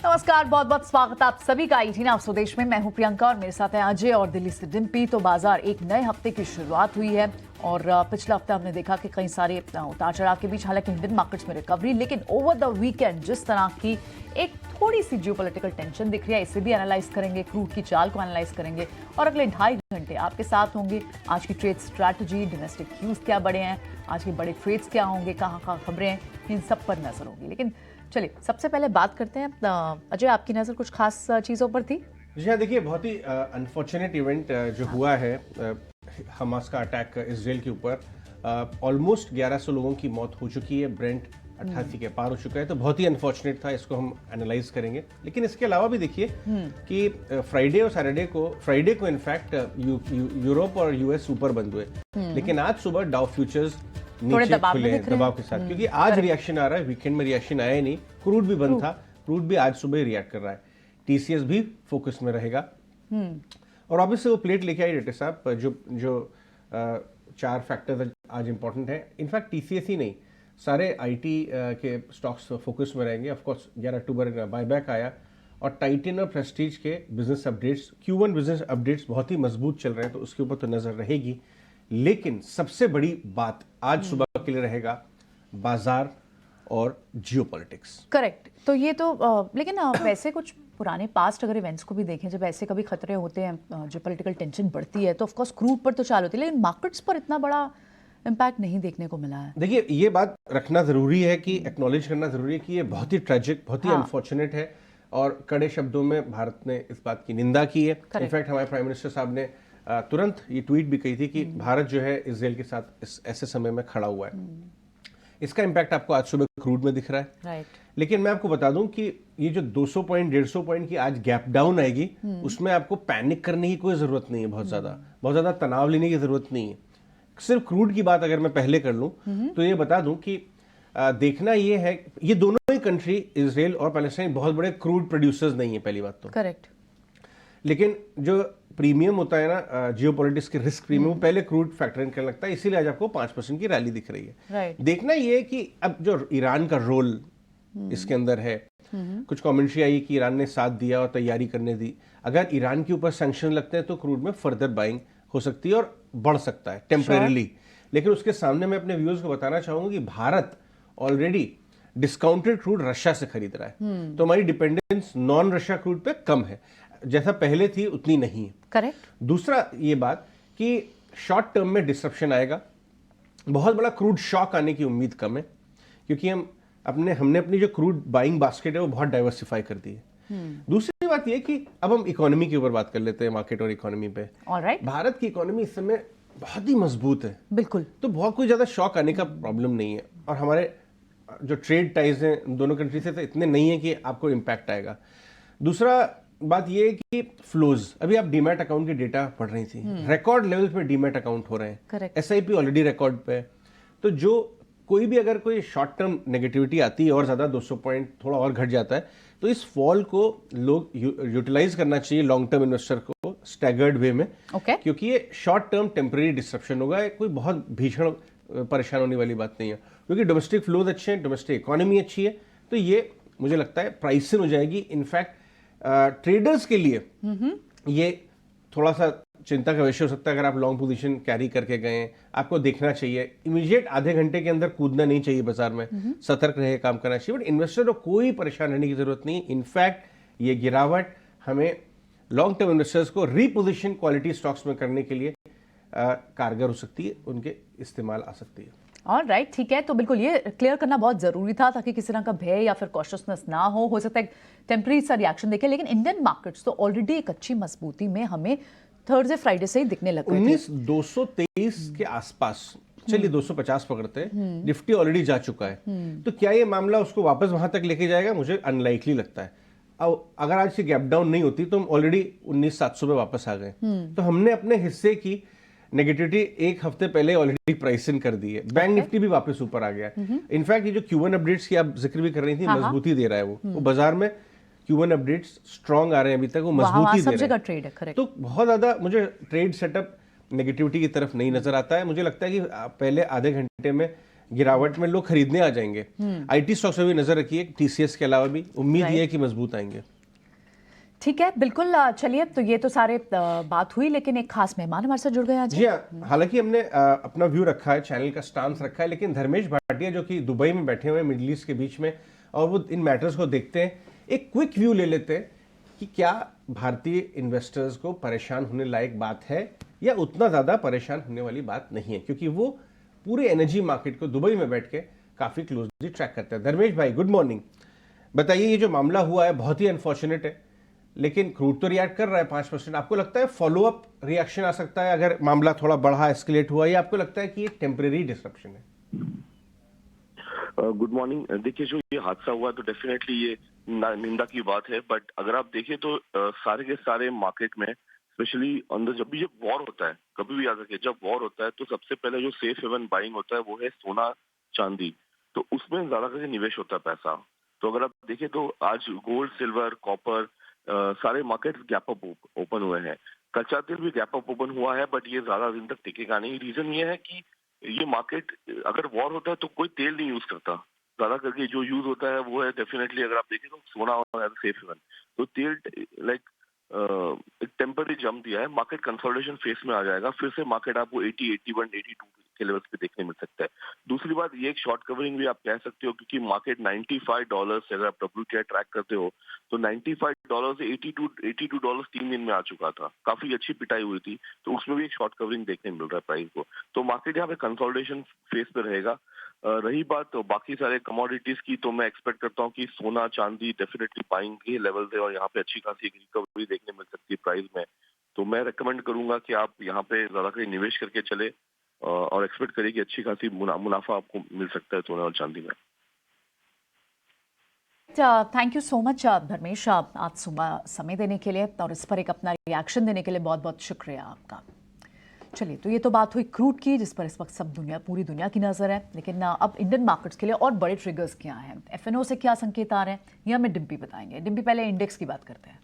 नमस्कार, बहुत बहुत स्वागत आप सभी का आई नाउ स्वदेश में। मैं हूं प्रियंका और मेरे साथ है अजय और दिल्ली से डिम्पी। तो बाजार एक नए हफ्ते की शुरुआत हुई है और पिछला हफ्ता हमने देखा कि कई सारे उतार चढ़ाव के बीच हालांकि इंडियन मार्केट्स में रिकवरी, लेकिन ओवर द वीकेंड जिस तरह की एक थोड़ी सी जियोपॉलिटिकल टेंशन दिख रही है, इसे भी एनालाइज करेंगे, क्रूड की चाल को एनालाइज करेंगे और अगले 2.5 घंटे आपके साथ होंगे। आज की ट्रेड स्ट्रैटेजी, डोमेस्टिक क्यूज क्या बढ़े हैं, आज के बड़े ट्रेड्स क्या होंगे, कहाँ खबरें हैं, इन सब पर नजर होगी। लेकिन चलिए सबसे पहले बात करते हैं, अजय आपकी नज़र कुछ खास चीज़ों पर थी? जी हाँ, देखिए बहुत ही अनफॉर्चुनेट इवेंट जो हुआ है, हमास का अटैक इजराइल के ऊपर। ऑलमोस्ट 1100 लोगों की मौत हो चुकी है, ब्रेंट 88 के पार हो चुका है, तो बहुत ही अनफॉर्चुनेट था, इसको हम एनालाइज करेंगे। लेकिन इसके अलावा भी देखिए कि फ्राइडे और सैटरडे को, फ्राइडे को इनफैक्ट यूरोप और यूएस ऊपर बंद हुए, लेकिन आज सुबह डाउ फ्यूचर्स नीचे खुले हैं दबाव के साथ, क्योंकि आज रिएक्शन आ रहा है। वीकेंड में रिएक्शन आया नहीं, क्रूड भी बंद था, क्रूड भी आज सुबह रिएक्ट कर रहा है। टीसीएस भी फोकस में रहेगा और ऑब्वियसली वो प्लेट लेके आई डॉक्टर साहब, जो 4 फैक्टर्स आज इंपॉर्टेंट है। इनफैक्ट टीसीएस ही नहीं, सारे आईटी के स्टॉक्स फोकस में रहेंगे। ऑफकोर्स 11 अक्टूबर बायबैक आया और टाइटन और प्रेस्टीज के business updates, Q1 business updates बहुत ही मजबूत चल रहे हैं, तो उसके ऊपर तो नजर रहेगी। लेकिन सबसे बड़ी बात आज सुबह के लिए रहेगा बाजार और जियोपॉलिटिक्स। करेक्ट। तो ये तो लेकिन वैसे कुछ पुराने पास्ट अगर इवेंट्स को भी देखें, जब ऐसे कभी खतरे होते हैं, जियोपॉलिटिकल टेंशन बढ़ती है, तो ऑफ कोर्स क्रूड पर तो चाल होती है, लेकिन मार्केट्स पर इतना बड़ा इम्पैक्ट नहीं देखने को मिला है। देखिए ये बात रखना जरूरी है कि एक्नॉलेज करना जरूरी है कि ये बहुत ही ट्रेजिक, बहुत ही अनफॉर्चुनेट है और कड़े शब्दों में भारत ने इस बात की निंदा की है। इनफैक्ट हमारे प्राइम मिनिस्टर साहब ने तुरंत ये ट्वीट भी कही थी कि भारत जो है इजराइल के साथ इस ऐसे समय में खड़ा हुआ है। इसका इम्पैक्ट आपको आज सुबह क्रूड में दिख रहा है। राइट। लेकिन मैं आपको बता दूं कि ये जो 200 पॉइंट 150 पॉइंट की आज गैप डाउन आएगी, उसमें आपको पैनिक करने की कोई जरूरत नहीं है। बहुत ज्यादा तनाव लेने की जरूरत नहीं है। सिर्फ क्रूड की बात अगर मैं पहले कर लूं तो ये बता दूं कि देखना ये है, ये दोनों ही कंट्री इजराइल और पैलेस्टाइन बहुत बड़े क्रूड प्रोड्यूसर्स नहीं है, पहली बात तो। करेक्ट। लेकिन जो प्रीमियम होता है ना, जियोपॉलिटिक्स के रिस्क प्रीमियम, वो पहले क्रूड फैक्टर इन करने लगता है, इसीलिए आज आपको 5% की रैली दिख रही है। राइट। देखना ये है कि अब जो ईरान का रोल इसके अंदर है, कुछ कमेंट्री आई कि ईरान ने साथ दिया और तैयारी करने दी। अगर ईरान के ऊपर सैंक्शन लगते हैं तो क्रूड में फर्दर बाइंग हो सकती है और बढ़ सकता है टेम्परेरीली। लेकिन उसके सामने मैं अपने व्यूअर्स को बताना चाहूंगा कि Bharat already discounted crude Russia से खरीद रहा है, तो हमारी डिपेंडेंस नॉन रशिया क्रूड पे कम है, जैसा पहले थी उतनी नहीं है। करेक्ट। दूसरा ये बात कि शॉर्ट टर्म में डिसरप्शन आएगा, बहुत बड़ा क्रूड शॉक आने की उम्मीद कम है, क्योंकि हमने अपनी जो क्रूड बाइंग बास्केट है वो बहुत डाइवर्सिफाई कर दी है। दूसरी बात ये कि अब हम इकोनॉमी के ऊपर बात कर लेते हैं, मार्केट और इकोनॉमी पे। ऑलराइट। भारत की इकोनॉमी इस समय बहुत ही मजबूत है, बिल्कुल, तो बहुत कोई ज्यादा शॉक आने का प्रॉब्लम नहीं है और हमारे जो ट्रेड टाइज हैं दोनों कंट्री से तो इतने नहीं है कि आपको इम्पैक्ट आएगा। दूसरा बात ये है कि फ्लोज, अभी आप डीमैट अकाउंट के डेटा पढ़ रही थी, रिकॉर्ड लेवल पे डीमैट अकाउंट हो रहे हैं। करेक्ट। एसआईपी ऑलरेडी रिकॉर्ड पे है, तो जो कोई भी अगर कोई शॉर्ट टर्म नेगेटिविटी आती है और ज्यादा 200 पॉइंट थोड़ा और घट जाता है, तो इस फॉल को लोग यूटिलाइज करना चाहिए लॉन्ग टर्म इन्वेस्टर को स्टैगर्ड वे में। क्योंकि ये शॉर्ट टर्म टेम्परेरी डिस्ट्रप्शन होगा, कोई बहुत भीषण परेशान होने वाली बात नहीं है, क्योंकि डोमेस्टिक फ्लोज अच्छे हैं, डोमेस्टिक इकोनॉमी अच्छी है, तो ये मुझे लगता है प्राइस हो जाएगी। इनफैक्ट ट्रेडर्स के लिए ये थोड़ा सा चिंता का विषय हो सकता है। अगर आप लॉन्ग पोजीशन कैरी करके गए, आपको देखना चाहिए, इमीडिएट आधे घंटे के अंदर कूदना नहीं चाहिए बाजार में, सतर्क रहे काम करना चाहिए। बट इन्वेस्टर को कोई परेशान रहने की जरूरत नहीं। इनफैक्ट ये गिरावट हमें लॉन्ग टर्म इन्वेस्टर्स को रीपोजिशन क्वालिटी स्टॉक्स में करने के लिए कारगर हो सकती है, उनके इस्तेमाल आ सकती है। ऑलराइट, ठीक है। तो बिल्कुल ये क्लियर करना बहुत जरूरी था ताकि किसी तरह का भय या फिर कॉशियसनेस ना हो सकता है टेम्परेरी सा रिएक्शन देखे। लेकिन इंडियन मार्केट्स तो ऑलरेडी एक अच्छी मजबूती में हमें थर्सडे फ्राइडे से ही दिखने लग गए थे। 19,223 के आसपास, चलिए 250 पकड़ते हैं, निफ्टी ऑलरेडी जा चुका है, तो क्या ये मामला उसको वापस वहां तक लेके जाएगा? मुझे अनलाइकली लगता है। अब अगर आज से गैप डाउन नहीं होती तो हम ऑलरेडी 19,700 पे वापस आ गए। तो हमने अपने हिस्से की नेगेटिविटी एक हफ्ते पहले ऑलरेडी प्राइस इन कर दी है। बैंक निफ्टी भी वापस ऊपर आ गया। इनफैक्ट ये जो Q1 अपडेट्स की आप जिक्र भी कर रही थी, मजबूती दे रहा है वो बाजार में। Q1 अपडेट्स स्ट्रांग आ रहे हैं अभी तक, वो मजबूती दे रहे हैं। ट्रेड है, करेक्ट। तो बहुत ज्यादा मुझे ट्रेड सेटअप नेगेटिविटी की तरफ नहीं नजर आता है। मुझे लगता है कि पहले आधे घंटे में गिरावट में लोग खरीदने आ जाएंगे। आईटी स्टॉक्स में भी नजर रखिए, टीसीएस के अलावा भी उम्मीद ये है कि मजबूत आएंगे। ठीक है, बिल्कुल। चलिए, तो ये तो सारे बात हुई, लेकिन एक खास मेहमान हमारे साथ जुड़ गए आज। जी हाँ, हालांकि हमने अपना व्यू रखा है, चैनल का स्टांस रखा है, लेकिन धर्मेश भाटिया जो कि दुबई में बैठे हुए हैं मिडिल ईस्ट के बीच में, और वो इन मैटर्स को देखते हैं, एक क्विक व्यू ले लेते हैं कि क्या भारतीय इन्वेस्टर्स को परेशान होने लायक बात है या उतना ज्यादा परेशान होने वाली बात नहीं है, क्योंकि वो पूरे एनर्जी मार्केट को दुबई में बैठ के काफी क्लोजली ट्रैक करते हैं। धर्मेश भाई, गुड मॉर्निंग। बताइए, ये जो मामला हुआ है बहुत ही अनफॉर्चुनेट है, लेकिन क्रूड तो रिएक्ट कर रहा है 5%। आपको लगता है फॉलो अप रिएक्शन आ सकता है अगर मामला थोड़ा बढ़ा, एस्केलेट हुआ, या आपको लगता है कि ये टेम्परेरी डिसरप्शन है? Good morning. देखिए, जो ये हादसा हुआ तो डेफिनेटली ये निंदा की बात है, बट अगर आप देखें तो सारे के सारे मार्केट में, स्पेशली अंदर जब भी जब वॉर होता है, कभी भी याद रखिए, जब वॉर होता है तो सबसे पहले जो सेफ हेवन बाइंग होता है वो है सोना चांदी, तो उसमें ज्यादा करके निवेश होता है पैसा। तो अगर आप देखें तो आज गोल्ड, सिल्वर, कॉपर, सारे मार्केट गैप अप ओपन हुए हैं। कच्चा तेल भी गैप अप ओपन हुआ है, बट ये ज्यादा दिन तक टिकेगा नहीं। रीजन ये है कि ये मार्केट, अगर वॉर होता है तो कोई तेल नहीं यूज करता, ज्यादा करके जो यूज होता है वो है डेफिनेटली, अगर आप देखें तो सोना और सेफ हेवन। तो तेल लाइक एक टेम्पररी जंप दिया है, मार्केट कंसोलिडेशन फेस में आ जाएगा, फिर से मार्केट आपको 80, 81, 82 के लेवल्स पे देखने मिल सकता है। दूसरी बात, ये एक शॉर्ट कवरिंग भी आप कह सकते हो, क्योंकि मार्केट $95 से, अगर आप WTI ट्रैक करते हो तो $95 से $82 3 दिन में आ चुका था, काफी अच्छी पिटाई हुई थी, तो उसमें भी एक शॉर्ट कवरिंग देखने मिल रहा है प्राइस को। तो मार्केट यहाँ पे कंसोलिडेशन फेस पे रहेगा। रही बात तो बाकी सारे कमोडिटीज की, तो मैं एक्सपेक्ट करता हूँ कि सोना चांदी डेफिनेटली बाइंग के लेवल है और यहाँ पे अच्छी खासी एक रिकवरी देखने मिल सकती है प्राइस में। तो मैं रेकमेंड करूंगा कि आप यहाँ पे ज्यादा कहीं निवेश करके चले और एक्सपेक्ट करिए कि अच्छी खासी मुनाफा आपको मिल सकता है सोना और चांदी में। Thank you so much Dharmesh, आज सुबह समय देने के लिए और इस पर एक अपना रिएक्शन देने के लिए बहुत बहुत शुक्रिया आपका। चलिए, तो ये तो बात हुई क्रूड की, जिस पर इस वक्त पूरी दुनिया की नज़र है, लेकिन अब इंडियन मार्केट्स के लिए और बड़े ट्रिगर्स क्या हैं, एफएनओ से क्या संकेत आ रहे हैं, ये हमें डिम्पी बताएंगे। डिम्पी, पहले इंडेक्स की बात करते हैं।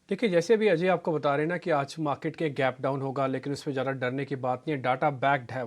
देखिए, जैसे भी अजय आपको बता रहे हैं ना कि आज मार्केट के गैप डाउन होगा, लेकिन उसमें ज़्यादा डरने की बात नहीं है। डाटा बैक्ड है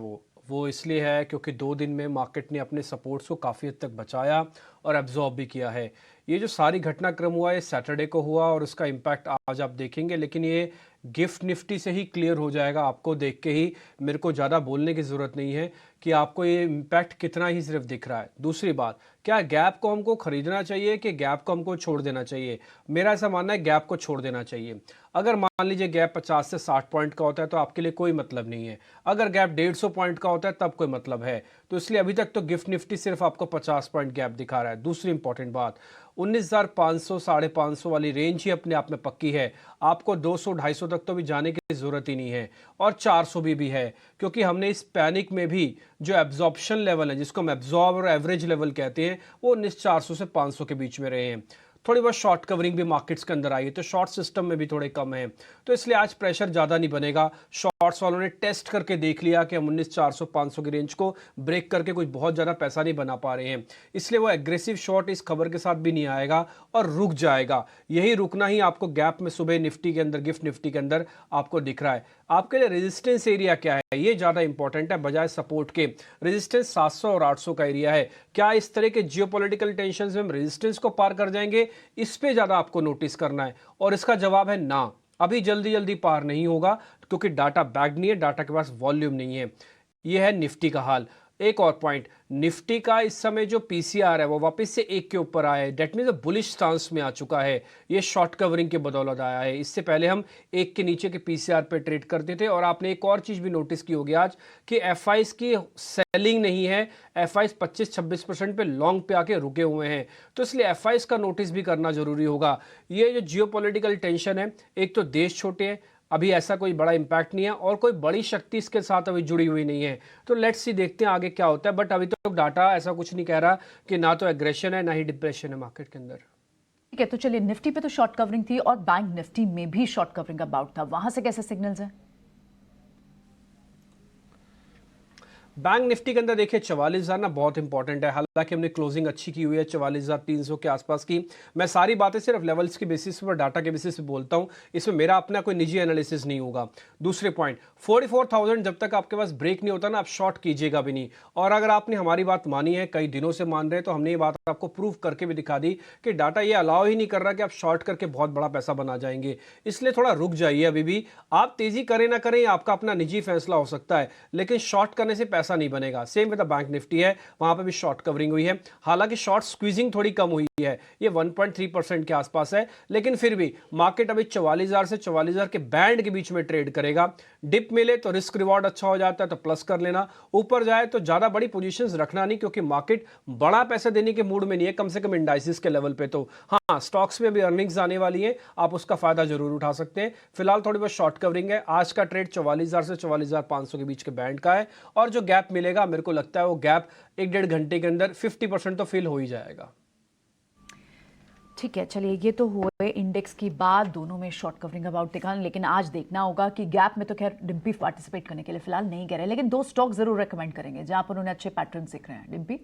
वो इसलिए है क्योंकि 2 दिन में मार्केट ने अपने सपोर्ट्स को काफ़ी हद तक बचाया और एब्जॉर्ब भी किया है। ये जो सारी घटनाक्रम हुआ, ये सैटरडे को हुआ और उसका इम्पैक्ट आज आप देखेंगे, लेकिन ये गिफ्ट निफ्टी से ही क्लियर हो जाएगा। आपको देख के ही मेरे को ज़्यादा बोलने की ज़रूरत नहीं है कि आपको ये इम्पैक्ट कितना ही सिर्फ दिख रहा है। दूसरी बात, क्या गैप को हमको खरीदना चाहिए कि गैप को हमको छोड़ देना चाहिए? मेरा ऐसा मानना है गैप को छोड़ देना चाहिए। अगर मान लीजिए गैप 50 से 60 पॉइंट का होता है तो आपके लिए कोई मतलब नहीं है। अगर गैप 150 पॉइंट का होता है तब कोई मतलब है। तो इसलिए अभी तक तो गिफ्ट निफ्टी सिर्फ आपको 50 पॉइंट गैप दिखा रहा है। दूसरी इंपॉर्टेंट बात, 19,500 550 वाली रेंज ही अपने आप में पक्की है। आपको 200-250 तक तो भी जाने की ज़रूरत ही नहीं है, और 400 भी है, क्योंकि हमने इस पैनिक में भी जो एब्जॉर्प्शन लेवल है, जिसको हम एब्जॉर्ब और एवरेज लेवल कहते हैं, वो 19,400 से 500 के बीच में रहे हैं। थोड़ी बहुत शॉर्ट कवरिंग भी मार्केट्स के अंदर आई है, तो शॉर्ट सिस्टम में भी थोड़े कम है, तो इसलिए आज प्रेशर ज़्यादा नहीं बनेगा। शॉर्ट्स वालों ने टेस्ट करके देख लिया कि हम 19,400-500 की रेंज को ब्रेक करके कुछ बहुत ज़्यादा पैसा नहीं बना पा रहे हैं, इसलिए वो एग्रेसिव शॉर्ट इस खबर के साथ भी नहीं आएगा और रुक जाएगा। यही रुकना ही आपको गैप में सुबह निफ्टी के अंदर, गिफ्ट निफ्टी के अंदर आपको दिख रहा है। आपके लिए रेजिस्टेंस एरिया क्या है, ये ज़्यादा इंपॉर्टेंट है बजाय सपोर्ट के। रेजिस्टेंस 700 और 800 का एरिया है। क्या इस तरह के जियोपॉलिटिकल टेंशन में हम रेजिस्टेंस को पार कर जाएंगे, इस पे ज़्यादा आपको नोटिस करना है, और इसका जवाब है ना, अभी जल्दी जल्दी पार नहीं होगा, क्योंकि डाटा बैक्ड नहीं है, डाटा के पास वॉल्यूम नहीं है। यह है निफ्टी का हाल। एक और पॉइंट, निफ्टी का इस समय जो पीसीआर है वो वापस से 1 के ऊपर आया है, डेट मीन्स बुलिश स्टांस में आ चुका है। ये शॉर्ट कवरिंग के बदौलत आया है। इससे पहले हम 1 के नीचे के पीसीआर पे ट्रेड करते थे। और आपने एक और चीज़ भी नोटिस की होगी आज कि एफआईज की सेलिंग नहीं है, एफआईज 25-26% पे लॉन्ग पे आके रुके हुए हैं, तो इसलिए एफआईज का नोटिस भी करना जरूरी होगा। ये जो जियोपॉलिटिकल टेंशन है, एक तो देश छोटे हैं, अभी ऐसा कोई बड़ा इंपैक्ट नहीं है, और कोई बड़ी शक्ति इसके साथ अभी जुड़ी हुई नहीं है। तो लेट्स सी, देखते हैं आगे क्या होता है, बट अभी तो डाटा ऐसा कुछ नहीं कह रहा कि ना तो एग्रेशन है ना ही डिप्रेशन है मार्केट के अंदर। ठीक है, तो चलिए, निफ्टी पे तो शॉर्ट कवरिंग थी और बैंक निफ्टी में भी शॉर्ट कवरिंग का बाउट था, वहां से कैसे सिग्नल्स हैं? बैंक निफ्टी के अंदर देखिए 44,000 ना बहुत इंपॉर्टेंट है। हालांकि हमने क्लोजिंग अच्छी की हुई है 44,300 के आसपास की। मैं सारी बातें सिर्फ लेवल्स की बेसिस पर, डाटा के बेसिस पे बोलता हूं, इसमें मेरा अपना कोई निजी एनालिसिस नहीं होगा। दूसरे पॉइंट, 44,000 जब तक आपके पास ब्रेक नहीं होता ना, आप शॉर्ट कीजिएगा भी नहीं। और अगर आपने हमारी बात मानी है, कई दिनों से मान रहे हैं, तो हमने ये बात आपको प्रूव करके भी दिखा दी कि डाटा ये अलाउ ही नहीं कर रहा कि आप शॉर्ट करके बहुत बड़ा पैसा बना जाएंगे। इसलिए थोड़ा रुक जाइए अभी भी। आप तेजी करें ना करें, आपका अपना निजी फैसला हो सकता है, लेकिन शॉर्ट करने से पैसा नहीं बनेगा। Same with the bank Nifty है, वहां पे भी शॉर्ट कवरिंग हुई है। हालांकि शॉर्ट स्क्वीजिंग थोड़ी कम हुई है, ये 1.3% के आसपास है, लेकिन फिर भी मार्केट अभी 44,000 से 44,000 के बैंड के बीच में ट्रेड करेगा। डिप मिले तो रिस्क रिवॉर्ड अच्छा हो जाता है, तो प्लस कर लेना। ऊपर जाए तो ज्यादा बड़ी पोजीशंस रखना नहीं, क्योंकि मार्केट बड़ा पैसा देने के मूड में नहीं है, कम से कम इंडाइसिस के लेवल पे। तो हाँ, स्टॉक्स में भी अर्निंग्स आने वाली है, आप उसका फायदा जरूर उठा सकते हैं। फिलहाल थोड़ी बहुत शॉर्ट कवरिंग है। आज का ट्रेड 44,000 से 44,500 के बीच के बैंड का है, और जो गैप मिलेगा मेरे को लगता है वो गैप 1-1.5 घंटे के अंदर 50% तो फिल हो ही जाएगा। ठीक है, चलिए, ये तो हुए इंडेक्स की बात, दोनों में शॉर्ट कवरिंग अबाउट देखा। लेकिन आज देखना होगा कि गैप में तो खैर डिम्पी पार्टिसिपेट करने के लिए फिलहाल नहीं कह रहे, लेकिन 2 स्टॉक जरूर रेकमेंड करेंगे जहां पर उन्होंने अच्छे पैटर्न दिख रहे हैं। डिम्पी,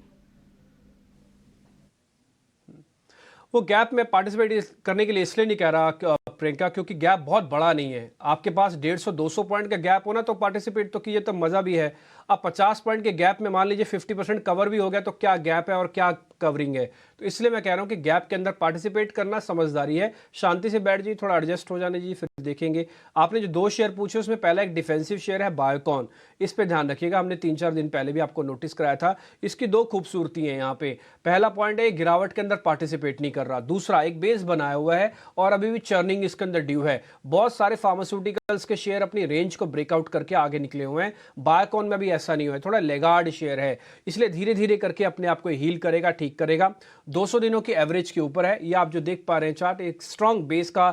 वो गैप में पार्टिसिपेट करने के लिए इसलिए नहीं कह रहा प्रियंका, क्योंकि गैप बहुत बड़ा नहीं है। आपके पास 150-200 पॉइंट का गैप होना तो पार्टिसिपेट तो कीजिए, तो मजा भी है। अब 50 पॉइंट के गैप में मान लीजिए 50% कवर भी हो गया, तो क्या गैप है और क्या कवरिंग है। तो इसलिए मैं कह रहा हूं कि गैप के अंदर पार्टिसिपेट करना समझदारी है। शांति से बैठ जाइए, थोड़ा एडजस्ट हो जाने जी, फिर देखेंगे। आपने जो 2 शेयर पूछे उसमें पहला एक डिफेंसिव शेयर है बायोकॉन, इस पे ध्यान रखिएगा। हमने 3-4 दिन पहले भी आपको नोटिस कराया था। इसकी 2 खूबसूरती है यहाँ पे। पहला पॉइंट है, गिरावट के अंदर पार्टिसिपेट नहीं कर रहा। दूसरा, एक बेस बनाया हुआ है और अभी भी चर्निंग इसके अंदर ड्यू है। बहुत सारे फार्मास्यूटिकल्स के शेयर अपनी रेंज को ब्रेकआउट करके आगे निकले हुए हैं। बायोकॉन में भी ऐसा नहीं हुआ है, थोड़ा लेगार्ड शेयर है, इसलिए धीरे धीरे करके अपने आप को हील करेगा, ठीक करेगा। 200 दिनों की एवरेज के ऊपर है, ये आप जो देख पा रहे हैं चार्ट, एक स्ट्रॉन्ग बेस का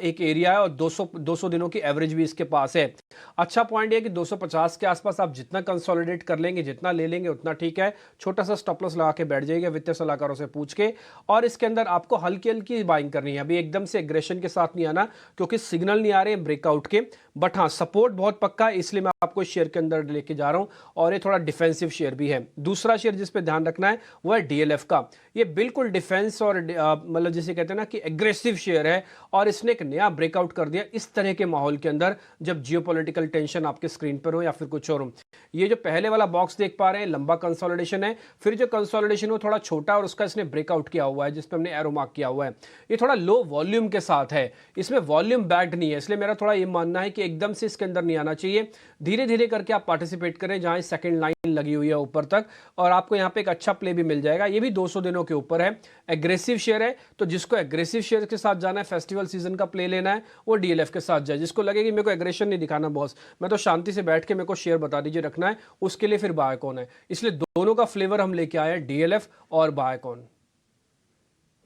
एक एरिया है, और 200 दिनों की एवरेज भी इसके पास है। अच्छा पॉइंट है कि 250 के आसपास आप जितना कंसोलिडेट कर लेंगे, जितना ले लेंगे उतना ठीक है। छोटा सा स्टॉप लॉस लगा के बैठ जाइएगा वित्तीय सलाहकारों से पूछ के, और इसके अंदर आपको हल्की हल्की बाइंग करनी है। अभी एकदम से एग्रेशन के साथ नहीं आना, क्योंकि सिग्नल नहीं आ रहे हैं ब्रेकआउट के। बट हाँ, सपोर्ट बहुत पक्का है, इसलिए मैं आपको शेयर के अंदर लेके जा रहा हूं, और ये थोड़ा डिफेंसिव शेयर भी है। दूसरा शेयर जिस पे ध्यान रखना है वो है डीएलएफ का। ये बिल्कुल डिफेंस और मतलब जिसे कहते हैं ना कि एग्रेसिव शेयर है, और इसने एक नया ब्रेकआउट कर दिया इस तरह के माहौल के अंदर, जब जियोपॉलिटिकल टेंशन आपके स्क्रीन पर हो या फिर कुछ और हो। ये जो पहले वाला बॉक्स देख पा रहे हैं, लंबा कंसोलिडेशन है, फिर जो कंसोलिडेशन वो थोड़ा छोटा और उसका इसने ब्रेकआउट किया हुआ है, जिस पर हमने एरो मार्क किया हुआ है। ये थोड़ा लो वॉल्यूम के साथ है, इसमें वॉल्यूम बैक्ड नहीं है, इसलिए मेरा थोड़ा ये मानना है कि एकदम से इसके अंदर नहीं आना चाहिए। धीरे धीरे करके आप पार्टिसिपेट करें, जहां सेकंड लाइन लगी हुई है ऊपर तक, और आपको यहां पे एक अच्छा प्ले भी मिल जाएगा। ये भी 200 दिनों के ऊपर है, एग्रेसिव शेयर है, तो जिसको एग्रेसिव शेयर के साथ जाना है, फेस्टिवल सीजन का प्ले लेना है, वो डीएलएफ के साथ जाए। जिसको लगे कि मेरे को एग्रेशन नहीं दिखाना बॉस, मैं तो शांति से बैठ के मेरे को शेयर बता दीजिए रखना है, उसके लिए फिर बायोकॉन है। इसलिए दोनों का फ्लेवर हम लेके आए हैं, डीएलएफ और बायोकॉन।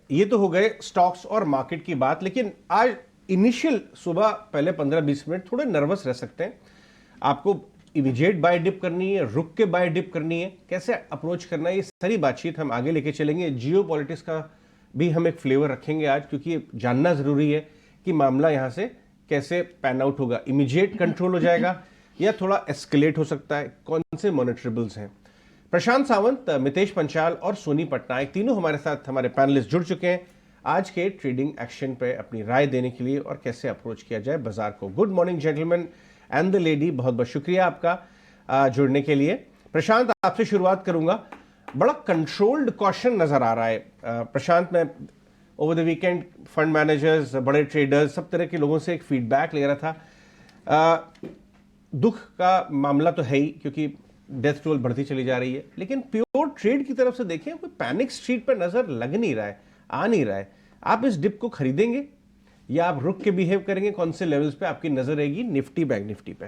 ये तो हो गए स्टॉक्स और मार्केट की बात, लेकिन आज इनिशियल सुबह पहले 15-20 मिनट थोड़े नर्वस रह सकते हैं। आपको इमीडिएट बाय डिप करनी है, रुक के बाय डिप करनी है, कैसे अप्रोच करना है, ये सारी बातचीत हम आगे लेके चलेंगे। जियो पॉलिटिक्स का भी हम एक फ्लेवर रखेंगे आज, क्योंकि ये जानना जरूरी है कि मामला यहां से कैसे पैन आउट होगा। इमीडिएट कंट्रोल हो जाएगा या थोड़ा एस्केलेट हो सकता है, कौन से मॉनिटरेबल्स हैं। प्रशांत सावंत, मितेश पंचाल और सोनी पटनायक तीनों हमारे साथ, हमारे पैनलिस्ट जुड़ चुके हैं आज के ट्रेडिंग एक्शन पे अपनी राय देने के लिए और कैसे अप्रोच किया जाए बाजार को। Good morning gentleman and the lady, बहुत बहुत शुक्रिया आपका जुड़ने के लिए। प्रशांत, आपसे शुरुआत करूंगा। बड़ा कंट्रोल्ड कॉशन नजर आ रहा है प्रशांत। मैं over the weekend fund managers, बड़े ट्रेडर्स, सब तरह के लोगों से एक फीडबैक ले रहा था। दुख का मामला तो है ही, क्योंकि डेथ टोल बढ़ती चली जा रही है, लेकिन प्योर ट्रेड की तरफ से देखें, कोई पैनिक स्ट्रीट पर नजर लग नहीं रहा है, आ नहीं रहा है। आप इस डिप को खरीदेंगे या आप रुक के बिहेव करेंगे? कौन से लेवल्स पे आपकी नजर रहेगी निफ्टी, बैंक निफ्टी पे?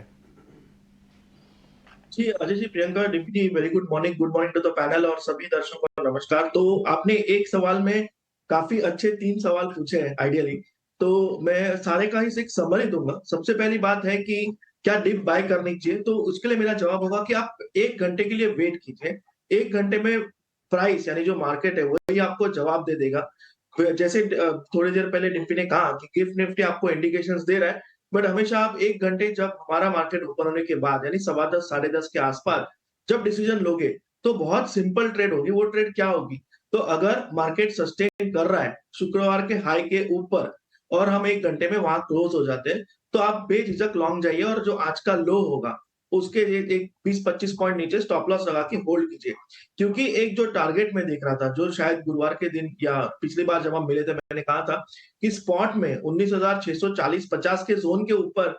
जी Ajay ji, Priyanka, deputy, very good morning to the panel और सभी दर्शकों को नमस्कार। तो आपने एक सवाल में काफी अच्छे 3 सवाल पूछे हैं आइडियली, तो मैं सारे का ही एक समरी दूंगा। सबसे पहली बात है कि क्या डिप बाय करनी चाहिए, तो उसके लिए मेरा जवाब होगा कि आप 1 घंटे के लिए वेट कीजिए। 1 घंटे में प्राइस यानी जो मार्केट है वही आपको जवाब दे देगा। जैसे थोड़ी देर पहले निफ्टी ने कहा कि गिफ्ट निफ्टी आपको इंडिकेशंस दे रहा है, बट हमेशा आप 1 घंटे जब हमारा मार्केट ओपन होने के बाद यानी 10:15 10:30 के आसपास जब डिसीजन लोगे तो बहुत सिंपल ट्रेड होगी। वो ट्रेड क्या होगी? तो अगर मार्केट सस्टेन कर रहा है शुक्रवार के हाई के ऊपर और हम 1 घंटे में वहां क्लोज हो जाते हैं, तो आप बेझिझक लॉन्ग जाइए और जो आज का लो होगा उसके लिए एक 20-25 पॉइंट नीचे स्टॉप लॉस लगा के होल्ड कीजिए। क्योंकि एक जो टारगेट मैं देख रहा था, जो शायद गुरुवार के दिन या पिछली बार जब हम मिले थे मैंने कहा था कि स्पॉट में 19,640-50 के जोन के ऊपर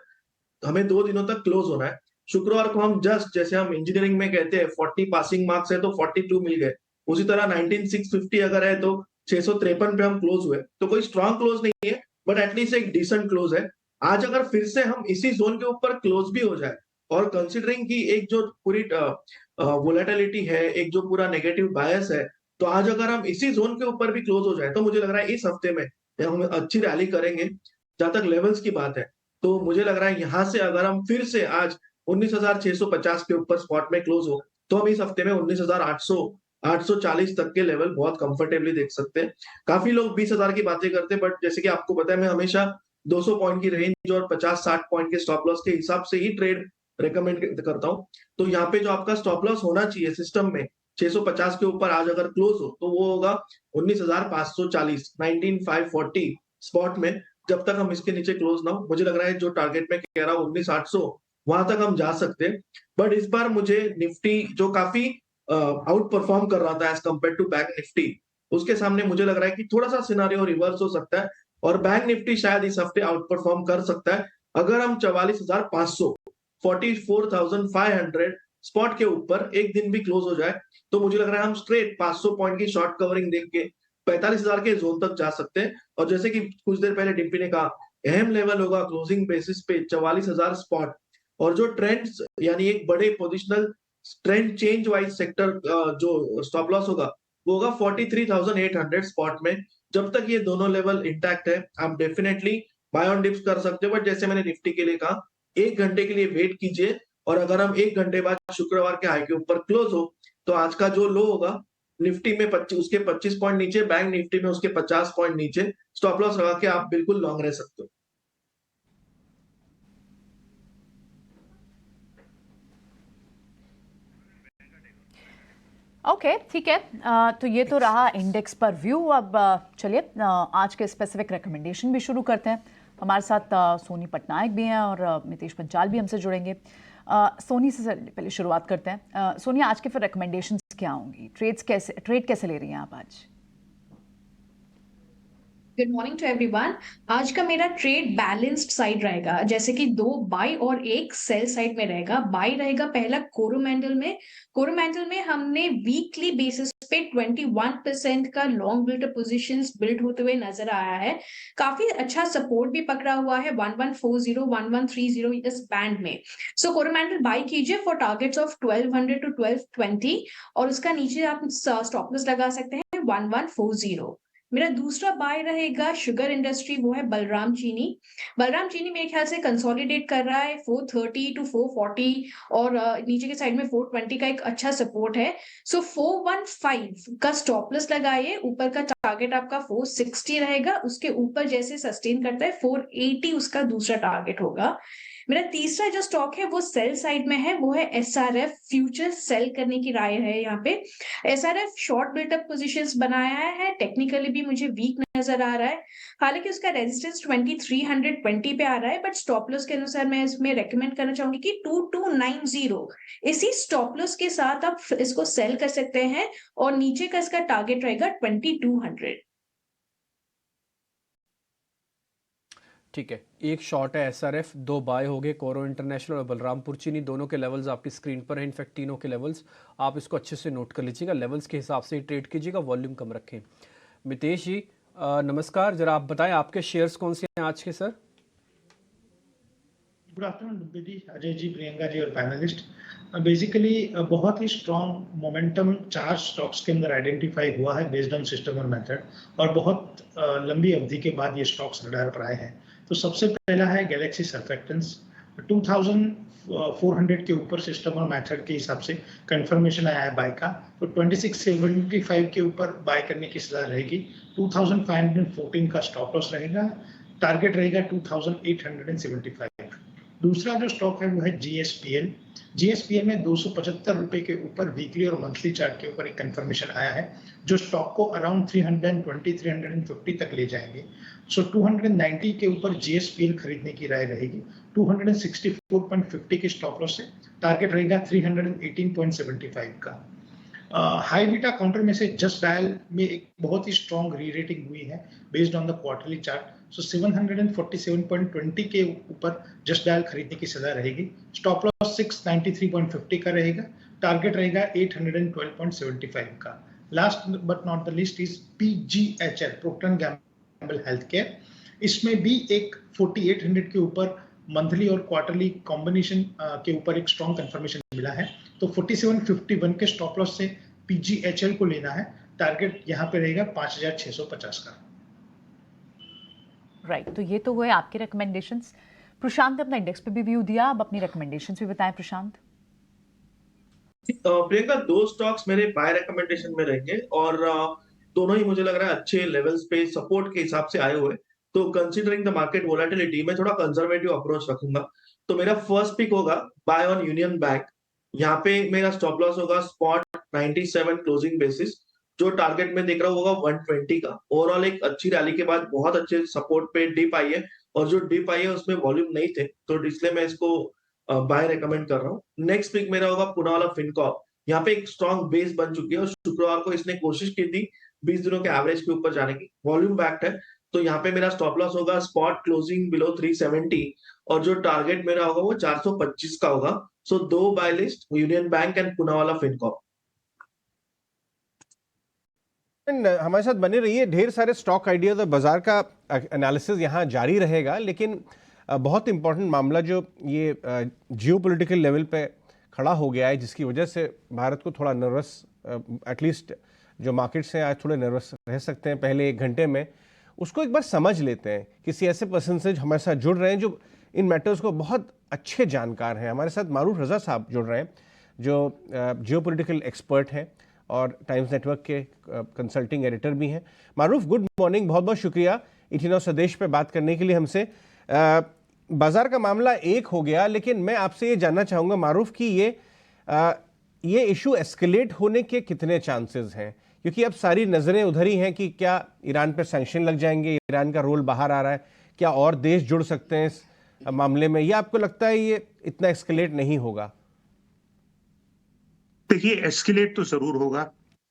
हमें 2 दिनों तक क्लोज होना है। शुक्रवार को हम जस्ट, जैसे हम इंजीनियरिंग में कहते हैं 40 पासिंग मार्क्स है तो 42 मिल गए, उसी तरह 19,650 अगर है तो 653 पे हम क्लोज हुए। तो कोई स्ट्रॉन्ग क्लोज नहीं है, बट एटलीस्ट एक डिसेंट क्लोज है। आज अगर फिर से हम इसी जोन के ऊपर क्लोज भी हो जाए और कंसिडरिंग की एक जो पूरी वोलेटिलिटी है, एक जो पूरा नेगेटिव बायस है, तो आज अगर हम इसी जोन के ऊपर भी क्लोज हो जाए तो मुझे लग रहा है इस हफ्ते में हम अच्छी रैली करेंगे। जहां तक लेवल्स की बात है, तो मुझे लग रहा है यहां से अगर हम फिर से आज 19,650 के ऊपर स्पॉट में क्लोज हो, तो हम इस हफ्ते में 19,800 840 तक के लेवल बहुत कंफर्टेबली देख सकते हैं। काफी लोग 20,000 की बातें करते हैं, बट जैसे कि आपको पता है मैं हमेशा 200 पॉइंट की रेंज और 50-60 पॉइंट के स्टॉप लॉस के हिसाब से ही ट्रेड रेकमेंड करता हूँ। तो यहाँ पे जो आपका स्टॉप लॉस होना चाहिए सिस्टम में 650 के ऊपर आज अगर क्लोज हो तो वो होगा 19,540, 19,540 स्पॉट में। जब तक हम इसके नीचे क्लोज ना हो, मुझे लग रहा है जो टारगेट में कह रहा हूँ 19,800 वहां तक हम जा सकते हैं। बट इस बार मुझे निफ्टी जो काफी आउट परफॉर्म कर रहा था as compared to bank Nifty, उसके सामने मुझे लग रहा है कि थोड़ा सा सिनारियो रिवर्स हो सकता है और बैंक निफ्टी शायद इस हफ्ते आउट परफॉर्म कर सकता है अगर हम 44,500 44,500 स्पॉट के ऊपर एक दिन भी क्लोज हो जाए। तो मुझे लग रहा है हम स्ट्रेट 500 पॉइंट की शॉर्ट कवरिंग देख के 45,000 के जोन तक जा सकते हैं। और जैसे कि कुछ देर पहले डिम्पी ने कहा, अहम लेवल होगा क्लोजिंग बेसिस पे 44,000 स्पॉट। और जो ट्रेंड्स यानी एक बड़े positional trend change wise sector जो स्टॉप लॉस होगा वो होगा 43,800 स्पॉट में। जब तक ये दोनों लेवल इंटैक्ट है आप डेफिनेटली बाय ऑन डिप्स कर सकते हो। बट जैसे मैंने निफ्टी के लिए कहा, 1 घंटे के लिए वेट कीजिए और अगर हम 1 घंटे बाद शुक्रवार के हाई के ऊपर क्लोज हो तो आज का जो लो होगा निफ्टी में 25 उसके 25 पॉइंट नीचे, बैंक निफ्टी में उसके 50 पॉइंट नीचे स्टॉप लॉस लगा के आप बिल्कुल लॉन्ग रह सकते हो। ओके, ठीक है। तो ये तो रहा इंडेक्स पर व्यू। अब चलिए आज के स्पेसिफिक रिकमेंडेशन भी शुरू करते हैं। हमारे साथ सोनी पटनायक भी हैं और नितेश पंचाल भी हमसे जुड़ेंगे। सोनी से पहले शुरुआत करते हैं। सोनी, आज के फिर रिकमेंडेशंस क्या होंगी? ट्रेड कैसे ले रही हैं आप आज? Good morning to everyone. आज का मेरा ट्रेड बैलेंस्ड साइड रहेगा, जैसे कि 2 बाय और 1 सेल साइड में रहेगा। बाय रहेगा पहला कोरोमंडल में। कोरोमंडल में हमने वीकली बेसिस पे 21% का लॉन्ग बिल्ड पोजीशंस बिल्ड होते हुए नजर आया है। काफी अच्छा सपोर्ट भी पकड़ा हुआ है 1140 1130 इस बैंड में। सो कोरोमंडल बाय कीजिए फॉर टारगेट्स ऑफ 1200 टू 1220 और उसका नीचे आप स्टॉप लॉस लगा सकते हैं 1140। मेरा दूसरा बाय रहेगा शुगर इंडस्ट्री, वो है बलराम चीनी। बलराम चीनी मेरे ख्याल से कंसोलिडेट कर रहा है 430 टू 440 और नीचे के साइड में 420 का एक अच्छा सपोर्ट है। सो 415 का स्टॉप लॉस लगाइए। ऊपर का टारगेट आपका 460 रहेगा, उसके ऊपर जैसे सस्टेन करता है 480 उसका दूसरा टारगेट होगा। मेरा तीसरा जो स्टॉक है वो सेल साइड में है, वो है SRF फ्यूचर। सेल करने की राय है यहाँ पे। SRF शॉर्ट बिल्टअप पोजीशंस बनाया है, टेक्निकली भी मुझे वीक नजर आ रहा है। हालांकि उसका रेजिस्टेंस 2320 पे आ रहा है, बट स्टॉप लॉस के अनुसार मैं इसमें रेकमेंड करना चाहूंगी कि 2290 इसी स्टॉप लॉस के साथ आप इसको सेल कर सकते हैं और नीचे का इसका टारगेट रहेगा 2200। ठीक है, एक शॉर्ट है SRF, 2 बाय हो गए कोरो इंटरनेशनल और बलरामपुर चीनी। दोनों के लेवल्स आपकी स्क्रीन पर हैं, इनफैक्ट तीनों के लेवल्स। आप इसको अच्छे से नोट कर लीजिएगा, लेवल्स के हिसाब से ही ट्रेड कीजिएगा, वॉल्यूम कम रखें। मितेश जी नमस्कार, जरा आप बताएं आपके शेयर्स कौन से हैं आज के सर? गुड आफ्टरनून डिम्पी जी, अजय जी, प्रियंका जी और पैनलिस्ट। बेसिकली बहुत ही स्ट्रॉन्ग मोमेंटम 4 स्टॉक्स के अंदर आइडेंटिफाई हुआ है बेस्ड ऑन सिस्टम और मेथड, और बहुत लंबी अवधि के बाद ये स्टॉक्स रडार पर आए हैं। तो सबसे पहला है गैलेक्सी सर्फेक्टेंट्स। 2400 के ऊपर सिस्टम और मेथड के हिसाब से कंफर्मेशन आया है बाय का, तो 2675 के ऊपर बाय करने की सलाह रहेगी। 2514 का स्टॉप लॉस रहेगा, टारगेट रहेगा 2875। दूसरा जो स्टॉक है वो है GSPL। जीएसपीए में 275 रुपए के ऊपर वीकली और मंथली चार्ट के ऊपर एक कंफर्मेशन आया है जो स्टॉक को अराउंड 320-350 तक ले जाएंगे। सो 290 के ऊपर जीएसपीएल खरीदने की राय रहेगी। 264.50 के स्टॉप लॉस से टारगेट रहेगा 318.75 का। हाई बीटा काउंटर में से जस्ट डायल में एक बहुत ही स्ट्रॉन्ग री रेटिंग हुई है based on the quarterly chart. So 747.20 के ऊपर जस्ट डायल खरीदने की सलाह रहेगी। स्टॉप लॉस 693.50 का रहेगा। टारगेट रहेगा 812.75 का। Last but not the least is PGHL, Procter and Gamble health care. इसमें भी एक 4800 के ऊपर मंथली और क्वार्टरली कॉम्बिनेशन के ऊपर एक स्ट्रॉन्ग कंफर्मेशन मिला है। तो 4751 के स्टॉप लॉस से पीजीएचएल को लेना है। टारगेट यहाँ पे रहेगा 5650 का। राइट, तो ये तो हुए आपके रिकमेंडेशंस। प्रशांत ने अपना इंडेक्स पे भी व्यू दिया, अब अपनी रिकमेंडेशंस भी बताएं प्रशांत। प्रियंका, दो स्टॉक्स मेरे बाय रिकमेंडेशन में रहेंगे और दोनों ही मुझे लग रहा है अच्छे लेवल्स पे सपोर्ट के हिसाब से आए हुए। तो कंसीडरिंग द मार्केट वोलेटिलिटी मैं थोड़ा कंजर्वेटिव अप्रोच रखूंगा। तो मेरा फर्स्ट पिक होगा बाय ऑन यूनियन बैंक। यहाँ पे मेरा स्टॉप लॉस होगा स्पॉट 97 क्लोजिंग बेसिस, जो टारगेट में देख रहा हूँ होगा 120 का। ओवरऑल एक अच्छी रैली के बाद बहुत अच्छे सपोर्ट पे डिप आई है और जो डिप आई है उसमें वॉल्यूम नहीं थे, तो इसलिए मैं इसको बाय रेकमेंड कर रहा हूँ। नेक्स्ट पिक मेरा होगा पूनावाला फिनकॉर्प। यहाँ पे एक स्ट्रॉन्ग बेस बन चुकी है और शुक्रवार को इसने कोशिश की थी 20 दिनों के एवरेज के ऊपर जाने की, वॉल्यूम बैक्ड है। तो यहाँ पे मेरा स्टॉप लॉस होगा स्पॉट क्लोजिंग बिलो 370 और जो टारगेट मेरा होगा वो 425 का होगा। सो दो buy list, union bank and Poonawalla Fincorp. हमारे साथ बने रहिए, ढेर सारे स्टॉक आइडियाज और बाजार का एनालिसिस यहाँ जारी रहेगा। लेकिन बहुत इंपॉर्टेंट मामला जो ये जियोपॉलिटिकल लेवल पे खड़ा हो गया है, जिसकी वजह से भारत को थोड़ा नर्वस, एटलीस्ट जो मार्केट्स हैं आज थोड़े नर्वस रह सकते हैं पहले एक घंटे में, उसको एक बार समझ लेते हैं। किसी ऐसे पर्सन से हमारे साथ जुड़ रहे हैं जो इन मैटर्स को बहुत अच्छे जानकार हैं। हमारे साथ मारूफ रजा साहब जुड़ रहे हैं जो जियोपॉलिटिकल एक्सपर्ट हैं और टाइम्स नेटवर्क के कंसल्टिंग एडिटर भी हैं। मारूफ, गुड मॉर्निंग, बहुत बहुत शुक्रिया 89 स्वदेश पे बात करने के लिए हमसे। बाजार का मामला एक हो गया, लेकिन मैं आपसे ये जानना चाहूँगा मारूफ कि ये इशू एस्केलेट होने के कितने चांसेस हैं, क्योंकि अब सारी नज़रें उधर ही हैं कि क्या ईरान पर सैंक्शन लग जाएंगे, ईरान का रोल बाहर आ रहा है, क्या और देश जुड़ सकते हैं इस मामले में, या आपको लगता है ये इतना एस्केलेट नहीं होगा? देखिए, एस्केलेट तो जरूर होगा,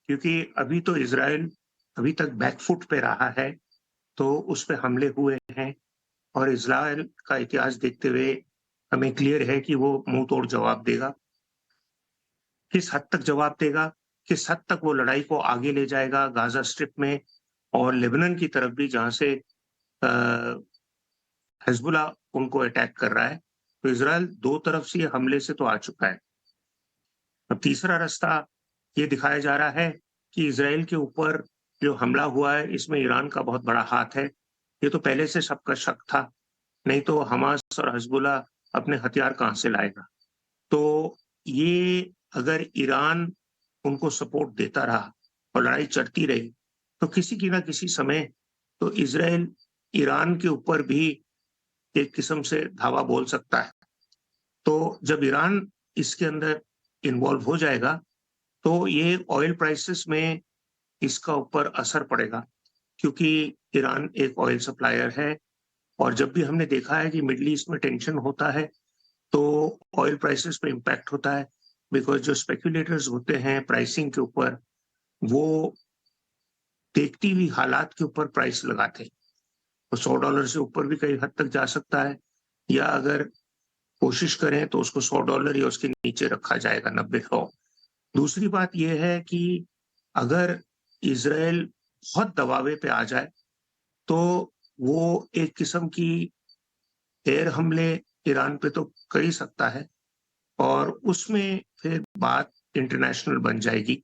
क्योंकि अभी तो इजराइल अभी तक बैकफुट पे रहा है, तो उस पे हमले हुए हैं और इजराइल का इतिहास देखते हुए हमें क्लियर है कि वो मुंह तोड़ जवाब देगा। किस हद तक जवाब देगा, किस हद तक वो लड़ाई को आगे ले जाएगा गाजा स्ट्रिप में और लेबनान की तरफ भी, जहां से हिजबुल्लाह उनको अटैक कर रहा है। तो इजराइल दो तरफ से हमले से तो आ चुका है। अब तीसरा रास्ता ये दिखाया जा रहा है कि इजराइल के ऊपर जो हमला हुआ है इसमें ईरान का बहुत बड़ा हाथ है। ये तो पहले से सबका शक था, नहीं तो हमास और हिजबुल्लाह अपने हथियार कहाँ से लाएगा। तो ये अगर ईरान उनको सपोर्ट देता रहा और लड़ाई चढ़ती रही तो किसी की ना किसी समय तो इजराइल ईरान के ऊपर भी एक किस्म से धावा बोल सकता है। तो जब ईरान इसके अंदर इन्वॉल्व हो जाएगा तो ये ऑयल प्राइसेस में इसका ऊपर असर पड़ेगा, क्योंकि ईरान एक ऑयल सप्लायर है और जब भी हमने देखा है कि मिडिल ईस्ट में टेंशन होता है तो ऑयल प्राइसेस पे इम्पैक्ट होता है, बिकॉज जो स्पेक्यूलेटर्स होते हैं प्राइसिंग के ऊपर वो देखती हुई हालात के ऊपर प्राइस लगाते हैं। तो $100 से ऊपर भी कई हद तक जा सकता है, या अगर कोशिश करें तो उसको $100 या उसके नीचे रखा जाएगा 90-100। दूसरी बात यह है कि अगर इजराइल बहुत दबावे पे आ जाए तो वो एक किस्म की एयर हमले ईरान पे तो कर ही सकता है और उसमें फिर बात इंटरनेशनल बन जाएगी,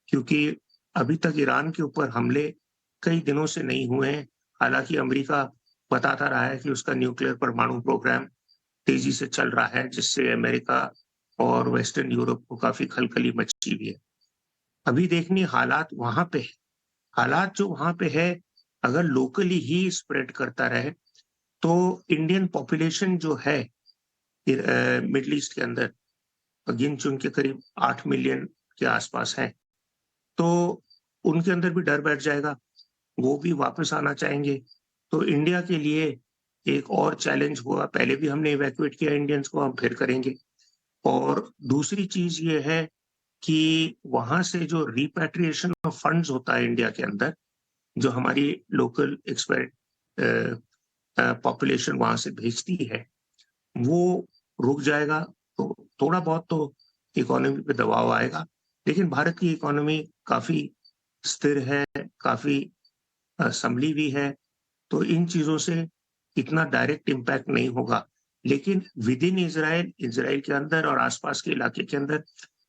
क्योंकि अभी तक ईरान के ऊपर हमले कई दिनों से नहीं हुए हैं। हालांकि अमेरिका बताता रहा है कि उसका न्यूक्लियर परमाणु प्रोग्राम तेजी से चल रहा है, जिससे अमेरिका और वेस्टर्न यूरोप को काफी खलखली मची हुई है। अभी देखनी हालात वहां पे है। हालात जो वहां पे है अगर लोकली ही स्प्रेड करता रहे तो इंडियन पॉपुलेशन जो है मिडिल ईस्ट के अंदर गिन चुन के करीब 8 मिलियन के आसपास हैं। तो उनके अंदर भी डर बैठ जाएगा, वो भी वापस आना चाहेंगे। तो इंडिया के लिए एक और चैलेंज हुआ, पहले भी हमने इवैक्यूएट किया इंडियंस को, हम फिर करेंगे। और दूसरी चीज़ ये है कि वहाँ से जो रिपैट्रिएशन ऑफ फंड्स होता है इंडिया के अंदर, जो हमारी लोकल एक्सपेट पॉपुलेशन वहाँ से भेजती है, वो रुक जाएगा। तो थोड़ा बहुत तो इकोनॉमी पे दबाव आएगा, लेकिन भारत की इकोनॉमी काफ़ी स्थिर है, काफ़ी संभली हुई है, तो इन चीज़ों से इतना डायरेक्ट इम्पैक्ट नहीं होगा। लेकिन विद इन इज़राइल, इज़राइल के अंदर और आस-पास के इलाके के अंदर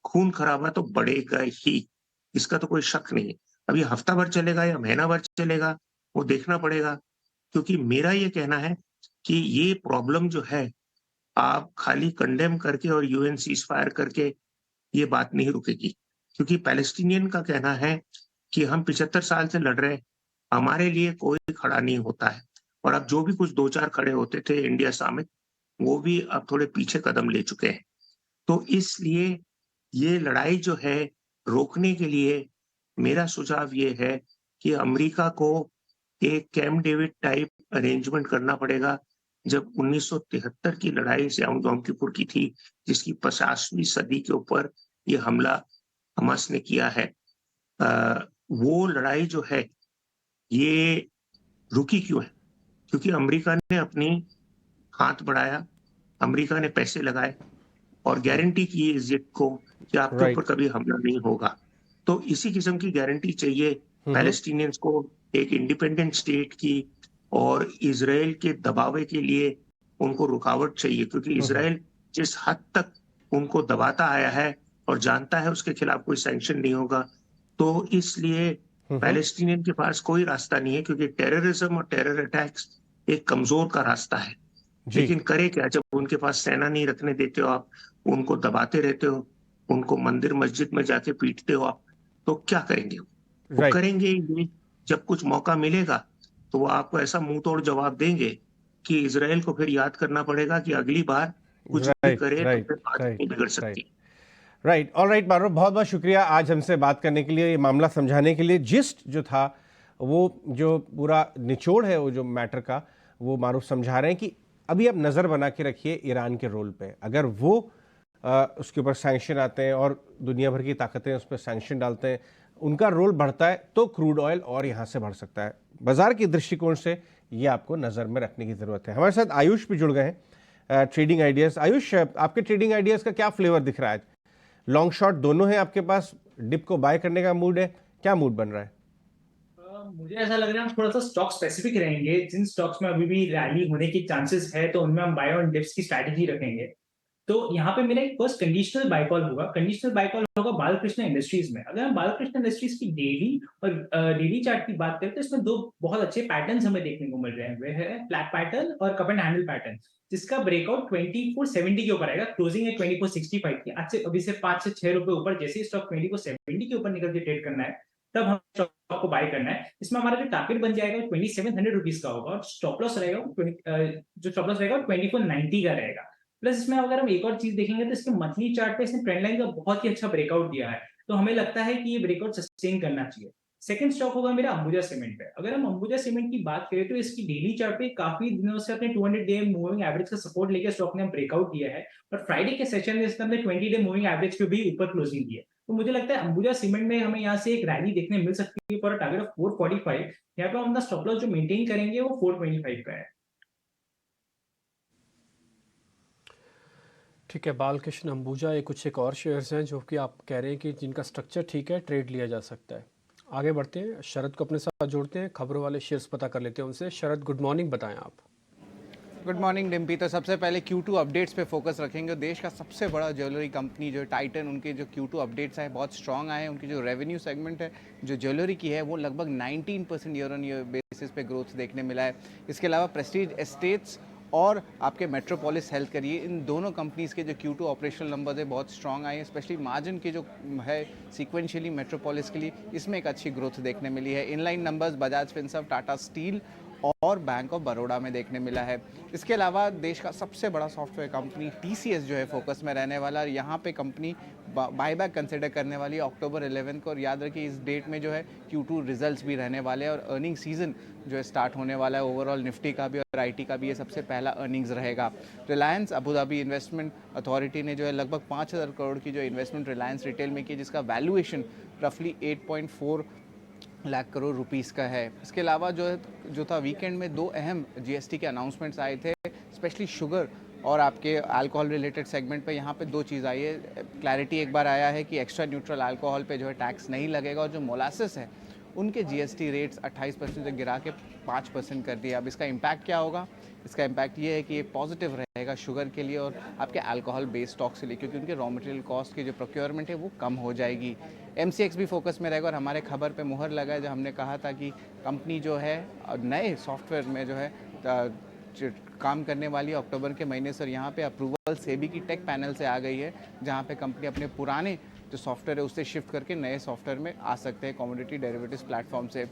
खून खराबा तो बढ़ेगा ही, इसका तो कोई शक नहीं है। अब ये हफ्ता भर चलेगा या महीना भर चलेगा, वो देखना पड़ेगा। क्योंकि मेरा ये कहना है कि ये प्रॉब्लम जो है, आप खाली कंडेम करके और यूएन सीज़फायर करके ये बात नहीं रुकेगी। क्योंकि पैलेस्टीनियन का कहना है कि हम 75 साल से लड़ रहे हैं, हमारे लिए कोई खड़ा नहीं होता है। और अब जो भी कुछ 2-4 खड़े होते थे इंडिया समेत, वो भी अब थोड़े पीछे कदम ले चुके हैं। तो इसलिए ये लड़ाई जो है, रोकने के लिए मेरा सुझाव ये है कि अमेरिका को एक कैम्प डेविड टाइप अरेंजमेंट करना पड़ेगा। जब 1973 की लड़ाई सियाओं यॉम किपुर की थी, जिसकी 50वीं सदी के ऊपर ये हमला हमास ने किया है, वो लड़ाई जो है, ये रुकी क्यों है? क्योंकि अमेरिका ने अपनी हाथ बढ़ाया, अमेरिका ने पैसे लगाए और गारंटी की इज़्ज़त को कि आपके ऊपर कभी हमला नहीं होगा। तो इसी किस्म की गारंटी चाहिए पैलेस्टीनियंस को, एक इंडिपेंडेंट स्टेट की, और इज़राइल के दबावे के लिए उनको रुकावट चाहिए, क्योंकि इज़राइल जिस हद तक उनको दबाता आया है और जानता है उसके खिलाफ कोई सैंक्शन नहीं होगा, तो इसलिए पैलेस्टीनियन के पास कोई रास्ता नहीं है, क्योंकि टेररिज्म और टेरर अटैक्स एक कमजोर का रास्ता है। लेकिन करे क्या, जब उनके पास सेना नहीं रखने देते हो आप, उनको दबाते रहते हो, उनको मंदिर मस्जिद में जाके पीटते हो आप, तो क्या करेंगे? वो करेंगे ये, जब कुछ मौका मिलेगा तो वो आपको ऐसा मुंह तोड़ जवाब देंगे कि इज़राइल को फिर याद करना पड़ेगा कि अगली बार कुछ भी करे तो फिर बात नहीं बिगड़ सकती। राइट, ऑलराइट मारो, बहुत बहुत शुक्रिया आज हमसे बात करने के लिए, ये मामला समझाने के लिए। जिस्ट जो था, वो जो पूरा निचोड़ है वो जो मैटर का, वो मारूफ समझा रहे हैं कि अभी आप नज़र बना के रखिए ईरान के रोल पे। अगर वो उसके ऊपर सैंक्शन आते हैं और दुनिया भर की ताकतें उस पर सैंक्शन डालते हैं, उनका रोल बढ़ता है, तो क्रूड ऑयल और यहाँ से बढ़ सकता है। बाजार के दृष्टिकोण से ये आपको नज़र में रखने की ज़रूरत है। हमारे साथ आयुष भी जुड़ गए हैं, ट्रेडिंग आइडियाज़। आयुष, आपके ट्रेडिंग आइडियाज़ का क्या फ्लेवर दिख रहा है? लॉन्ग शॉर्ट दोनों है आपके पास, डिप को बाय करने का मूड है, क्या मूड बन रहा है? मुझे ऐसा लग रहा है हम थोड़ा सा स्टॉक स्पेसिफिक रहेंगे। जिन स्टॉक्स में अभी भी रैली होने की चांसेस है, तो उनमें हम बाय ऑन डिप्स की स्ट्रैटेजी रखेंगे। तो यहाँ पे मेरा एक फर्स्ट कंडीशनल बाय कॉल होगा। कंडीशनल बाय कॉल होगा बालकृष्ण इंडस्ट्रीज में। अगर हम बालकृष्ण इंडस्ट्रीज की डेली और डेली चार्ट की बात करें, तो इसमें दो बहुत अच्छे पैटर्न्स हमें देखने को मिल रहे हैं। वे है फ्लैट पैटर्न और कप एंड हैंडल पैटर्न, जिसका ब्रेकआउट 2470 के ऊपर आएगा। क्लोजिंग है 2465 की। आज से अभी से 5 से 6 रुपए ऊपर जैसे ही स्टॉक 2470 के ऊपर निकल के ट्रेड करना है, तब हम स्टॉक को बाय करना है। इसमें हमारा जो टारगेट बन जाएगा 2700 रुपीज का होगा, और स्टॉप लॉस रहेगा जो स्टॉप लॉस रहेगा 2490 का रहेगा। प्लस इसमें अगर हम एक और चीज देखेंगे, तो इसके मंथली चार्ट पे इसने ट्रेंड लाइन का बहुत ही अच्छा ब्रेकआउट दिया है। तो हमें लगता है कि ये ब्रेकआउट सस्टेन करना चाहिए। सेकंड स्टॉक होगा मेरा अंबुजा सीमेंट पे। अगर हम अंबुजा सीमेंट की बात करें, तो इसकी डेली चार्ट पे काफी दिनों से अपने 200 डे मूविंग एवरेज का सपोर्ट लेकर स्टॉक ने ब्रेकआउट दिया है, और फ्राइडे के सेशन में इसने 20 डे मूविंग एवरेज के भी ऊपर क्लोजिंग की है। तो मुझे लगता है अंबुजा सीमेंट में हमें यहाँ से एक रैली देखने मिल सकती है फॉर टारगेट ऑफ 445। यहाँ पे हम अपना स्टॉप लॉस जो मेंटेन करेंगे वो 425 का है। ठीक है, बालकृष्ण अंबुजा, ये कुछ एक और शेयर्स हैं जो कि आप कह रहे हैं कि जिनका स्ट्रक्चर ठीक है, ट्रेड लिया जा सकता है। आगे बढ़ते हैं, शरद को अपने साथ जोड़ते हैं, खबरों वाले शेयर्स पता कर लेते हैं उनसे। शरद, गुड मॉर्निंग, बताएं आप। Good morning Dimpy. तो सबसे पहले Q2 अपडेट्स पे फोकस रखेंगे। देश का सबसे बड़ा ज्वेलरी कंपनी जो टाइटन, उनके जो Q2 अपडेट्स आए बहुत स्ट्रॉन्ग आए हैं। उनकी जो रेवेन्यू सेगमेंट है जो ज्वेलरी की है, वो लगभग 19% ईयर ऑन ईयर बेसिस पे ग्रोथ देखने मिला है। इसके अलावा प्रेस्टीज एस्टेट्स और आपके मेट्रोपोलिस हेल्थ करिए, इन दोनों कंपनीज़ के जो Q2 ऑपरेशनल नंबर्स है बहुत स्ट्रॉन्ग आए हैं। स्पेशली मार्जिन के जो है सीक्वेंशियली मेट्रोपोलिस के लिए इसमें एक अच्छी ग्रोथ देखने मिली है। Inline numbers Bajaj Finserv, Tata steel और बैंक ऑफ बड़ौदा में देखने मिला है। इसके अलावा देश का सबसे बड़ा सॉफ्टवेयर कंपनी TCS जो है फोकस में रहने वाला, और यहाँ पे कंपनी बायबैक कंसिडर करने वाली है अक्टूबर 11 को। और याद रखिए इस डेट में जो है Q2 रिजल्ट्स भी रहने वाले हैं और अर्निंग सीजन जो है स्टार्ट होने वाला है। ओवरऑल निफ्टी का भी और IT का भी ये सबसे पहला अर्निंग्स रहेगा। Reliance Abu Dhabi investment authority ने जो है लगभग 5,000 करोड़ की जो इन्वेस्टमेंट रिलायंस रिटेल में की, जिसका वैल्यूएशन रफली 8.4 लाख करोड़ रुपीस का है। इसके अलावा जो था वीकेंड में 2 अहम GST के अनाउंसमेंट्स आए थे, स्पेशली शुगर और आपके अल्कोहल रिलेटेड सेगमेंट पे। यहाँ पे 2 चीज़ आई है। क्लैरिटी एक बार आया है कि एक्स्ट्रा न्यूट्रल अल्कोहल पे जो है टैक्स नहीं लगेगा, और जो मोलासेस है उनके GST रेट्स 28% से गिरा के 5% कर दिया। अब इसका इम्पैक्ट क्या होगा? इसका इम्पैक्ट ये है कि ये पॉजिटिव रहेगा शुगर के लिए और आपके अल्कोहल बेस्ड स्टॉक्स के लिए, क्योंकि उनके रॉ मटेरियल कॉस्ट की जो प्रोक्योरमेंट है वो कम हो जाएगी। MCX भी फोकस में रहेगा, और हमारे खबर पे मुहर लगा है जब हमने कहा था कि कंपनी जो है नए सॉफ्टवेयर में जो है काम करने वाली अक्टूबर के महीने से। और यहाँ पे अप्रूवल सेबी की टेक पैनल से आ गई है, जहाँ पे कंपनी अपने पुराने जो सॉफ्टवेयर है उससे शिफ्ट करके नए सॉफ्टवेयर में आ सकते हैं कमोडिटी डेरिवेटिव्स प्लेटफॉर्म से।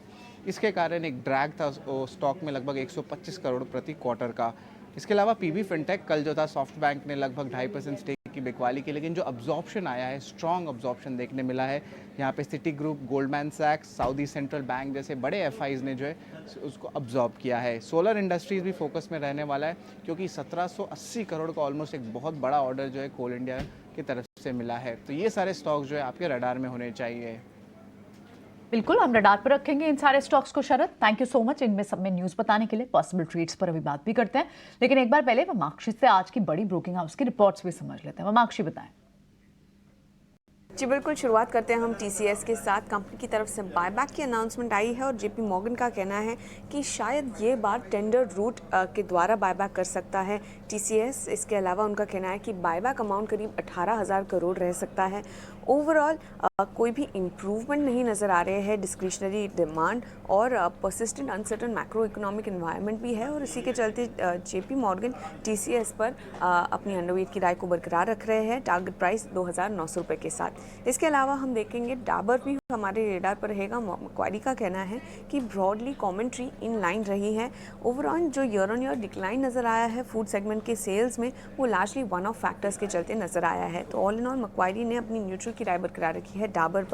इसके कारण एक ड्रैग था स्टॉक में लगभग 125 करोड़ प्रति क्वार्टर का। इसके अलावा PB फिनटेक कल जो था सॉफ्ट बैंक ने लगभग 2.5% स्टेक की बिकवाली की, लेकिन जो अब्जॉर्प्शन आया है, स्ट्रॉन्ग अब्जॉर्प्शन देखने मिला है। यहाँ पे सिटी ग्रुप, गोल्डमैन सैक्स, सऊदी सेंट्रल बैंक जैसे बड़े FIs ने जो है उसको अब्जॉर्ब किया है। सोलर इंडस्ट्रीज भी फोकस में रहने वाला है, क्योंकि 1780 करोड़ का ऑलमोस्ट एक बहुत बड़ा ऑर्डर जो है कोल इंडिया की तरफ से मिला है। तो ये सारे स्टॉक्स जो है आपके रडार में होने चाहिए। बिल्कुल, हम रडार पर रखेंगे इन सारे स्टॉक्स को। शरद, थैंक यू सो मच इनमें सब में न्यूज़ बताने के लिए। पॉसिबल ट्रेड्स पर अभी बात भी करते हैं, लेकिन एक बार पहले वमाक्षी से आज की बड़ी ब्रोकिंग हाउस की रिपोर्ट्स भी समझ लेते हैं। वमाक्षी, बताएं। जी बिल्कुल, शुरुआत करते हैं हम TCS के साथ। कंपनी की तरफ से बायबैक की अनाउंसमेंट आई है और JP मॉर्गन का कहना है कि शायद ये बार टेंडर रूट के द्वारा बायबैक कर सकता है TCS। इसके अलावा उनका कहना है कि बायबैक अमाउंट करीब 18,000 करोड़ रह सकता है। ओवरऑल कोई भी इम्प्रूवमेंट नहीं नज़र आ रहे हैं डिस्क्रिशनरी डिमांड, और persistent uncertain macro economic environment भी है, और इसी के चलते JP मॉर्गन TCS पर अपनी अंडरवेट की राय को बरकरार रख रहे हैं, टारगेट प्राइस 2,900 रुपये के साथ। इसके अलावा हम देखेंगे डाबर भी हमारे रेडार पर रहेगा। मक्वारी का कहना है कि ब्रॉडली कमेंट्री इन लाइन रही है। ओवरऑल जो ईयर ऑन ईयर डिक्लाइन नज़र आया है फूड सेगमेंट के सेल्स में, वो लार्जली वन ऑफ फैक्टर्स के चलते नज़र आया है। तो ऑल इन ऑल मक्वारी ने अपनी न्यूट्रल की राय बरकरार रखी है डाबर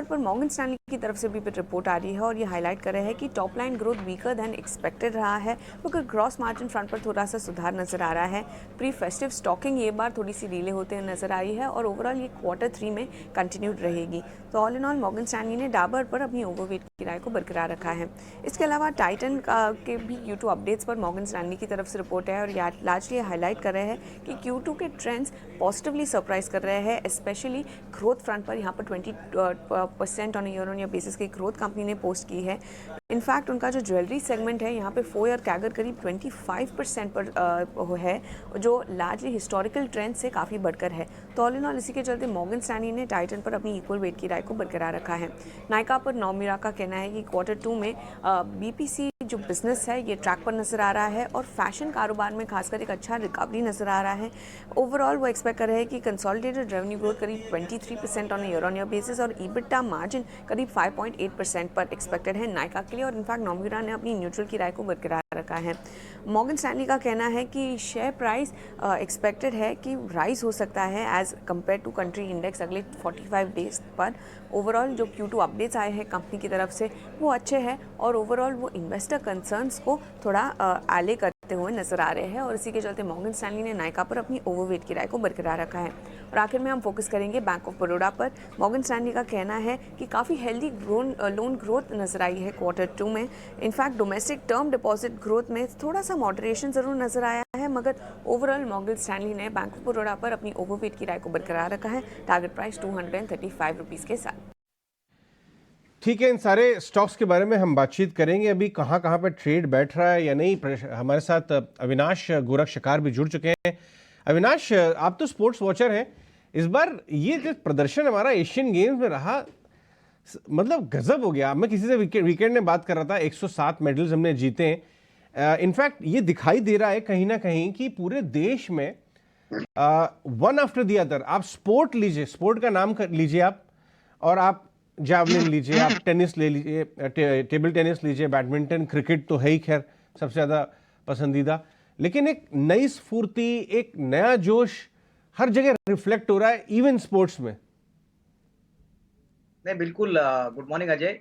पर मॉर्गन स्टैनली की तरफ से भी रिपोर्ट आ रही है, और ये हाईलाइट कर रहे हैं कि top line growth weaker then expected रहा है, मगर ग्रॉस मार्जिन फ्रंट पर थोड़ा सा सुधार नजर आ रहा है। प्री फेस्टिव स्टॉकिंग ये बार थोड़ी सी डिले होते हुए नजर आ रही है, और ओवरऑल ये Q3 में कंटिन्यूड रहेगी। तो all in all Morgan Stanley ने डाबर पर अपनी ओवरवेट की राय को बरकरार रखा है। इसके अलावा टाइटन के भी Q2 अपडेट्स पर मॉर्गन स्टैनली की तरफ से रिपोर्ट है, और लार्जली हाईलाइट कर रहे हैं कि Q2 के ट्रेंड्स पॉजिटिवली सरप्राइज कर रहे हैं, स्पेशली ग्रोथ फ्रंट पर। यहाँ पर 20% on year on year basis की ग्रोथ कंपनी ने पोस्ट की है। इनफैक्ट उनका जो ज्वेलरी सेगमेंट है यहाँ पे 4 ईयर कैगर करीब 25% पर है, जो लार्जली हिस्टोरिकल ट्रेंड से काफ़ी बढ़कर है। तो ऑल इन ऑल इसी के चलते मॉर्गन स्टैनली ने टाइटन पर अपनी इक्वल वेट की राय को बरकरार रखा है। नायका पर नोमिरा का कहना है कि Q2 में BPC जो बिजनेस है ये ट्रैक पर नजर आ रहा है, और फैशन कारोबार में खासकर एक अच्छा रिकवरी नजर आ रहा है। ओवरऑल वो एक्सपेक्ट कर रहे हैं कि कंसोलिडेटेड रेवेन्यू ग्रोथ करीब 23% on year on year basis, और EBITDA मार्जिन करीब 5.8% पर एक्सपेक्टेड है नायका के लिए, और इनफैक्ट नोमिरा ने अपनी न्यूट्रल की राय को बरकरार रखा है। मॉर्गन स्टैनली का कहना है कि शेयर प्राइस एक्सपेक्टेड है कि राइज हो सकता है as compared to country index अगले 45 डेज पर। ओवरऑल जो Q2 अपडेट्स आए हैं कंपनी की तरफ से वो अच्छे हैं, और ओवरऑल वो इन्वेस्टर कंसर्न्स को थोड़ा आले करते हुए नजर आ रहे हैं, और इसी के चलते मॉर्गन स्टैनली ने नायका पर अपनी ओवरवेट की राय को बरकरार रखा है। और आखिर में हम फोकस करेंगे बैंक ऑफ बड़ौदा पर। मॉर्गन स्टैनली का कहना है कि काफ़ी हेल्दी लोन ग्रोथ नजर आई है Q2 में। In fact domestic term deposit growth में थोड़ा सा मॉडरेशन जरूर नजर आया है, मगर ओवरऑल मॉर्गन स्टैनली ने बैंक ऑफ बड़ौदा पर अपनी ओवरवेट की राय को बरकरार रखा है, टारगेट प्राइस 235 रुपीज़ के साथ। ठीक है, इन सारे स्टॉक्स के बारे में हम बातचीत करेंगे। अभी कहाँ कहाँ पर ट्रेड बैठ रहा है या नहीं, हमारे साथ अविनाश गोरखशकार भी जुड़ चुके हैं। अविनाश, आप तो स्पोर्ट्स वॉचर हैं, इस बार ये जो प्रदर्शन हमारा एशियन गेम्स में रहा, मतलब गजब हो गया। मैं किसी से वीकेंड में बात कर रहा था, 107 मेडल्स हमने जीते हैं। इनफैक्ट ये दिखाई दे रहा है कहीं ना कहीं कि पूरे देश में वन आफ्टर द अदर, आप स्पोर्ट लीजिए, स्पोर्ट का नाम लीजिए आप, और आप जावलिन लीजिए, आप टेनिस ले लीजिए, टेबल टेनिस लीजिए, बैडमिंटन, क्रिकेट तो है ही खैर सबसे ज़्यादा पसंदीदा, लेकिन एक नई स्फूर्ति, एक नया जोश हर जगह रिफ्लेक्ट हो रहा है, इवन स्पोर्ट्स में। नहीं बिल्कुल। Good morning Ajay.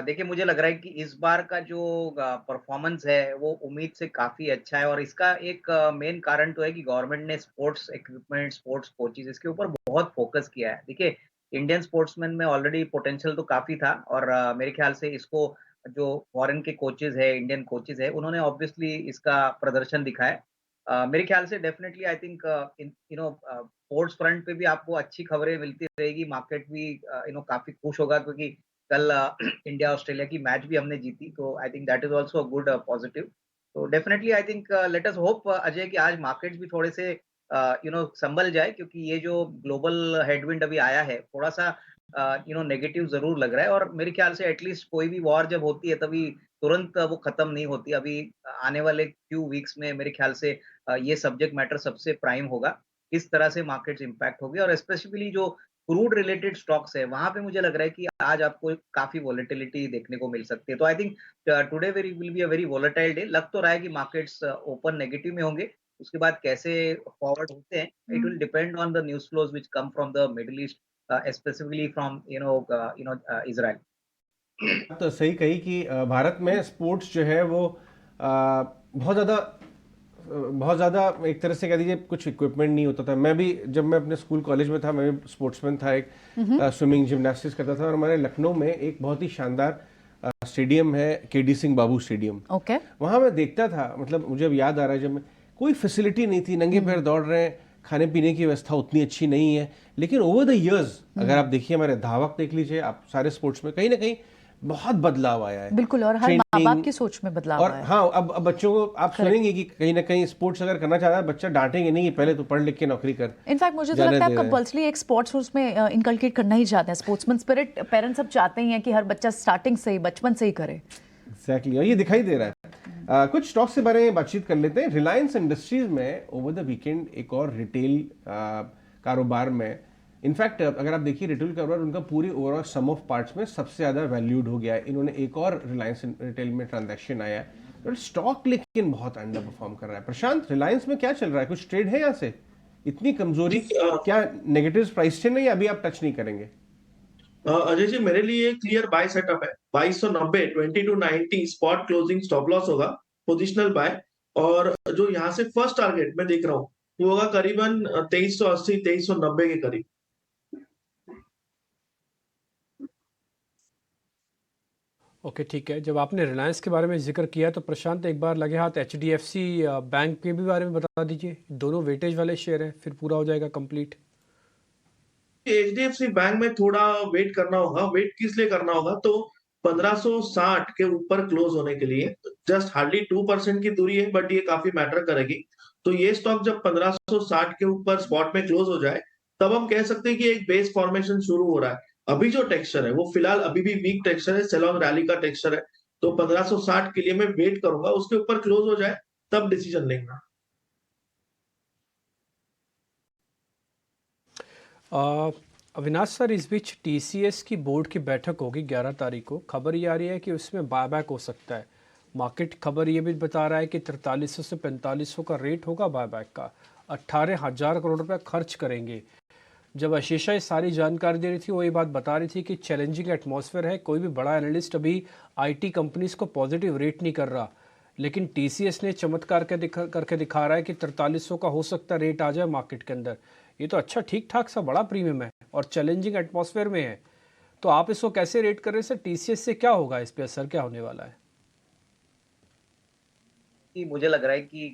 देखिए मुझे लग रहा है कि इस बार का जो परफॉर्मेंस है वो उम्मीद से काफ़ी अच्छा है और इसका एक मेन कारण तो है कि गवर्नमेंट ने स्पोर्ट्स इक्विपमेंट, स्पोर्ट्स कोचेज़ इसके ऊपर बहुत फ़ोकस किया है। देखिए इंडियन स्पोर्ट्समैन में ऑलरेडी पोटेंशियल तो काफ़ी था और मेरे ख्याल से इसको जो फॉरेन के कोचेज़ है, इंडियन कोचेज़ है, उन्होंने ऑब्वियसली इसका प्रदर्शन दिखाया। मेरे ख्याल से definitely I think in sports front पे भी आपको अच्छी खबरें मिलती रहेगी। मार्केट भी काफ़ी खुश होगा क्योंकि कल इंडिया ऑस्ट्रेलिया की मैच भी हमने जीती, तो I think that is also a good positive. तो definitely I think let us hope Ajay कि आज मार्केट्स भी थोड़े से संभल जाए क्योंकि ये जो ग्लोबल हेडविंड अभी आया है थोड़ा सा नेगेटिव जरूर लग रहा है और मेरे ख्याल से एटलीस्ट कोई भी वॉर जब होती है तभी तुरंत वो खत्म नहीं होती। अभी आने वाले फ्यू वीक्स में मेरे ख्याल से ये सब्जेक्ट मैटर सबसे प्राइम होगा, किस तरह से मार्केट्स इम्पैक्ट होगी और स्पेसिफिकली जो क्रूड रिलेटेड स्टॉक्स है वहां पे मुझे लग रहा है कि आज आपको काफी वॉलेटिलिटी देखने को मिल सकती है। तो I think today will be a very volatile day. लग तो रहा है कि मार्केट्स ओपन नेगेटिव में होंगे, उसके बाद कैसे फॉरवर्ड होते हैं it will depend on the news flows which come from the middle east, specifically from Israel. तो सही कही कि भारत में स्पोर्ट्स जो है वो बहुत ज़्यादा एक तरह से कह दीजिए कुछ इक्विपमेंट नहीं होता था। मैं भी जब मैं अपने स्कूल कॉलेज में था मैं भी स्पोर्ट्समैन था, एक स्विमिंग जिम्नास्टिक्स करता था और हमारे लखनऊ में एक बहुत ही शानदार स्टेडियम है, केडी सिंह बाबू स्टेडियम। ओके। वहाँ मैं देखता था, मतलब मुझे अब याद आ रहा है जब मैं, कोई फैसिलिटी नहीं थी, नंगे पैर दौड़ रहे हैं, खाने पीने की व्यवस्था उतनी अच्छी नहीं है, लेकिन ओवर द इयर्स अगर आप देखिए हमारे धावक देख लीजिए, आप सारे स्पोर्ट्स में कहीं ना कहीं बहुत बदलाव आया है। बिल्कुल, और हर माँ बाप की सोच में बदलाव और आया है। हाँ, अब बच्चों को आप सुनेंगे कि कहीं ना कहीं स्पोर्ट्स अगर करना चाहता है बच्चा डांटेंगे नहीं, पहले तो पढ़ लिख के नौकरी कर। इनफैक्ट मुझे तो लगता है आप कंपल्सरी एक स्पोर्ट्स उसमें इनकलकेट करना ही चाहते हैं। स्पोर्ट्समैन स्पिरिट पेरेंट्स सब चाहते ही हैं कि हर बच्चा स्टार्टिंग से ही, बचपन से ही करे। एग्जैक्टली, और ये दिखाई दे रहा है। कुछ स्टॉक्स के बारे में बातचीत कर लेते हैं। रिलायंस इंडस्ट्रीज में ओवर द वीकेंड एक और रिटेल कारोबार में, इनफैक्ट अगर आप देखिए रिटेल कारोबार उनका पूरी ओवरऑल सम ऑफ पार्ट्स में सबसे ज्यादा वैल्यूड हो गया है। इन्होंने एक और रिलायंस रिटेल में ट्रांजैक्शन आया है और स्टॉक लेकिन बहुत अंडर परफॉर्म कर रहा है। प्रशांत, रिलायंस में क्या चल रहा है? कुछ ट्रेड है यहाँ से? इतनी कमजोरी, क्या नेगेटिव प्राइस ट्रेंड है या अभी आप टच नहीं करेंगे? अजय जी मेरे लिए क्लियर बाय सेटअप है। 2290 2290 स्पॉट क्लोजिंग स्टॉप लॉस होगा, पोजिशनल बाय। और जो यहाँ से फर्स्ट टारगेट मैं देख रहा हूँ वो होगा करीबन 2380 2390 के करीब। ओके ठीक है। जब आपने रिलायंस के बारे में जिक्र किया तो प्रशांत एक बार लगे हाथ HDFC बैंक के भी बारे में बता दीजिए। दोनों वेटेज वाले शेयर हैं, फिर पूरा हो जाएगा कंप्लीट। HDFC बैंक में थोड़ा वेट करना होगा। वेट किस लिए करना होगा? तो 1560 के ऊपर क्लोज होने के लिए जस्ट हार्डली 2% की दूरी है, बट ये काफी मैटर करेगी। तो ये स्टॉक जब 1560 के ऊपर स्पॉट में क्लोज हो जाए तब हम कह सकते हैं कि एक बेस फॉर्मेशन शुरू हो रहा है। अभी जो टेक्सचर है वो फिलहाल अभी भी वीक टेक्सचर है, सेल ऑन रैली का टेक्सचर है। तो 1560 के लिए मैं वेट करूंगा, उसके ऊपर क्लोज हो जाए तब डिसीजन लेंगे। अविनाश सर, इस बीच TCS की बोर्ड की बैठक होगी 11 तारीख को। खबर ये आ रही है कि उसमें बायबैक हो सकता है। मार्केट खबर ये भी बता रहा है कि 4300 से 4500 का रेट होगा बायबैक का। 18,000 करोड़ रुपए खर्च करेंगे। जब आशीषा ये सारी जानकारी दे रही थी वो ये बात बता रही थी कि चैलेंजिंग एटमॉस्फेयर है, कोई भी बड़ा एनालिस्ट अभी IT कंपनीज को पॉजिटिव रेट नहीं कर रहा, लेकिन TCS ने चमत्कार करके दिखा रहा है कि 4300 का हो सकता है रेट आ जाए मार्केट के अंदर। ये तो अच्छा ठीक ठाक सा बड़ा प्रीमियम है और चैलेंजिंग एटमॉस्फेयर में है। तो आप इसको कैसे रेट कर रहे हैं सर? TCS से क्या होगा, इस पे असर क्या होने वाला है? मुझे लग रहा है कि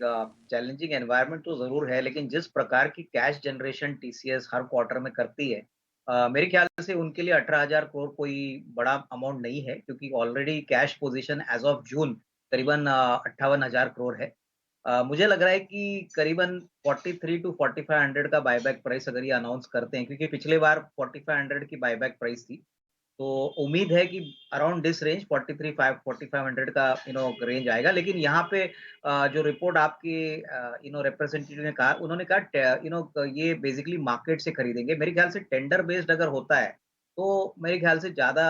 चैलेंजिंग एनवायरनमेंट तो जरूर है, लेकिन जिस प्रकार की कैश जनरेशन TCS हर क्वार्टर में करती है, मेरे ख्याल से उनके लिए 18,000 करोड़ कोई बड़ा अमाउंट नहीं है, क्योंकि already cash position as of June करीबन 58,000 करोड़ है। मुझे लग रहा है कि करीबन 43 टू 4500 का बायबैक प्राइस अगर ये अनाउंस करते हैं, क्योंकि पिछले बार 4500 की बायबैक प्राइस थी, तो उम्मीद है कि अराउंड दिस रेंज 4500 का रेंज आएगा। लेकिन यहाँ पे जो रिपोर्ट आपके रिप्रेजेंटेटिव ने कहा, उन्होंने कहा ये बेसिकली मार्केट से खरीदेंगे। मेरे ख्याल से टेंडर बेस्ड अगर होता है तो मेरे ख्याल से ज़्यादा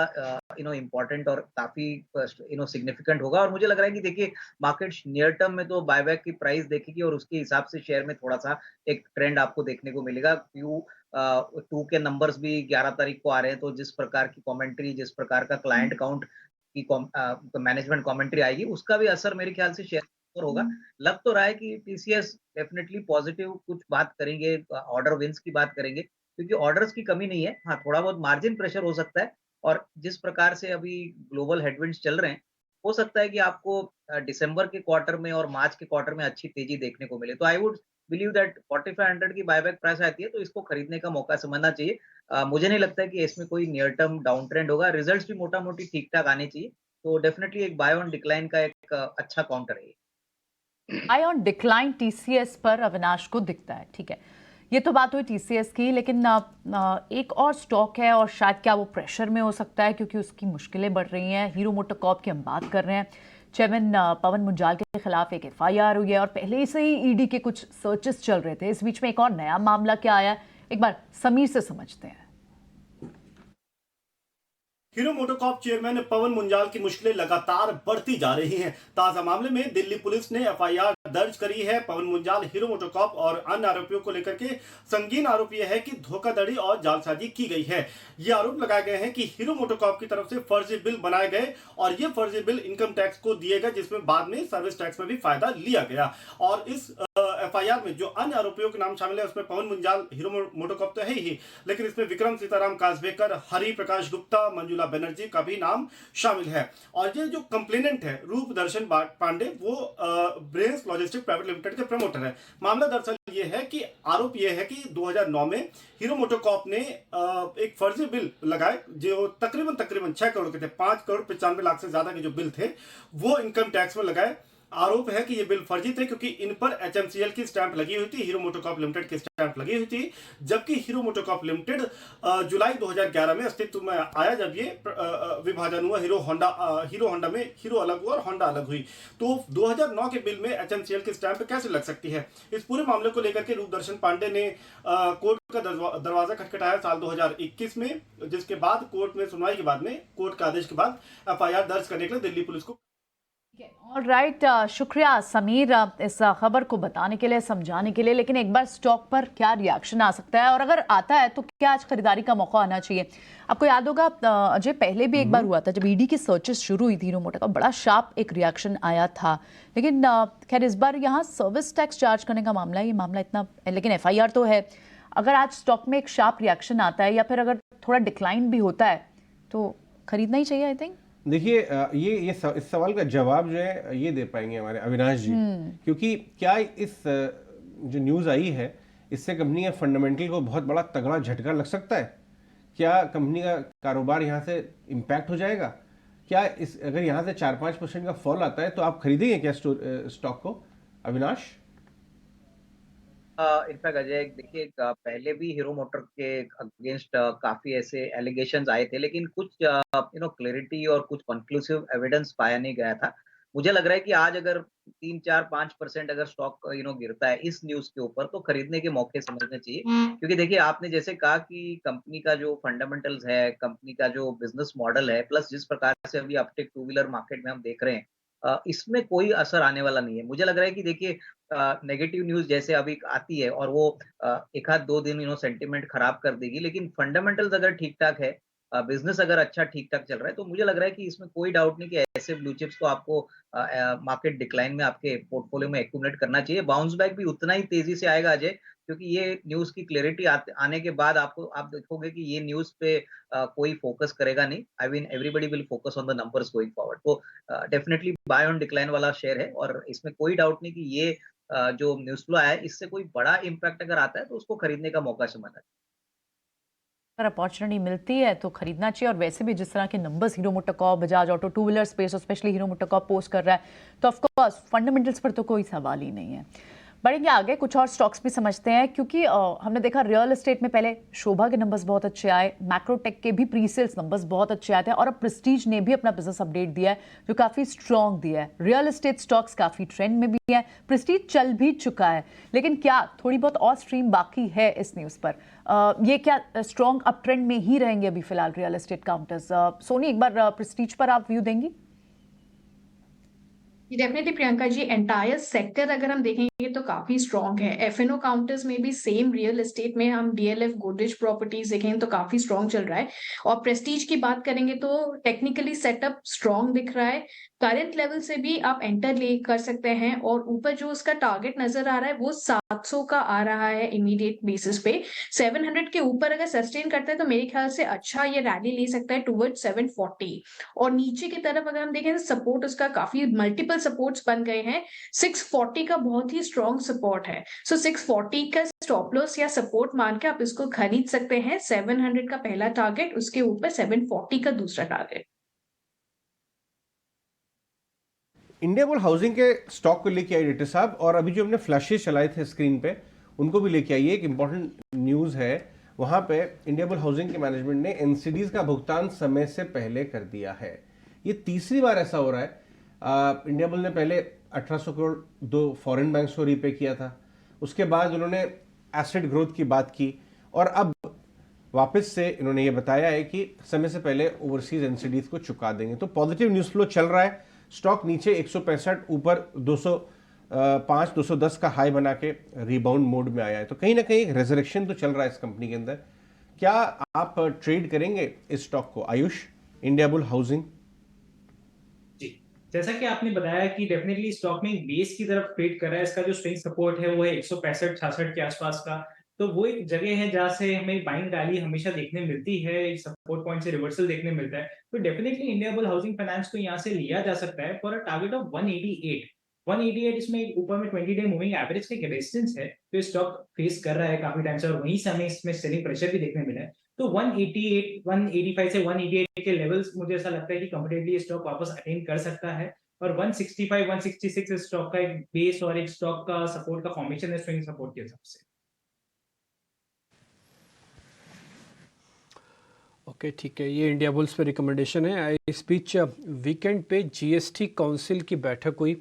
इम्पोर्टेंट और काफ़ी सिग्निफिकेंट होगा। और मुझे लग रहा है कि देखिए मार्केट नियर टर्म में तो बायबैक की प्राइस देखेगी और उसके हिसाब से शेयर में थोड़ा-सा एक ट्रेंड आपको देखने को मिलेगा। Q2 के नंबर्स भी 11 तारीख को आ रहे हैं, तो जिस प्रकार की कमेंट्री, जिस प्रकार का क्लाइंट काउंट की मैनेजमेंट कमेंट्री आएगी, उसका भी असर मेरे ख्याल से शेयर पर होगा। लग तो रहा है कि टीसीएस डेफिनिटली पॉजिटिव कुछ बात करेंगे, ऑर्डर विन्स की बात करेंगे, क्योंकि ऑर्डर्स की कमी नहीं है। हाँ, थोड़ा बहुत मार्जिन प्रेशर हो सकता है और जिस प्रकार से अभी ग्लोबल हेडविंड्स चल रहे हैं, हो सकता है कि आपको दिसंबर के क्वार्टर में और मार्च के क्वार्टर में अच्छी तेजी देखने को मिले। तो आई वुड बिलीव दैट 4500 की बायबैक प्राइस आती है तो इसको खरीदने का मौका समझना चाहिए। मुझे नहीं लगता है कि इसमें कोई नियर टर्म डाउन ट्रेंड होगा। रिजल्ट्स भी मोटा-मोटी ठीक-ठाक आने चाहिए। तो डेफिनिटली एक बाय ऑन डिक्लाइन का एक अच्छा काउंटर है ये। बाय ऑन डिक्लाइन टीसीएस पर अविनाश को दिखता है, ठीक है। ये तो बात हुई टीसीएस की, लेकिन एक और स्टॉक है और शायद क्या वो प्रेशर में हो सकता है क्योंकि उसकी मुश्किलें बढ़ रही हैं। हीरो मोटोकॉर्प की हम बात कर रहे हैं। चेयरमैन पवन मुंजाल के खिलाफ एक एफआईआर हुई है और पहले से ही ईडी के कुछ सर्चेस चल रहे थे। इस बीच में एक और नया मामला क्या आया, एक बार समीर से समझते हैं। Hero MotoCorp chairman Pawan Munjal की मुश्किलें लगातार बढ़ती जा रही हैं। ताजा मामले में दिल्ली पुलिस ने एफआईआर दर्ज करी है। पवन मुंजाल, हीरो मोटोकॉर्प और अन्य आरोपियों को लेकर के संगीन आरोप यह है कि धोखाधड़ी और जालसाजी की गई है। ये आरोप लगाए गए हैं कि हीरो मोटोकॉर्प की तरफ से फर्जी बिल बनाए गए और ये फर्जी बिल इनकम टैक्स को दिए गए, जिसमें बाद में सर्विस टैक्स में भी फायदा लिया गया। और इस एफआईआर में जो अन्य आरोपियों के नाम शामिल है उसमें पवन मुंजाल, हीरो मोटोकॉर्प तो है ही, लेकिन इसमें विक्रम सीताराम कासबेकर, हरि प्रकाश गुप्ता, मंजुला बनर्जी का भी नाम शामिल है। और ये जो कंप्लेनेंट है रूप दर्शन पांडे, वो ब्रेन्स लॉजिस्टिक प्राइवेट लिमिटेड के प्रमोटर है। मामला दरअसल ये है कि आरोप ये है कि 2009 में हीरो मोटोकॉर्प ने एक फर्जी बिल लगाए जो तकरीबन 6 करोड़ के थे। 5 करोड़ 95 लाख से ज्यादा के जो बिल थे वो इनकम टैक्स में लगाए। आरोप है कि ये बिल फर्जी थे क्योंकि इन पर एचएमसीएल की स्टैंप लगी हुई थी, हीरो मोटोकॉर्प लिमिटेड की स्टैंप लगी हुई थी, जबकि हीरो मोटोकॉर्प लिमिटेड जुलाई 2011 में अस्तित्व में आया जब ये विभाजन हुआ। हीरो होंडा में हीरो अलग हुआ और होंडा अलग हुई। तो 2009 के बिल में एचएमसीएल की स्टैंप कैसे लग सकती है? इस पूरे मामले को लेकर के रूप दर्शन पांडे ने कोर्ट का दरवाजा खटखटाया साल 2021 में, जिसके बाद कोर्ट में सुनवाई के बाद में, कोर्ट के आदेश के बाद एफआईआर दर्ज करने के लिए दिल्ली पुलिस को। ऑलराइट, शुक्रिया समीर इस खबर को बताने के लिए, समझाने के लिए। लेकिन एक बार स्टॉक पर क्या रिएक्शन आ सकता है और अगर आता है तो क्या आज खरीदारी का मौका आना चाहिए? आपको याद होगा अजय, पहले भी एक बार हुआ था जब ईडी की सर्चेस शुरू हुई थी हीरो मोटोकॉर्प, बड़ा शार्प एक रिएक्शन आया था। लेकिन खैर इस बार यहाँ सर्विस टैक्स चार्ज करने का मामला है, ये मामला इतना, लेकिन एफआईआर तो है। अगर आज स्टॉक में एक शार्प रिएक्शन आता है या फिर अगर थोड़ा डिक्लाइन भी होता है तो खरीदना ही चाहिए आई थिंक। देखिए, इस सवाल का जवाब जो है ये दे पाएंगे हमारे अविनाश जी, क्योंकि क्या इस जो न्यूज़ आई है इससे कंपनी के फंडामेंटल को बहुत बड़ा तगड़ा झटका लग सकता है? क्या कंपनी का कारोबार यहाँ से इम्पैक्ट हो जाएगा? क्या अगर यहाँ से 4-5% का फॉल आता है तो आप खरीदेंगे क्या स्टॉक को, अविनाश? इनफैक्ट अजय, देखिए पहले भी हीरो मोटर के अगेंस्ट काफी ऐसे एलिगेशंस आए थे, लेकिन कुछ क्लैरिटी और कुछ कंक्लूसिव एविडेंस पाया नहीं गया था। मुझे लग रहा है कि आज अगर 3-4-5% अगर स्टॉक गिरता है इस न्यूज के ऊपर, तो खरीदने के मौके समझने चाहिए। क्योंकि देखिए आपने जैसे कहा कि कंपनी का जो फंडामेंटल्स है, कंपनी का जो बिजनेस मॉडल है, प्लस जिस प्रकार से अभी अपटेक टू व्हीलर मार्केट में हम देख रहे हैं, इसमें कोई असर आने वाला नहीं है। मुझे लग रहा है कि देखिए नेगेटिव न्यूज जैसे अभी आती है और वो एक आध 2 दिन सेंटिमेंट खराब कर देगी, लेकिन फंडामेंटल्स अगर ठीक ठाक है, बिजनेस अगर अच्छा ठीक ठाक चल रहा है, तो मुझे लग रहा है कि इसमें कोई डाउट नहीं कि ऐसे ब्लू चिप्स को आपको मार्केट डिक्लाइन में आपके पोर्टफोलियो में एक्यूमुलेट करना चाहिए। बाउंस बैक भी उतना ही तेजी से आएगा अजय, क्योंकि ये न्यूज की क्लैरिटी आने के बाद आप देखोगे कि ये न्यूज पे कोई फोकस करेगा नहीं। I mean everybody will focus on the numbers going forward. तो डेफिनेटली बाय ऑन डिक्लाइन वाला शेयर है और इसमें कोई डाउट नहीं कि ये जो न्यूज फ्लो आया है इससे कोई बड़ा इम्पैक्ट अगर आता है तो उसको खरीदने का मौका समझना है। अगर अपॉर्चुनिटी मिलती है तो खरीदना चाहिए। और वैसे भी जिस तरह के numbers hero MotoCorp, Bajaj auto, two wheeler space और स्पेशली हीरो मोटोकॉर्प पोस्ट कर रहा है, तो ऑफकोर्स फंडामेंटल्स पर तो कोई सवाल ही नहीं है। बढ़ेंगे आगे, कुछ और स्टॉक्स भी समझते हैं क्योंकि हमने देखा रियल एस्टेट में पहले शोभा के नंबर्स बहुत अच्छे आए, मैक्रोटेक के भी प्री सेल्स नंबर्स बहुत अच्छे आए थे और अब प्रेस्टीज ने भी अपना बिजनेस अपडेट दिया है जो काफी स्ट्रांग दिया है। रियल एस्टेट स्टॉक्स काफी ट्रेंड में भी है, प्रेस्टीज चल भी चुका है, लेकिन क्या थोड़ी बहुत और स्ट्रीम बाकी है इस न्यूज पर? ये क्या स्ट्रांग अप ट्रेंड में ही रहेंगे अभी फिलहाल रियल एस्टेट काउंटर्स? सोनी, एक बार प्रेस्टीज पर आप व्यू देंगी? Definitely Priyanka ji, entire sector अगर हम देखेंगे तो काफी स्ट्रांग है। एफएनओ काउंटर्स में भी सेम, रियल एस्टेट में हम डीएलएफ गोदरेज प्रॉपर्टीज देखेंगे तो काफी स्ट्रांग चल रहा है। और प्रेस्टीज की बात करेंगे तो टेक्निकली सेटअप स्ट्रांग दिख रहा है, करंट लेवल से भी आप एंटर ले कर सकते हैं और ऊपर जो उसका टारगेट नजर आ रहा है वो 700 का आ रहा है इमीडिएट बेसिस पे। 700 के ऊपर अगर सस्टेन करता है तो मेरे ख्याल से अच्छा ये रैली ले सकता है टुवर्ड 740। और नीचे की तरफ अगर हम देखें तो सपोर्ट उसका काफी मल्टीपल सपोर्ट्स बन गए हैं। 640 का बहुत ही स्ट्रॉन्ग सपोर्ट है, सो 640 का स्टॉप लॉस या सपोर्ट मान के आप इसको खरीद सकते हैं। 700 का पहला टारगेट, उसके ऊपर 740 का दूसरा टारगेट। इंडिया बुल हाउसिंग के स्टॉक को लेके आई डेटा साहब, और अभी जो हमने फ्लैशेस चलाए थे स्क्रीन पे उनको भी लेके आइए। एक इंपॉर्टेंट न्यूज है, वहां पे इंडिया बुल हाउसिंग के मैनेजमेंट ने एनसीडीज का भुगतान समय से पहले कर दिया है। ये तीसरी बार ऐसा हो रहा है। इंडिया बुल ने पहले 1800 करोड़ 2 फॉरेन बैंक्स को रीपे किया था, उसके बाद उन्होंने एसेट ग्रोथ की बात की और अब वापस से इन्होंने ये बताया है कि समय से पहले ओवरसीज एनसीडीज को चुका देंगे। तो पॉजिटिव न्यूज फ्लो चल रहा है। स्टॉक नीचे 165, ऊपर 205 210 का हाई बना के रिबाउंड मोड में आया है। तो कहीं ना कहीं एक रेजरेक्शन तो चल रहा है इस कंपनी के अंदर। क्या आप ट्रेड करेंगे इस स्टॉक को आयुष, इंडिया बुल हाउसिंग? जी, जैसा कि आपने बताया कि डेफिनेटली स्टॉक में बेस की तरफ ट्रेड कर रहा है। इसका जो स्विंग सपोर्ट है वो है 165-66 के आसपास का। तो वो एक जगह है जहां से हमें बाइंग रैली हमेशा देखने मिलती है, एक सपोर्ट पॉइंट से रिवर्सल देखने मिलता है। तो definitely India bull housing finance को यहाँ से लिया जा सकता है फॉर अ टारगेट ऑफ 188। इसमें ऊपर में 20 डे मूविंग एवरेज का रेजिस्टेंस है तो स्टॉक फेस कर रहा है काफी टाइम से, और वहीं से हमें इसमें सेलिंग प्रेशर भी देखने मिला है। तो 188, 185 से 188 के लेवल्स मुझे ऐसा लगता है कि कंफर्टेबली स्टॉक वापस अटेन कर सकता है। और 165, 166 स्टॉक का एक बेस और एक स्टॉक का सपोर्ट का फॉर्मेशन है स्विंग सपोर्ट के हिसाब से। ओके, ठीक है, ये इंडिया बुल्स पे रिकमेंडेशन है। इस बीच वीकेंड पे जीएसटी काउंसिल की बैठक हुई,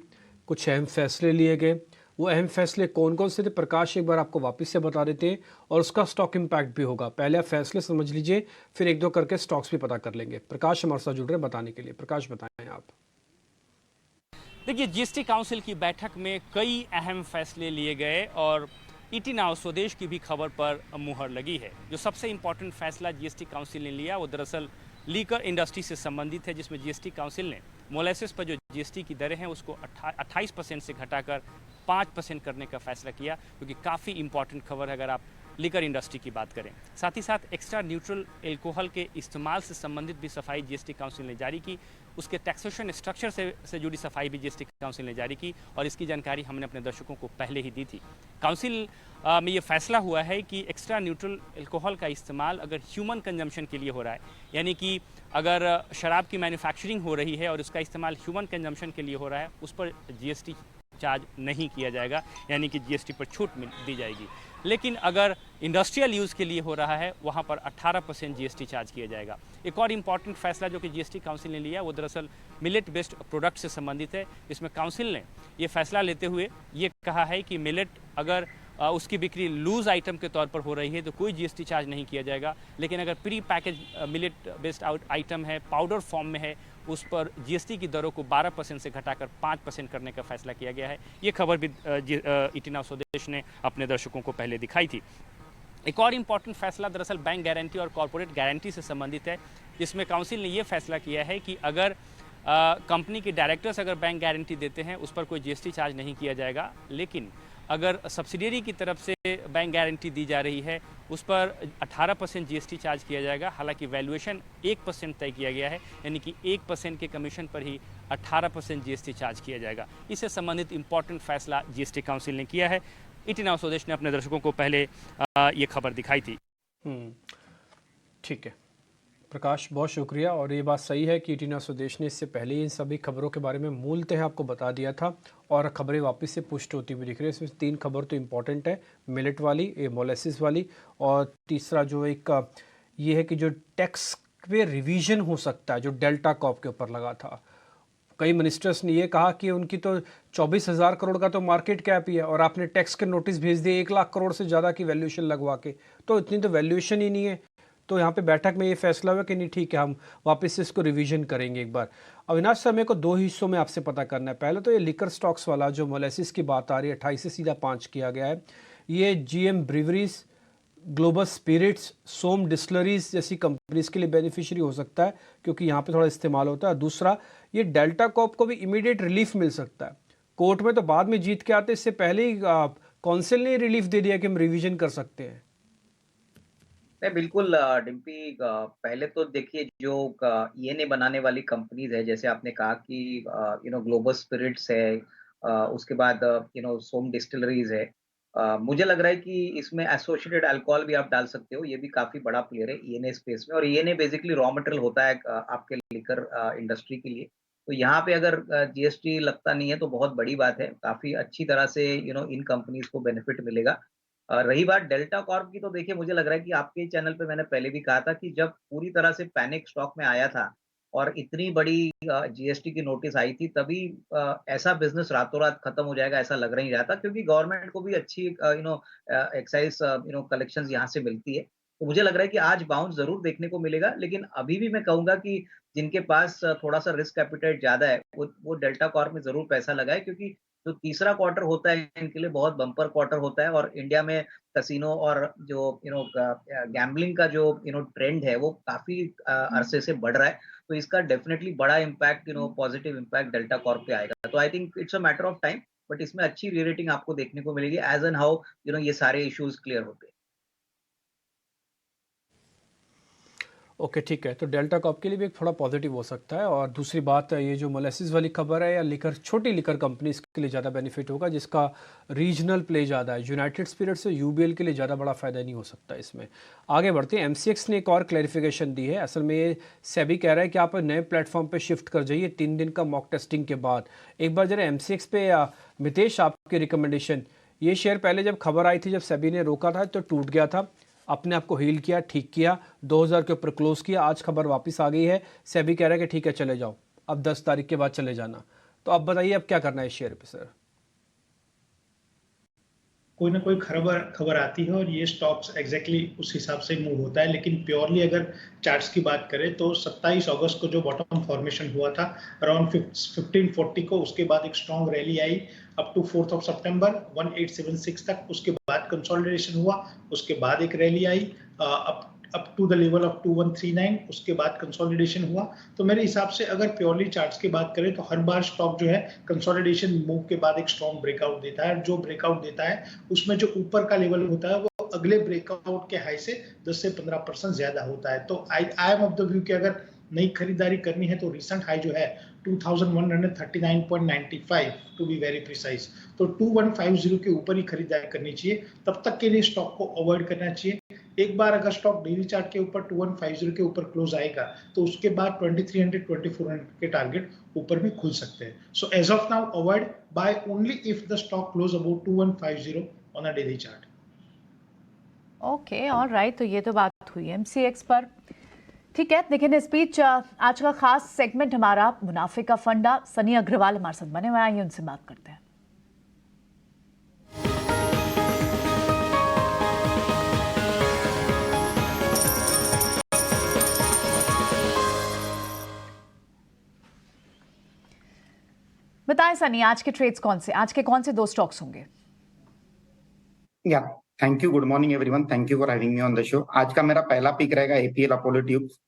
कुछ अहम फैसले लिए गए। वो अहम फैसले कौन कौन से थे प्रकाश एक बार आपको वापस से बता देते हैं, और उसका स्टॉक इम्पैक्ट भी होगा। पहले आप फैसले समझ लीजिए, फिर एक दो करके स्टॉक्स भी पता कर लेंगे। प्रकाश हमारे साथ जुड़ रहे हैं बताने के लिए। प्रकाश, बताएं आप। देखिए, जीएसटी काउंसिल की बैठक में कई अहम फैसले लिए गए और ईटी नाउ स्वदेश की भी खबर पर मुहर लगी है। जो सबसे इम्पोर्टेंट फैसला जीएसटी काउंसिल ने लिया वो दरअसल लीकर इंडस्ट्री से संबंधित है, जिसमें जीएसटी काउंसिल ने मोलेसेस पर जो जीएसटी की दरें हैं उसको 28% से घटाकर 5% करने का फैसला किया, क्योंकि काफ़ी इंपॉर्टेंट खबर है अगर आप लीकर इंडस्ट्री की बात करें। साथ ही साथ एक्स्ट्रा न्यूट्रल एल्कोहल के इस्तेमाल से संबंधित भी सफाई जीएसटी काउंसिल ने जारी की। उसके टैक्सेशन स्ट्रक्चर से जुड़ी सफाई भी जीएसटी काउंसिल ने जारी की, और इसकी जानकारी हमने अपने दर्शकों को पहले ही दी थी। काउंसिल में ये फैसला हुआ है कि एक्स्ट्रा न्यूट्रल एल्कोहल का इस्तेमाल अगर ह्यूमन कंजम्पशन के लिए हो रहा है, यानी कि अगर शराब की मैन्युफैक्चरिंग हो रही है और उसका इस्तेमाल ह्यूमन कंजम्पशन के लिए हो रहा है, उस पर जीएसटी चार्ज नहीं किया जाएगा, यानी कि जीएसटी पर छूट दी जाएगी। लेकिन अगर इंडस्ट्रियल यूज़ के लिए हो रहा है वहाँ पर 18% जीएसटी चार्ज किया जाएगा। एक और इम्पॉर्टेंट फैसला जो कि जीएसटी काउंसिल ने लिया वो दरअसल मिलेट बेस्ड प्रोडक्ट से संबंधित है। इसमें काउंसिल ने ये फैसला लेते हुए ये कहा है कि मिलेट अगर उसकी बिक्री लूज आइटम के तौर पर हो रही है तो कोई जीएसटी चार्ज नहीं किया जाएगा, लेकिन अगर pre package millet based item है, पाउडर फॉर्म में है, उस पर जीएसटी की दरों को 12% से घटाकर 5% करने का फैसला किया गया है। ये खबर भी ईटी नाउ स्वदेश ने अपने दर्शकों को पहले दिखाई थी। एक और इम्पॉर्टेंट फैसला दरअसल बैंक गारंटी और कॉर्पोरेट गारंटी से संबंधित है, जिसमें काउंसिल ने ये फैसला किया है कि अगर कंपनी के डायरेक्टर्स अगर बैंक गारंटी देते हैं उस पर कोई जीएसटी चार्ज नहीं किया जाएगा, लेकिन अगर सब्सिडियरी की तरफ से बैंक गारंटी दी जा रही है उस पर 18% जीएसटी चार्ज किया जाएगा। हालांकि वैल्यूएशन 1% तय किया गया है, यानी कि 1% के कमीशन पर ही 18% जीएसटी चार्ज किया जाएगा। इससे संबंधित इंपॉर्टेंट फैसला जीएसटी काउंसिल ने किया है। ईटी नाउ स्वदेश ने अपने दर्शकों को पहले ये खबर दिखाई थी। ठीक है, प्रकाश, बहुत शुक्रिया। और ये बात सही है कि टीना स्वदेश ने इससे पहले ही इन सभी खबरों के बारे में मूलतः आपको बता दिया था और खबरें वापस से पुष्ट होती हुई दिख रही है। इसमें 3 खबर तो इम्पॉर्टेंट है, मिलेट वाली, ये मोलेसिस वाली, और तीसरा जो एक ये है कि जो टैक्स पे रिवीजन हो सकता है जो डेल्टा कॉर्प के ऊपर लगा था। कई मिनिस्टर्स ने ये कहा कि उनकी तो 24,000 करोड़ का तो मार्केट कैप ही है और आपने टैक्स के नोटिस भेज दिए 1 लाख करोड़ से ज़्यादा की वैल्यूएशन लगवा के, तो इतनी तो वैल्यूएशन ही नहीं है। तो यहाँ पे बैठक में ये फैसला हुआ कि नहीं ठीक है, हम वापस से इसको रिवीजन करेंगे एक बार। अविनाश सर, मेरे को 2 हिस्सों में आपसे पता करना है। पहले तो ये लिकर स्टॉक्स वाला जो मोलेसिस की बात आ रही है 28 से सीधा 5 किया गया है, ये GM ब्रीवरीज, ग्लोबल स्पिरिट्स, सोम डिस्टिलरीज जैसी कंपनीज के लिए बेनिफिशियरी हो सकता है क्योंकि यहाँ पे थोड़ा इस्तेमाल होता है। दूसरा, ये डेल्टा कॉर्प को भी इमीडिएट रिलीफ मिल सकता है। कोर्ट में तो बाद में जीत के आते, इससे पहले ही काउंसिल ने रिलीफ दे दिया कि हम रिवीजन कर सकते हैं। नहीं, बिल्कुल डिम्पी, पहले तो देखिए जो ENA बनाने वाली कंपनीज है, जैसे आपने कहा कि ग्लोबल स्पिरिट्स है, उसके बाद सोम डिस्टिलरीज है। मुझे लग रहा है कि इसमें एसोसिएटेड अल्कोहल भी आप डाल सकते हो, ये भी काफी बड़ा प्लेयर है ENA स्पेस में, और ENA बेसिकली रॉ मटेरियल होता है आपके लिकर इंडस्ट्री के लिए। तो यहाँ पे अगर GST लगता नहीं है तो बहुत बड़ी बात है, काफी अच्छी तरह से इन कंपनीज को बेनिफिट मिलेगा। रही बात डेल्टा कॉर्प की, तो देखिए मुझे लग रहा है कि आपके चैनल पे मैंने पहले भी कहा था कि जब पूरी तरह से पैनिक स्टॉक में आया था और इतनी बड़ी GST की नोटिस आई थी, तभी ऐसा बिजनेस रातों रात खत्म हो जाएगा ऐसा लग नहीं रहा था, क्योंकि गवर्नमेंट को भी अच्छी एक्साइज कलेक्शंस यहाँ से मिलती है। तो मुझे लग रहा है कि आज बाउंस जरूर देखने को मिलेगा, लेकिन अभी भी मैं कहूंगा कि जिनके पास थोड़ा सा रिस्क एपिटाइट ज्यादा है वो डेल्टा कॉर्प में जरूर पैसा लगाए, क्योंकि जो तीसरा क्वार्टर होता है इनके लिए बहुत बम्पर क्वार्टर होता है, और इंडिया में कसिनो और जो गैम्बलिंग का जो ट्रेंड है वो काफी अरसे से बढ़ रहा है। तो इसका डेफिनेटली बड़ा impact positive impact delta Corp पे आएगा। तो I think it's a matter of time, but इसमें अच्छी री-रेटिंग आपको देखने को मिलेगी एज एन हाउ ये सारे इश्यूज क्लियर होते हैं। ओके, ठीक है। तो डेल्टा कॉर्प के लिए भी एक थोड़ा पॉजिटिव हो सकता है। और दूसरी बात है, ये जो मोलेसिस वाली खबर है या लिकर, छोटी लिकर कंपनीज के लिए ज़्यादा बेनिफिट होगा जिसका रीजनल प्ले ज़्यादा है। यूनाइटेड स्पिरिट्स और UBL के लिए ज़्यादा बड़ा फ़ायदा नहीं हो सकता इसमें। आगे बढ़ते हैं, MCX ने एक और क्लैरिफिकेशन दी है। असल में ये सेबी कह रहा है कि आप नए प्लेटफॉर्म पर शिफ्ट कर जाइए 3 दिन का मॉक टेस्टिंग के बाद। एक बार जरा MCX पे मितेश आपकी रिकमेंडेशन, ये शेयर पहले जब खबर आई थी, जब सेबी ने रोका था तो टूट गया था, अपने आप को हील किया, ठीक किया, 2000 के ऊपर क्लोज किया। आज खबर वापस आ गई है, सेबी कह रहा है कि ठीक है चले जाओ, अब 10 तारीख के बाद चले जाना। तो अब बताइए अब क्या करना है इस शेयर पे सर? कोई ना कोई खबर आती है और ये स्टॉक्स एग्जैक्टली उस हिसाब से मूव होता है, लेकिन प्योरली अगर चार्ट्स की बात करें तो 27 अगस्त को जो बॉटम फॉर्मेशन हुआ था अराउंड 1540 को, उसके बाद एक स्ट्रॉन्ग रैली आई अप टू 4th ऑफ सितंबर 1876 तक, उसके बाद कंसोलिडेशन हुआ, उसके बाद एक रैली आई up to the level of 2139, उसके बाद कंसोलिडेशन हुआ। तो मेरे हिसाब से अगर प्योरली चार्ट्स की बात करें तो हर बार स्टॉक जो है कंसोलिडेशन मूव के बाद एक स्ट्रॉन्ग ब्रेकआउट देता है, और जो ब्रेकआउट देता है उसमें जो ऊपर का लेवल होता है वो अगले ब्रेकआउट के हाई से 10 से 15% ज्यादा होता है। तो I am of the view कि अगर नई खरीदारी करनी है तो रिसेंट हाई जो है 2139.95 टू बी वेरी प्रिसाइज, तो 2150 के ऊपर ही खरीदारी करनी चाहिए। तब तक के लिए स्टॉक को अवॉइड करना चाहिए। एक बार अगर स्टॉक डेली चार्ट के ऊपर 2150 के ऊपर क्लोज आएगा तो उसके बाद 2300 2400 के टारगेट ऊपर भी खुल सकते हैं। So as of now avoid buy only if the stock close about 2150 on a daily chart. Okay, alright, तो ये तो बात हुई MCX पर। ठीक है, देखिए स्पीच आज का खास सेगमेंट हमारा मुनाफे का फंडा, सनी अग्रवाल हमारे साथ बने हुए हैं, उनसे बात करते हैं। बताएं सनी, आज के ट्रेड्स कौन से, आज के कौन से 2 स्टॉक्स होंगे? या thank you, good morning everyone, thank you for having me on the show. आज का मेरा पहला पिक रहेगा APL Apollo tubes.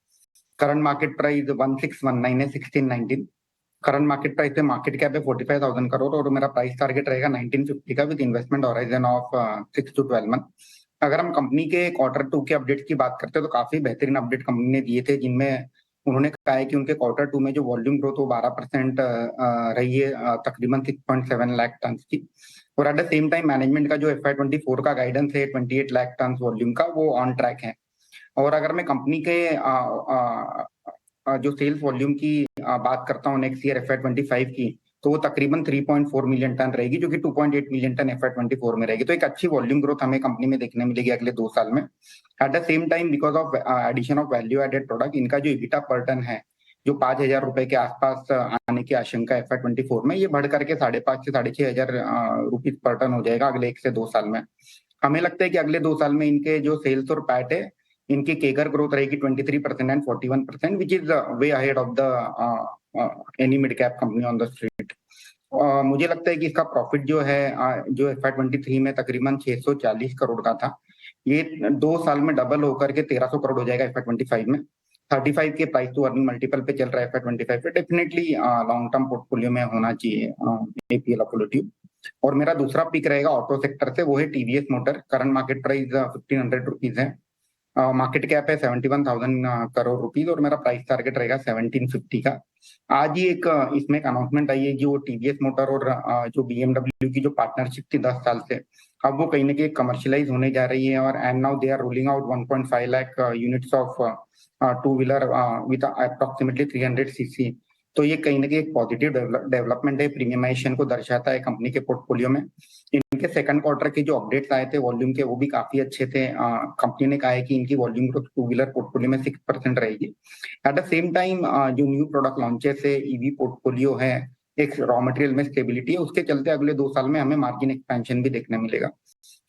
Current market price 1619 है, 1619 करंट मार्केट प्राइस पे, मार्केट कैप है 45,000 करोड़ और मेरा प्राइस टारगेट रहेगा 1950 का with investment horizon of 6 to 12 month. अगर हम कंपनी के Q2 के अपडेट की बात करते हैं तो काफी बेहतरीन अपडेट कंपनी ने दिए थे, जिनमें उन्होंने कहा है कि उनके Q2 में जो वॉल्यूम ग्रोथ वो 12% रही है, तकरीबन 6.7 लाख टन की, और eight the same time management का जो FY24 का गाइडेंस है 28 लाख टन वॉल्यूम का, वो ऑन ट्रैक है। और अगर मैं कंपनी के जो सेल्स वॉल्यूम की बात करता हूँ नेक्स्ट ईयर FY25 की, तो वो तकरीबन 3.4 मिलियन टन रहेगी, जो कि 2.8 मिलियन टन FY24 में रहेगी। तो एक अच्छी वॉल्यूम ग्रोथ हमें कंपनी में देखने मिलेगी अगले 2 साल में। At the same time, because of addition of value added product, इनका जो EBITDA पर टन है, जो 5,000 रुपए के आसपास आने की आशंका FY24 में, ये बढ़ करके 5,500 से 6,500 रुपीज पर टन हो जाएगा अगले 1 से 2 साल में। हमें लगता है कि अगले 2 साल में इनके जो सेल्स और पैट है, इनकी केगर ग्रोथ रहेगी 23% and 41%, which is way ahead of the any mid cap company on the street. मुझे लगता है कि इसका प्रॉफिट जो है जो FY23 में तकरीबन 640 करोड़ का था, ये 2 साल में डबल होकर के 1,300 करोड़ हो जाएगा FY25 में। 35 के प्राइस टू अर्निंग मल्टीपल पे चल रहा है FY25 पे। डेफिनेटली लॉन्ग टर्म पोर्टफोलियो में होना चाहिए APL अपोलो ट्यूब। और मेरा दूसरा पिक रहेगा ऑटो सेक्टर से, वो है TVS motor. Current market price 1,500 rupees है, मार्केट कैप है 71,000 करोड़ रुपीज, और मेरा प्राइस टारगेट रहेगा 1750 का। आज ही एक इसमें एक अनाउंसमेंट आई है, जो TVS मोटर और जो BMW की जो पार्टनरशिप थी 10 साल से, अब वो कहीं ना कहीं कमर्शियलाइज होने जा रही है। और and now they are rolling out 1.5 lakh units of two wheeler with approximately 300 cc। तो ये कहीं ना कहीं एक पॉजिटिव डेवलपमेंट है, प्रीमियमाइजेशन को दर्शाता है कंपनी के पोर्टफोलियो में। इनके सेकंड क्वार्टर के जो अपडेट्स आए थे वॉल्यूम के, वो भी काफी अच्छे थे। कंपनी ने कहा है कि इनकी volume growth two wheeler portfolio में 6% रहेगी। एट द सेम टाइम जो न्यू प्रोडक्ट लॉन्चेस है, EV पोर्टफोलियो है, एक रॉ मटेरियल में स्टेबिलिटी है, उसके चलते अगले 2 साल में हमें मार्जिन एक्सपेंशन भी देखने मिलेगा।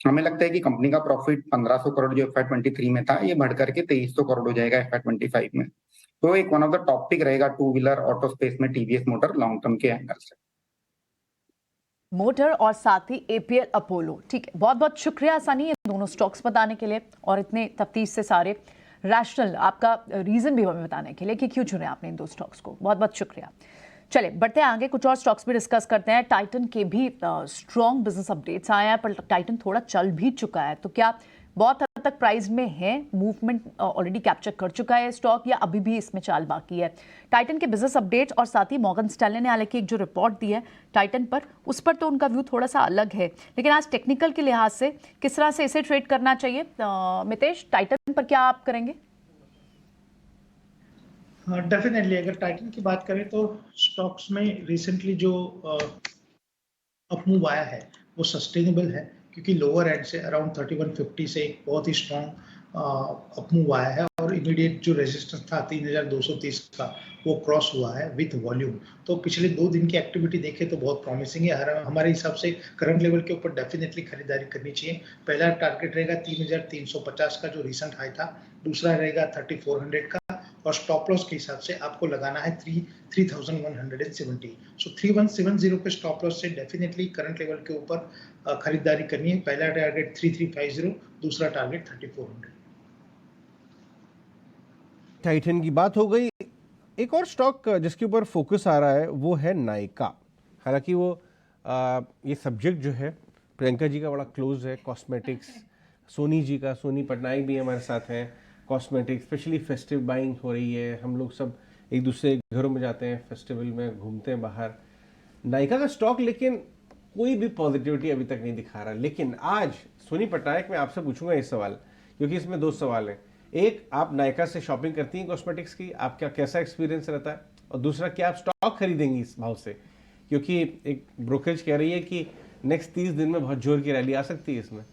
हमें लगता है कि कंपनी का प्रॉफिट 1,500 करोड़ जो FY23 में था, ये बढ़ करके 2,300 करोड़ हो जाएगा FY25 में। तो एक one of the top pick रहेगा टू व्हीलर ऑटो स्पेस में TVS मोटर लॉन्ग टर्म के एंगल से। मोटर और साथ ही APL अपोलो। ठीक है, बहुत बहुत शुक्रिया सनी, ये दोनों स्टॉक्स बताने के लिए और इतने तफ्तीश से सारे रैशनल आपका रीजन भी हमें बताने के लिए कि क्यों चुने आपने इन 2 स्टॉक्स को। बहुत बहुत शुक्रिया। चले बढ़ते हैं आगे, कुछ और स्टॉक्स भी डिस्कस करते हैं। टाइटन के भी स्ट्रॉन्ग बिजनेस अपडेट्स आए हैं, पर टाइटन थोड़ा चल भी चुका है, तो क्या बहुत हद तक प्राइस में है, मूवमेंट ऑलरेडी कैप्चर कर चुका है स्टॉक, या अभी भी इसमें चाल बाकी है? टाइटन के बिजनेस अपडेट्स और साथ ही मॉर्गन स्टैनले ने हालांकि एक जो रिपोर्ट दी है टाइटन पर, उस पर तो उनका व्यू थोड़ा सा अलग है, लेकिन आज टेक्निकल के लिहाज से किस तरह से इसे ट्रेड करना चाहिए? मितेश, टाइटन पर क्या आप करेंगे? डेफिनेटली अगर टाइटन की बात करें तो स्टॉक्स में रिसेंटली जो अपमूव आया है वो सस्टेनेबल है, क्योंकि लोअर एंड से अराउंड 3150 से एक बहुत ही स्ट्रॉन्ग अपमूव आया है, और इमीडिएट जो रेजिस्टेंस था 3230 का, वो क्रॉस हुआ है विथ वॉल्यूम। तो पिछले 2 दिन की एक्टिविटी देखें तो बहुत प्रॉमिसिंग है। हमारे हिसाब से करंट लेवल के ऊपर डेफिनेटली खरीदारी करनी चाहिए। पहला टारगेट रहेगा 3350 का जो रिसेंट हाई था, दूसरा रहेगा 3400 का, और स्टॉप लॉस के हिसाब से आपको लगाना है 3170। सो 3170 पे स्टॉप लॉस से डेफिनेटली करंट लेवल के ऊपर खरीदारी करनी है। पहला टारगेट 3350, दूसरा टारगेट 3400। टाइटन की बात हो गई। एक और स्टॉक जिसके ऊपर फोकस आ रहा है वो है नायका। हालांकि वो ये सब्जेक्ट जो है प्रियंका जी का बड़ा क्लोज है, कॉस्मेटिक्स, सोनी जी का, सोनी पटनायक भी हमारे साथ हैं। कॉस्मेटिक्स स्पेशली फेस्टिव बाइंग हो रही है, हम लोग सब एक दूसरे घरों में जाते हैं, फेस्टिवल में घूमते हैं बाहर। नायका का स्टॉक लेकिन कोई भी पॉजिटिविटी अभी तक नहीं दिखा रहा। लेकिन आज सोनी पटनायक मैं आपसे पूछूंगा ये सवाल, क्योंकि इसमें 2 सवाल हैं। एक, आप नायका से शॉपिंग करती हैं कॉस्मेटिक्स की, आपका कैसा एक्सपीरियंस रहता है? और दूसरा, क्या आप स्टॉक खरीदेंगी इस भाव से? क्योंकि एक ब्रोकरेज कह रही है कि नेक्स्ट 30 दिन में बहुत जोर की रैली आ सकती है इसमें।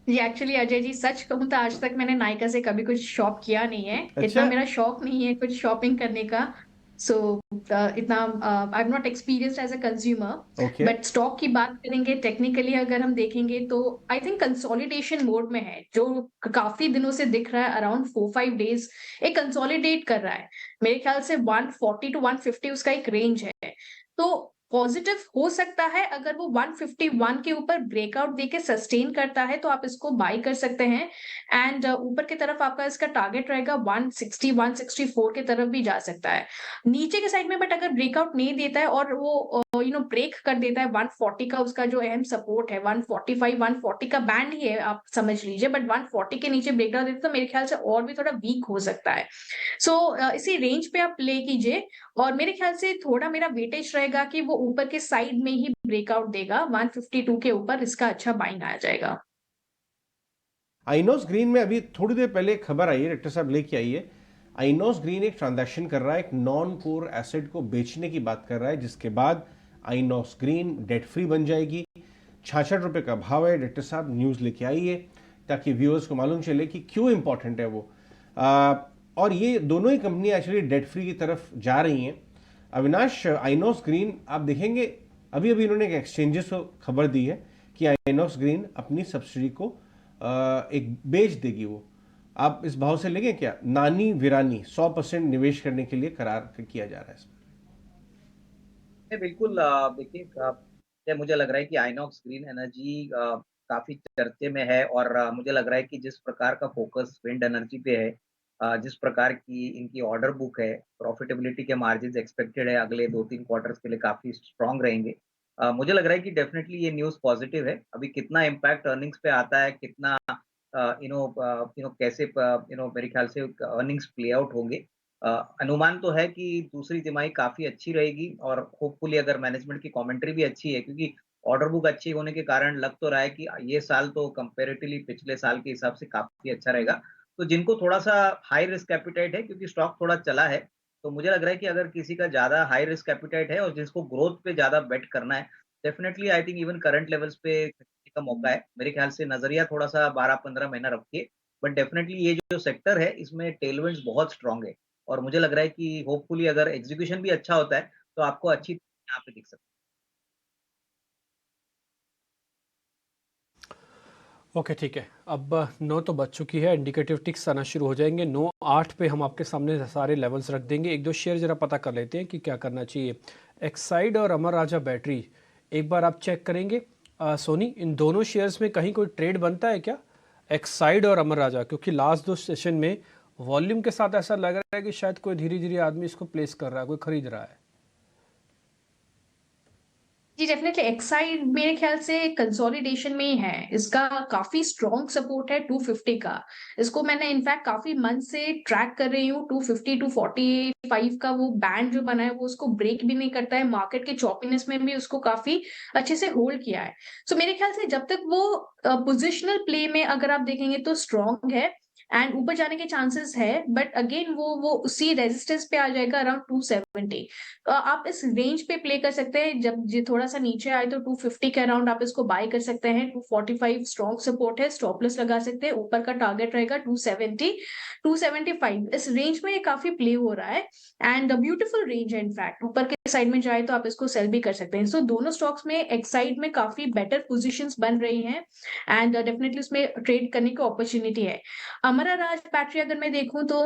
ये एक्चुअली अजय जी सच कहूँ तो आज तक मैंने नायका से कभी कुछ शॉप किया नहीं है। अच्छा? इतना मेरा शौक नहीं है कुछ शॉपिंग करने का। सो इतना I am not experienced as a consumer. Okay. But stock की बात करेंगे टेक्निकली अगर हम देखेंगे तो आई थिंक कंसोलिडेशन मोड में है, जो काफी दिनों से दिख रहा है। अराउंड 4-5 डेज एक कंसोलिडेट कर रहा है। मेरे ख्याल से 140 to 150 उसका एक रेंज है। तो पॉजिटिव हो सकता है अगर वो 151 के ऊपर ब्रेकआउट देके सस्टेन करता है तो आप इसको बाय कर सकते हैं। एंड ऊपर की तरफ आपका इसका टारगेट रहेगा 160 164 की तरफ भी जा सकता है नीचे के साइड में। बट अगर ब्रेकआउट नहीं देता है और वो ब्रेक कर देता है 140 का, उसका जो अहम सपोर्ट है 145 140 का बैंड ही है आप समझ लीजिए, बट 140 के नीचे ब्रेकआउट देता तो मेरे ख्याल से और भी थोड़ा वीक हो सकता है। सो इसी रेंज पे आप प्ले कीजिए, और मेरे ख्याल से थोड़ा मेरा वेटेज रहेगा कि वो ऊपर के साइड में ही ब्रेकआउट देगा 152 के ऊपर, इसका अच्छा बाइंग आ जाएगा। आइनॉक्स ग्रीन में अभी थोड़ी देर पहले खबर आई है, डायरेक्टर साहब लेके आई है, आइनॉक्स ग्रीन एक ट्रांजैक्शन कर रहा है, एक नॉन कोर एसेट को बेचने की बात कर रहा है, जिसके बाद आइनॉक्स ग्रीन डेट फ्री बन जाएगी। 66 रुपये का भाव है। डायरेक्टर साहब न्यूज़ लेके आई है ताकि व्यूअर्स को मालूम चले कि क्यों इंपॉर्टेंट है वो। और ये दोनों ही कंपनियां एक्चुअली डेट फ्री की तरफ जा रही हैं। अविनाश, आइनॉक्स ग्रीन आप देखेंगे अभी अभी इन्होंने एक एक्सचेंजेस को खबर दी है कि आइनॉक्स ग्रीन अपनी सब्सिडी को एक बेच देगी। वो आप इस भाव से लेंगे क्या? नानी विरानी 100% निवेश करने के लिए करार किया जा रहा है इसमें। बिल्कुल। देखिए, मुझे लग रहा है कि आइनॉक्स ग्रीन एनर्जी काफी चर्चे में है और मुझे लग रहा है कि जिस प्रकार का फोकस विंड एनर्जी पे है, जिस प्रकार की इनकी ऑर्डर बुक है, प्रॉफिटेबिलिटी के मार्जिन एक्सपेक्टेड है अगले 2-3 क्वार्टर्स के लिए काफी स्ट्रांग रहेंगे। मुझे लग रहा है कि डेफिनेटली ये न्यूज़ पॉजिटिव है। अभी कितना इम्पैक्ट अर्निंग्स पे आता है, कितना कैसे मेरे ख्याल से अर्निंग्स प्ले आउट होंगे। अनुमान तो है कि दूसरी तिमाही काफी अच्छी रहेगी और होपफुली अगर मैनेजमेंट की कमेंट्री भी अच्छी है, क्योंकि ऑर्डर बुक अच्छी होने के कारण लग तो रहा है कि ये साल तो कंपैरेटिवली पिछले साल के हिसाब से काफी अच्छा रहेगा। तो जिनको थोड़ा सा हाई रिस्क एपिटाइट है, क्योंकि स्टॉक थोड़ा चला है, तो मुझे लग रहा है कि अगर किसी का ज्यादा हाई रिस्क एपिटाइट है और जिसको ग्रोथ पे ज्यादा बेट करना है, definitely I think even current levels पे का मौका है। मेरे ख्याल से नजरिया थोड़ा सा 12-15 महीना रखिए, बट डेफिनेटली ये जो सेक्टर है इसमें टेलविंड्स बहुत स्ट्रांग है और मुझे लग रहा है कि होपफुली अगर एग्जीक्यूशन भी अच्छा होता है तो आपको अच्छी यहाँ पे दिख सकती है। ओके, ठीक है। अब 9 तो बज चुकी है, इंडिकेटिव टिक्स आना शुरू हो जाएंगे। 9-8 पे हम आपके सामने सारे लेवल्स रख देंगे। एक दो शेयर जरा पता कर लेते हैं कि क्या करना चाहिए। एक्साइड और अमर राजा बैटरी एक बार आप चेक करेंगे। सोनी, इन दोनों शेयर्स में कहीं कोई ट्रेड बनता है क्या? एक्साइड और अमर राजा, क्योंकि लास्ट 2 सेशन में वॉल्यूम के साथ ऐसा लग रहा है कि शायद कोई धीरे धीरे आदमी इसको प्लेस कर रहा है, कोई खरीद रहा है। जी डेफिनेटली एक्साइड मेरे ख्याल से कंसोलिडेशन में ही है। इसका काफी स्ट्रॉन्ग सपोर्ट है 250 का। इसको मैंने इनफैक्ट काफी मंथ से ट्रैक कर रही हूँ। 250 टू 45 का वो बैंड जो बना है वो उसको ब्रेक भी नहीं करता है। मार्केट के चॉपीनेस में भी उसको काफी अच्छे से होल्ड किया है। सो मेरे ख्याल से जब तक वो पोजिशनल प्ले में अगर आप देखेंगे तो स्ट्रॉन्ग है एंड ऊपर जाने के चांसेस है, बट अगेन वो उसी रेजिस्टेंस पे आ जाएगा अराउंड 270। आप इस रेंज पे प्ले कर सकते हैं। जब ये थोड़ा सा नीचे आए तो 250 के अराउंड आप इसको बाय कर सकते हैं। 245 स्ट्रॉन्ग सपोर्ट है, स्टॉप लॉस लगा सकते हैं। ऊपर का टारगेट रहेगा 270 275। इस रेंज में ये काफी प्ले हो रहा है एंड ब्यूटीफुल रेंज है। इनफैक्ट ऊपर के साइड में जाए तो आप इसको सेल भी कर सकते हैं। सो दोनों स्टॉक्स में एक्साइड में काफी बेटर पोजिशंस बन रही हैं एंड डेफिनेटली उसमें ट्रेड करने की अपॉर्चुनिटी है। अमरा राज बैटरी अगर मैं देखूं तो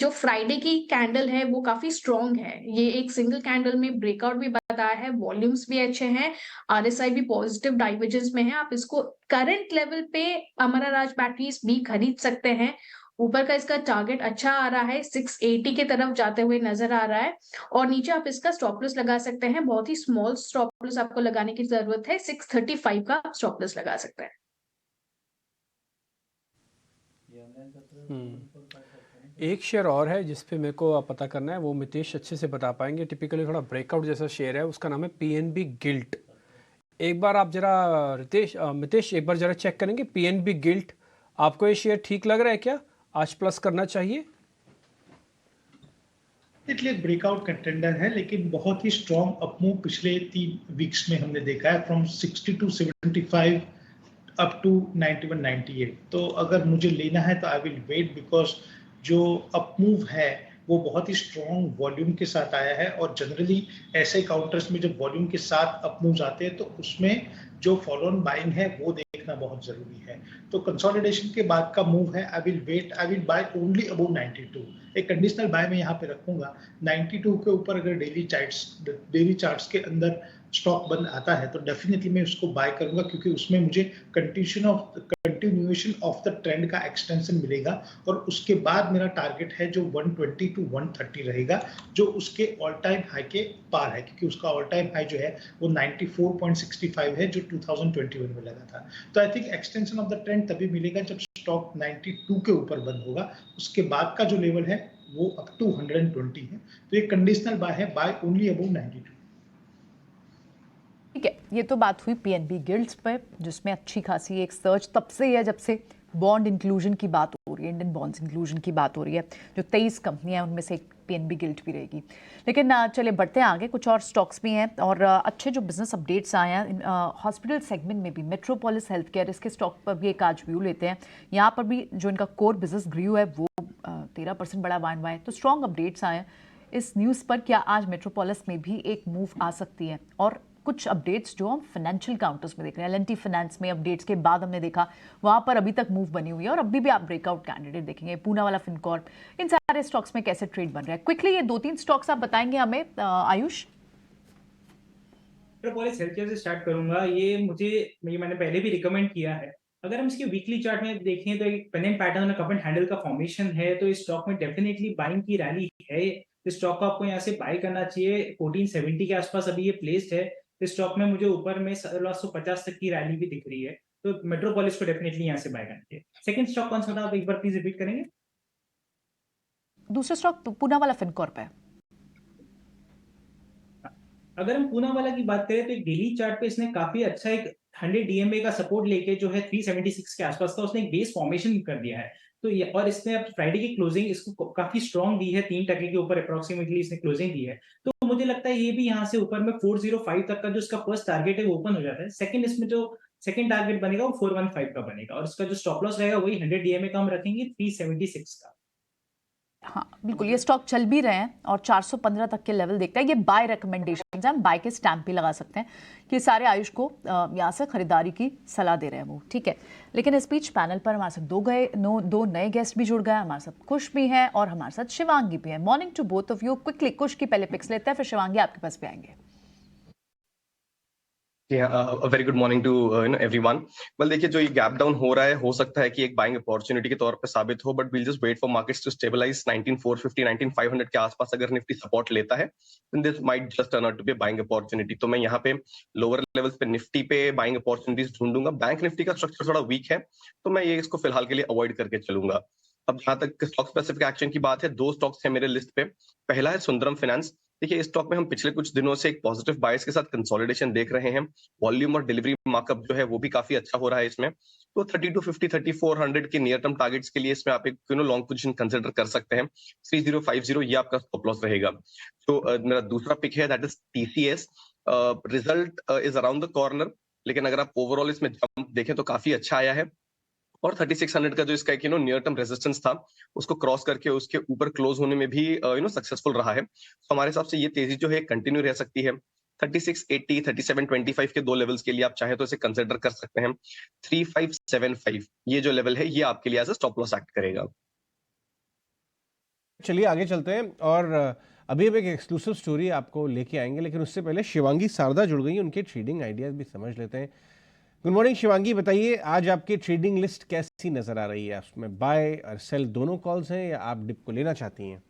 जो फ्राइडे की कैंडल है वो काफी स्ट्रॉन्ग है। ये एक सिंगल कैंडल में ब्रेकआउट भी बताया है, वॉल्यूम्स भी अच्छे हैं, आरएसआई भी पॉजिटिव डाइवर्जेंस में है। आप इसको करंट लेवल पे अमरा राज बैटरीज भी खरीद सकते हैं। ऊपर का इसका टारगेट अच्छा आ रहा है, 680 के तरफ जाते हुए नजर आ रहा है और नीचे आप इसका स्टॉप लॉस लगा सकते हैं। बहुत ही स्मॉल स्टॉप लॉस आपको लगाने की जरूरत है, 635 का स्टॉप लॉस लगा सकते हैं। एक शेयर और है जिस पे मेरे को पता करना है, वो मितेश अच्छे से बता पाएंगे। टिपिकली थोड़ा ब्रेकआउट जैसा शेयर है, उसका नाम है पीएनबी गिल्ट। एक बार आप जरा मितेश एक बार जरा चेक करेंगे पीएनबी गिल्ट। आपको ये शेयर ठीक लग रहा है क्या? आज प्लस करना चाहिए? इसलिए ब्रेकआउट कंटेंडर है, लेकिन बहुत ही स्ट्रॉन्ग अपमूव पिछले 3 वीक्स में हमने देखा है, फ्रॉम 60 to 75 अप टू 91, 98। तो अगर मुझे लेना है तो आई विल वेट, बिकॉज जो अपमूव है वो बहुत ही स्ट्रॉन्ग वॉल्यूम के साथ आया है और जनरली ऐसे काउंटर्स में जब वॉल्यूम के साथ अपमूव्स आते हैं तो उसमें जो फॉलो ऑन बाइंग है वो देखना बहुत जरूरी है। तो कंसोलिडेशन के बाद का मूव है, I will wait, I will buy only above 92। एक कंडीशनल बाय में यहाँ पे रखूंगा। 92 के ऊपर अगर डेली चार्ट्स के अंदर स्टॉक बंद आता है तो डेफिनेटली मैं उसको बाय करूंगा, क्योंकि उसमें मुझे कंटिन्यूएशन ऑफ द ट्रेंड का एक्सटेंशन मिलेगा और उसके बाद मेरा टारगेट है जो 120 to 130 रहेगा, जो उसके ऑल टाइम हाई के पार है, क्योंकि उसका ऑल टाइम हाई जो है वो 94.65 है जो 2021 में लगा था। तो I think extension of the trend तभी मिलेगा जब स्टॉक 92 के ऊपर बंद होगा। उसके बाद का जो लेवल है वो अप टू 120 है। तो ये कंडीशनल बाय है, बाय ओनली अबव 92। ठीक है, ये तो बात हुई पीएनबी गिल्ड्स पे, जिसमें अच्छी खासी एक सर्च तब से है जब से बॉन्ड इंक्लूजन की बात हो रही है, इंडियन बॉन्ड्स इंक्लूजन की बात हो रही है, जो 23 कंपनियां हैं उनमें से एक पीएनबी गिल्ट भी रहेगी। लेकिन चलिए बढ़ते हैं आगे, कुछ और स्टॉक्स भी हैं और अच्छे जो बिजनेस अपडेट्स आए हैं हॉस्पिटल सेगमेंट में भी। मेट्रोपोलिस हेल्थ केयर, इसके स्टॉक पर भी एक आज व्यू लेते हैं। यहाँ पर भी जो इनका कोर बिजनेस ग्रू है वो 13% बड़ा Y/Y, तो स्ट्रॉन्ग अपडेट्स आए हैं इस न्यूज़ पर। क्या आज मेट्रोपोलिस में भी एक मूव आ सकती है? और कुछ अपडेट्स जो हम फाइनेंशियल काउंटर्स में देख रहे हैं, एल&टी फाइनेंस में अपडेट्स के बाद हमने देखा वहां पर अभी तक मूव बनी हुई है और अभी भी आप ब्रेकआउट कैंडिडेट देखेंगे। पूनावाला, फिनकॉर्प, इन सारे स्टॉक्स में कैसे ट्रेड बन रहा है? क्विकली ये 2-3 स्टॉक्स आप बताएंगे हमें आयुष। मेट्रोपोलिस हेल्थ केयर से स्टार्ट करूंगा। ये मैंने पहले भी रिकमेंड किया है। अगर हम इसके वीकली चार्ट में देखें तो एक pen pattern cup and handle का फॉर्मेशन है, तो इस स्टॉक में डेफिनेटली बाइंग की रैली है। इस स्टॉक को आपको यहाँ से बाय करना चाहिए। 1470 के आसपास अभी ये प्लेस्ड है। इस स्टॉक में मुझे ऊपर में 1650 तक की रैली भी दिख रही है, तो मेट्रोपोलिस को डेफिनेटली यहाँ से बाय करना चाहिए। सेकंड स्टॉक कौन सा था, आप एक बार प्लीज रिपीट करेंगे? दूसरा स्टॉक पूनावाला फिनकॉर्प है। अगर हम पूनावाला की बात करें तो एक डेली चार्ट पे इसने काफी अच्छा एक 100 DMA का सपोर्ट लेके जो है 376 के आसपास का उसने एक बेस फॉर्मेशन कर दिया है। तो ये और इसने अब फ्राइडे की क्लोजिंग इसको काफी स्ट्रॉन्ग दी है, 3% के ऊपर अप्रोक्सीमेटली इसने क्लोजिंग दी है। तो मुझे लगता है ये भी यहाँ से ऊपर में 405 तक का जो इसका फर्स्ट टारगेट है वो ओपन हो जाता है। सेकंड इसमें जो सेकंड टारगेट बनेगा वो 415 का बनेगा और इसका जो स्टॉप लॉस रहेगा वही 100 DMA का हम रखेंगे 376 का। हाँ बिल्कुल, ये स्टॉक चल भी रहे हैं और 415 तक के लेवल देखता है। ये बाय रिकमेंडेशन है, हम बाय के स्टैम्प भी लगा सकते हैं कि सारे आयुष को यहाँ से खरीदारी की सलाह दे रहे हैं वो, ठीक है। लेकिन इस बीच पैनल पर हमारे साथ दो नए गेस्ट भी जुड़ गए, हमारे साथ कुश भी हैं और हमारे साथ शिवांगी भी है। Morning to both of you. Quickly Kush की पहले पिक्स लेते हैं, फिर शिवांगी आपके पास भी आएंगे। Very good morning to everyone. Well देखिए, जो ये गैप डाउन हो रहा है हो सकता है कि एक बाइंग अपॉर्चुनिटी के तौर पे साबित हो, but will just wait for markets to stabilise 19450 19500 के आसपास अगर निफ्टी सपोर्ट लेता है then this might just turn out to be buying opportunity. तो मैं यहाँ पे लोअर लेवल्स पे निफ्टी पे बाइंग अपॉर्चुनिटीज ढूंढूंगा। बैंक निफ्टी का स्ट्रक्चर थोड़ा वीक है तो मैं ये इसको फिलहाल के लिए अवॉइड करके चलूंगा। अब जहां तक स्टॉक स्पेसिफिक एक्शन की बात है, 2 स्टॉक्स है मेरे लिस्ट पे। पहला है सुंदरम फाइनेंस। देखिए, इस स्टॉक में हम पिछले कुछ दिनों से एक पॉजिटिव बायस के साथ कंसोलिडेशन देख रहे हैं। वॉल्यूम और डिलीवरी मार्कअप जो है वो भी काफी अच्छा हो रहा है इसमें। तो 3250 3400 के नियर टर्म टारगेट्स के लिए इसमें आप एक लॉन्ग पोजीशन कंसिडर कर सकते हैं। 3050 ये आपका स्टॉप लॉस रहेगा। तो मेरा दूसरा पिक है that is TCS। Result is around the corner, लेकिन अगर आप ओवरऑल इसमें जंप देखें तो काफी अच्छा आया है और 3600 का जो इसका एक नियर टर्म रेजिस्टेंस था उसको क्रॉस करके उसके ऊपर क्लोज होने में भी सक्सेसफुल रहा है। तो हमारे हिसाब से ये तेजी जो है कंटिन्यू रह सकती है। 3680 3725 के 2 लेवल्स के लिए आप चाहे तो इसे कंसिडर कर सकते हैं। 3575 ये जो लेवल है ये आपके लिए as a stop loss act करेगा। चलिए आगे चलते हैं और अभी अब एक एक्सक्लूसिव स्टोरी आपको लेके आएंगे, लेकिन उससे पहले शिवांगी शारदा जुड़ गई, उनके ट्रेडिंग आइडियाज भी समझ लेते हैं। गुड मॉर्निंग शिवांगी, बताइए आज आपकी ट्रेडिंग लिस्ट कैसी नजर आ रही है? उसमें बाय और सेल दोनों कॉल्स हैं या आप डिप को लेना चाहती हैं?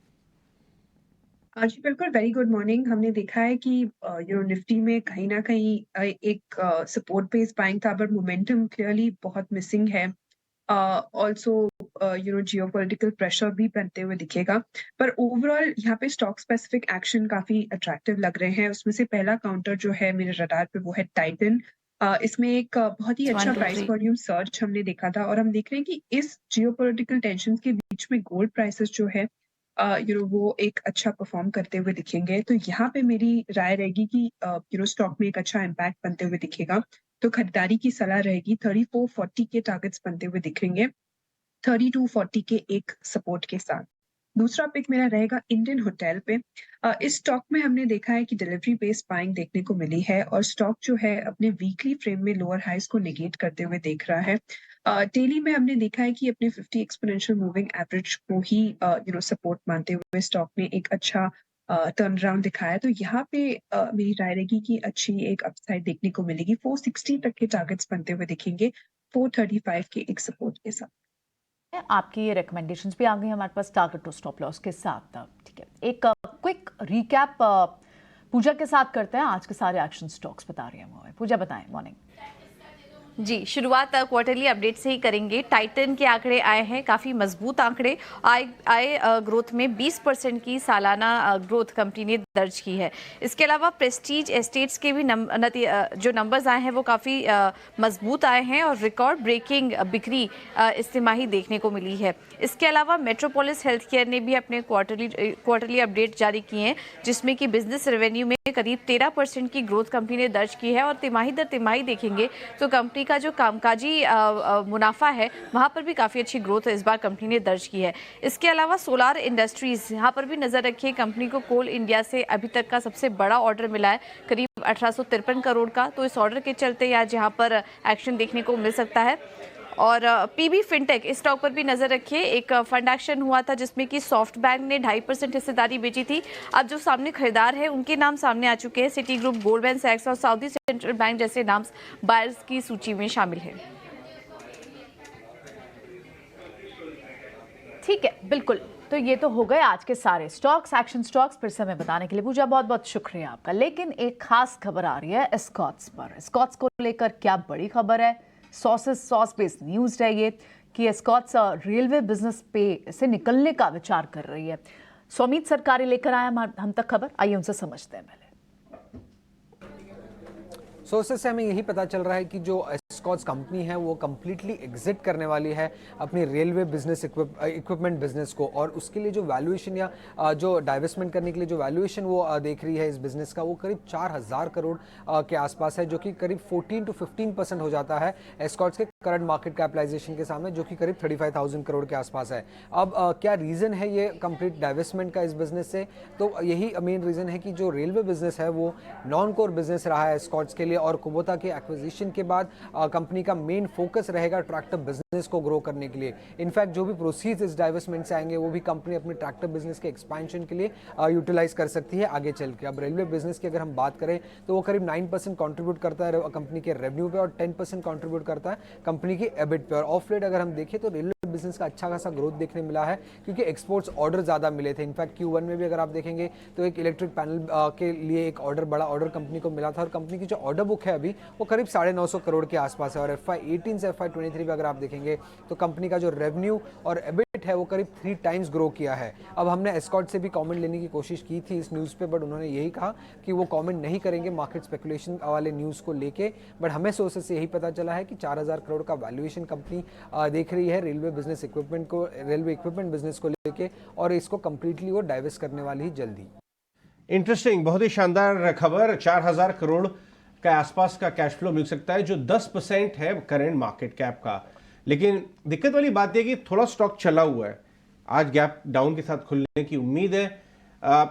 जी बिल्कुल, वेरी गुड मॉर्निंग। हमने देखा है कि निफ्टी में कहीं ना कहीं एक सपोर्ट बेस्ड बाइंग था, बट मोमेंटम क्लियरली बहुत मिसिंग है। ऑल्सो जियोपॉलिटिकल प्रेशर भी बनते हुए दिखेगा, पर ओवरऑल यहाँ पे स्टॉक स्पेसिफिक एक्शन काफी अट्रैक्टिव लग रहे हैं। उसमें से पहला काउंटर जो है मेरे रडार पे वो है टाइटन। इसमें एक बहुत ही अच्छा प्राइस वॉल्यूम सर्च हमने देखा था और हम देख रहे हैं कि इस जियोपॉलिटिकल टेंशन के बीच में गोल्ड प्राइसेस जो है वो एक अच्छा परफॉर्म करते हुए दिखेंगे। तो यहाँ पे मेरी राय रहेगी कि स्टॉक में एक अच्छा इम्पैक्ट बनते हुए दिखेगा, तो खरीदारी की सलाह रहेगी। 3440 के टारगेट्स बनते हुए दिखेंगे, 3240 के एक सपोर्ट के साथ। दूसरा पिक मेरा रहेगा इंडियन होटल पे। इस स्टॉक में हमने देखा है कि डिलीवरी बेस्ड बाइंग देखने को मिली है और स्टॉक जो है अपने वीकली फ्रेम में लोअर हाइस को नेगेट करते हुए देख रहा है। डेली में हमने देखा है कि अपने 50 एक्सपोनेंशियल मूविंग एवरेज को ही सपोर्ट मानते हुए स्टॉक ने एक अच्छा टर्न अराउंड दिखाया। तो यहाँ पे मेरी राय रहेगी कि अच्छी एक अपसाइड देखने को मिलेगी। 460 तक के टारगेट्स बनते हुए दिखेंगे, 435 के एक सपोर्ट के साथ। आपकी ये रिकमेंडेशंस भी आ गई हमारे पास टारगेट टू स्टॉप लॉस के साथ, ठीक है। एक क्विक रीकैप पूजा के साथ करते हैं। आज के सारे एक्शन स्टॉक्स बता रही है पूजा, बताएं। मॉर्निंग। जी, शुरुआत क्वार्टरली अपडेट से ही करेंगे। टाइटन के आंकड़े आए हैं, काफ़ी मजबूत आंकड़े। आय ग्रोथ में 20% की सालाना ग्रोथ कंपनी ने दर्ज की है। इसके अलावा प्रेस्टीज एस्टेट्स के भी जो नंबर्स आए हैं वो काफ़ी मजबूत आए हैं और रिकॉर्ड ब्रेकिंग बिक्री इस तिमाही देखने को मिली है। इसके अलावा मेट्रोपोलिस हेल्थ केयर ने भी अपने क्वार्टरली अपडेट जारी किए हैं, जिसमें कि बिजनेस रेवेन्यू में करीब 13% की ग्रोथ कंपनी ने दर्ज की है और तिमाही दर तिमाही देखेंगे तो कंपनी का जो कामकाजी मुनाफा है वहां पर भी काफ़ी अच्छी ग्रोथ इस बार कंपनी ने दर्ज की है। इसके अलावा सोलार इंडस्ट्रीज, यहाँ पर भी नज़र रखिए, कंपनी को कोल इंडिया से अभी तक का सबसे बड़ा ऑर्डर मिला है, करीब 1853 करोड़ का। तो इस ऑर्डर के चलते आज यहाँ पर एक्शन देखने को मिल सकता है। और पीबी फिनटेक, इस स्टॉक पर भी नजर रखिए। एक फंड एक्शन हुआ था जिसमें कि सॉफ्ट बैंक ने 2.5% हिस्सेदारी बेची थी। अब जो सामने खरीदार है उनके नाम सामने आ चुके हैं। सिटी ग्रुप, गोल्डमैन सैक्स और साउदी सेंट्रल बैंक जैसे नाम बायर्स की सूची में शामिल है। ठीक है, बिल्कुल। तो ये तो हो गए आज के सारे स्टॉक्स, एक्शन स्टॉक्स। फिर से हमें बताने के लिए पूजा बहुत बहुत शुक्रिया आपका। लेकिन एक खास खबर आ रही है एस्कॉट्स पर। एस्कॉट्स को लेकर क्या बड़ी खबर है? सॉस बेस्ड न्यूज है ये कि एस्कॉट्स रेलवे बिजनेस पे से निकलने का विचार कर रही है। स्वामित सरकारी लेकर आया हम तक खबर, आइए उनसे समझते हैं। पहले सोर्सेस से हमें यही पता चल रहा है कि जो एस्कॉट्स कंपनी है वो कम्प्लीटली एग्जिट करने वाली है अपनी रेलवे बिजनेस इक्विपमेंट बिजनेस को, और उसके लिए जो वैल्यूएशन या जो डाइवेस्टमेंट करने के लिए जो वैल्यूएशन वो देख रही है इस बिजनेस का, वो करीब 4000 करोड़ के आसपास है, जो कि करीब 14 to 15% हो जाता है एस्कॉट्स के करंट मार्केट कैपिटलाइजेशन के सामने, जो कि करीब 35,000 करोड़ के आसपास है। अब क्या रीज़न है ये कंप्लीट डाइवेस्टमेंट का इस बिजनेस से? तो यही मेन रीज़न है कि जो रेलवे बिजनेस है वो नॉन कोर बिजनेस रहा है एस्कॉट्स के लिए, और कुबोटा के एक्विजिशन के बाद कंपनी का मेन फोकस रहेगा ट्रैक्टर बिजनेस को ग्रो करने के लिए। इनफैक्ट जो भी प्रोसीड्स इस डाइवेस्टमेंट से आएंगे वो भी कंपनी अपने ट्रैक्टर बिजनेस के एक्सपेंशन के लिए यूटिलाइज कर सकती है आगे चल के। अब रेलवे बिजनेस की अगर हम बात करें तो वो करीब 9% कंट्रीब्यूट करता है कंपनी के रेवेन्यू पे और 10% कंट्रीब्यूट करता है कंपनी की एबिट पे। और ऑफ लेट अगर हम देखें तो रेलवे बिजनेस का अच्छा खासा ग्रोथ देखने मिला है, क्योंकि एक्सपोर्ट्स ऑर्डर ज़्यादा मिले थे। इनफैक्ट Q1 में भी अगर आप देखेंगे तो एक इलेक्ट्रिक पैनल के लिए एक बड़ा ऑर्डर कंपनी को मिला था, और कंपनी की जो ऑर्डर बुक है अभी वो करीब 950 करोड़ के आसपास है। और FY18 से FY23 में अगर आप देखेंगे तो कंपनी का जो रेवेन्यू और एबिट है वो करीब 3 टाइम्स ग्रो किया है। अब हमने एस्कॉट से भी कमेंट लेने की कोशिश की थी इस न्यूज़ पे, बट उन्होंने यही कहा कि वो कमेंट नहीं करेंगे मार्केट स्पेकुलेशन वाले न्यूज़ को लेके। बट हमें सोर्सेज से यही पता चला है कि 4000 करोड़ का वैल्यूएशन कंपनी देख रही है रेलवे इक्विपमेंट बिजनेस को लेके, और इसको कंप्लीटली वो डाइवेस्ट करने वाली ही जल्दी। इंटरेस्टिंग, बहुत ही शानदार खबर। 4000 करोड़ के आसपास का कैश फ्लो मिल सकता है, जो 10% है करंट मार्केट कैप का। लेकिन दिक्कत वाली बात यह कि थोड़ा स्टॉक चला हुआ है, आज गैप डाउन के साथ खुलने की उम्मीद है।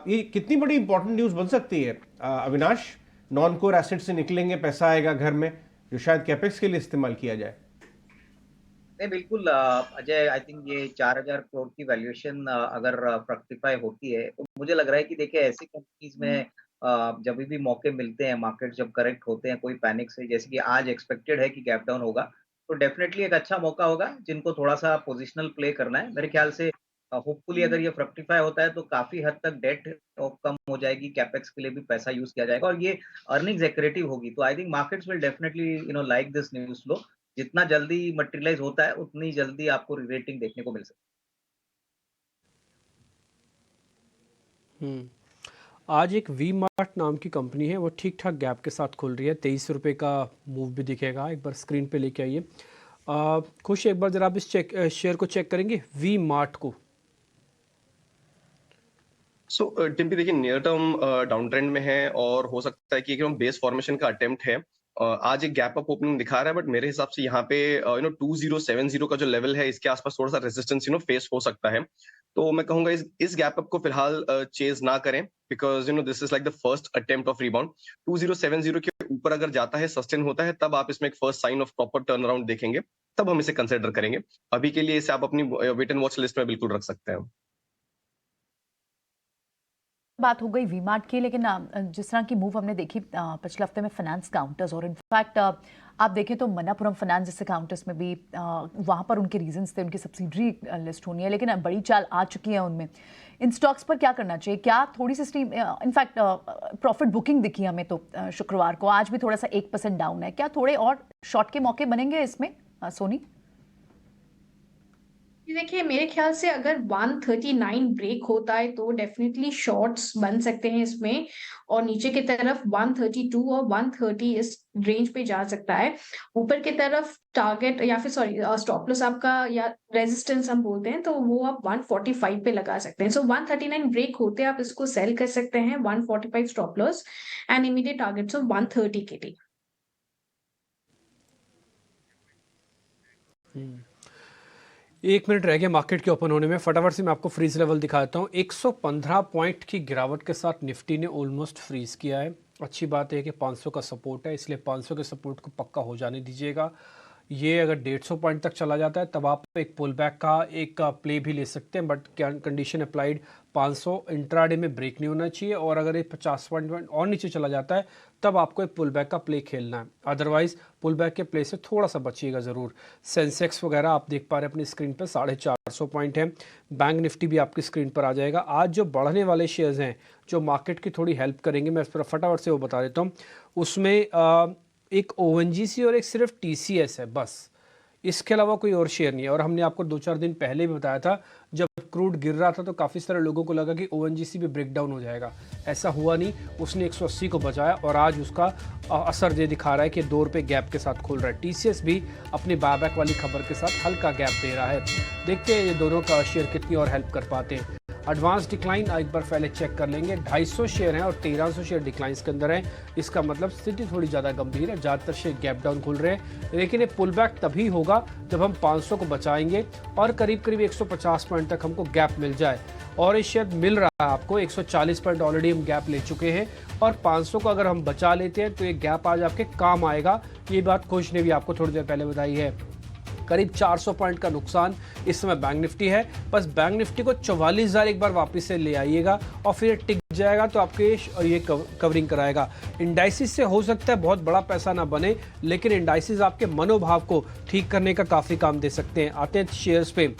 ये कितनी बड़ी इंपॉर्टेंट न्यूज बन सकती है अविनाश? नॉन कोर एसेट से निकलेंगे, पैसा आएगा घर में जो शायद कैपेक्स के लिए इस्तेमाल किया जाए। नहीं, बिल्कुल अजय, आई थिंक ये 4000 करोड़ की वैल्यूएशन अगर फ्रक्टिफाई होती है तो मुझे लग रहा है कि देखिए ऐसी कंपनीज में जब भी मौके मिलते हैं, मार्केट जब करेक्ट होते हैं कोई पैनिक से, जैसे कि आज एक्सपेक्टेड है कि गैप डाउन होगा, तो डेफिनेटली एक अच्छा मौका होगा जिनको थोड़ा सा पोजिशनल प्ले करना है। मेरे ख्याल से होपफुली अगर ये फ्रक्टिफाई होता है तो काफी हद तक डेट कम हो जाएगी, कैपेक्स के लिए भी पैसा यूज किया जाएगा और ये अर्निंग्स एक्रेटिव होगी। तो I think markets will definitely like this news flow. जितना जल्दी मटेरियलाइज होता है उतनी जल्दी आपको रेटिंग देखने को मिल सकती है। आज एक वी मार्ट नाम की कंपनी है, वो ठीक ठाक गैप के साथ खुल रही है। 23 रुपये का मूव भी दिखेगा, एक बार स्क्रीन पे लेके आइए। खुश, एक बार जरा आप इस शेयर को चेक करेंगे, वी मार्ट को। टिम्पी देखिए नियर टर्म डाउन ट्रेंड में है और हो सकता है कि बेस फॉर्मेशन का अटेम्प्ट है। आज एक गैप अप ओपनिंग दिखा रहा है, बट मेरे हिसाब से यहाँ पे 2070 का जो लेवल है इसके आसपास थोड़ा सा रेजिस्टेंस फेस हो सकता है। तो मैं कहूंगा इस गैप अप को फिलहाल चेज ना करें, because this is like the first attempt of rebound. 2070 के ऊपर अगर जाता है, सस्टेन होता है, तब आप इसमें एक first sign of proper turn around देखेंगे, तब हम इसे कंसिडर करेंगे। अभी के लिए इसे आप अपनी वेट एंड वॉच लिस्ट में बिल्कुल रख सकते हैं। बात हो गई वीमार्ट की, लेकिन जिस तरह की मूव हमने देखी पिछले हफ्ते में फाइनेंस काउंटर्स, और इनफैक्ट आप देखें तो मन्नापुरम फाइनेंस जैसे काउंटर्स में भी वहाँ पर उनके रीजंस थे, उनकी सब्सिडरी लिस्ट होनी है, लेकिन बड़ी चाल आ चुकी है उनमें। इन स्टॉक्स पर क्या करना चाहिए? क्या थोड़ी सी स्टीम, इनफैक्ट प्रॉफिट बुकिंग दिखी हमें तो शुक्रवार को, आज भी थोड़ा सा 1% डाउन है, क्या थोड़े और शॉर्ट के मौके बनेंगे इसमें सोनी? देखिए, मेरे ख्याल से अगर 139 ब्रेक होता है तो डेफिनेटली शॉर्ट्स बन सकते हैं इसमें, और नीचे की तरफ 132 और 130 इस रेंज पे जा सकता है। ऊपर की तरफ टारगेट या फिर सॉरी स्टॉप लॉस आपका या रेजिस्टेंस हम बोलते हैं, तो वो आप 145 पे लगा सकते हैं। सो 139 ब्रेक होते आप इसको सेल कर सकते हैं, 145 stop loss and immediate targets of 130 के लिए। एक मिनट रह गया मार्केट के ओपन होने में, फटाफट से मैं आपको फ्रीज लेवल दिखाता हूँ। 115 पॉइंट की गिरावट के साथ निफ्टी ने ऑलमोस्ट फ्रीज किया है। अच्छी बात है कि 500 का सपोर्ट है, इसलिए 500 के सपोर्ट को पक्का हो जाने दीजिएगा। ये अगर 150 पॉइंट तक चला जाता है तब आप एक पुल बैक का एक प्ले भी ले सकते हैं, बट क्या कंडीशन अप्लाइड 500 इंट्राडे में ब्रेक नहीं होना चाहिए, और अगर ये 50 पॉइंट और नीचे चला जाता है तब आपको एक पुल बैक का प्ले खेलना है, अदरवाइज पुल बैक के प्ले से थोड़ा सा बचिएगा ज़रूर। सेंसेक्स वगैरह आप देख पा रहे हैं अपनी स्क्रीन पर 450 पॉइंट है। बैंक निफ्टी भी आपकी स्क्रीन पर आ जाएगा। आज जो बढ़ने वाले शेयर्स हैं जो मार्केट की थोड़ी हेल्प करेंगे, मैं इस पर फटाफट से वो बता देता हूँ। उसमें एक ONGC और एक सिर्फ TCS है बस, इसके अलावा कोई और शेयर नहीं है। और हमने आपको 2-4 दिन पहले भी बताया था, जब क्रूड गिर रहा था तो काफ़ी सारे लोगों को लगा कि ONGC भी ब्रेकडाउन हो जाएगा। ऐसा हुआ नहीं, उसने 180 को बचाया और आज उसका असर ये दिखा रहा है कि 2 रुपये गैप के साथ खुल रहा है। TCS भी अपनी बायबैक वाली खबर के साथ हल्का गैप दे रहा है। देखते हैं ये दोनों का शेयर कितनी और हेल्प कर पाते हैं। एडवांस डिक्लाइन एक बार पहले चेक कर लेंगे, 250 शेयर हैं और 1300 शेयर डिक्लाइंस के अंदर हैं। इसका मतलब स्थिति थोड़ी ज़्यादा गंभीर है, ज़्यादातर शेयर गैप डाउन खुल रहे हैं, लेकिन ये पुल बैक तभी होगा जब हम 500 को बचाएंगे और करीब करीब 150 पॉइंट तक हमको गैप मिल जाए। और ये शेयर मिल रहा है आपको, 140 पॉइंट ऑलरेडी हम गैप ले चुके हैं, और 500 को अगर हम बचा लेते हैं तो ये गैप आज आपके काम आएगा। ये बात खुश ने भी आपको थोड़ी देर पहले बताई है। करीब 400 पॉइंट का नुकसान इस समय बैंक निफ्टी है, बस बैंक निफ्टी को 44,000 एक बार वापस से ले आइएगा और फिर टिक जाएगा तो आपके ये कवरिंग कराएगा। इंडाइसिस से हो सकता है बहुत बड़ा पैसा ना बने, लेकिन इंडाइसिस आपके मनोभाव को ठीक करने का काफ़ी काम दे सकते हैं। आते हैं शेयर्स पे।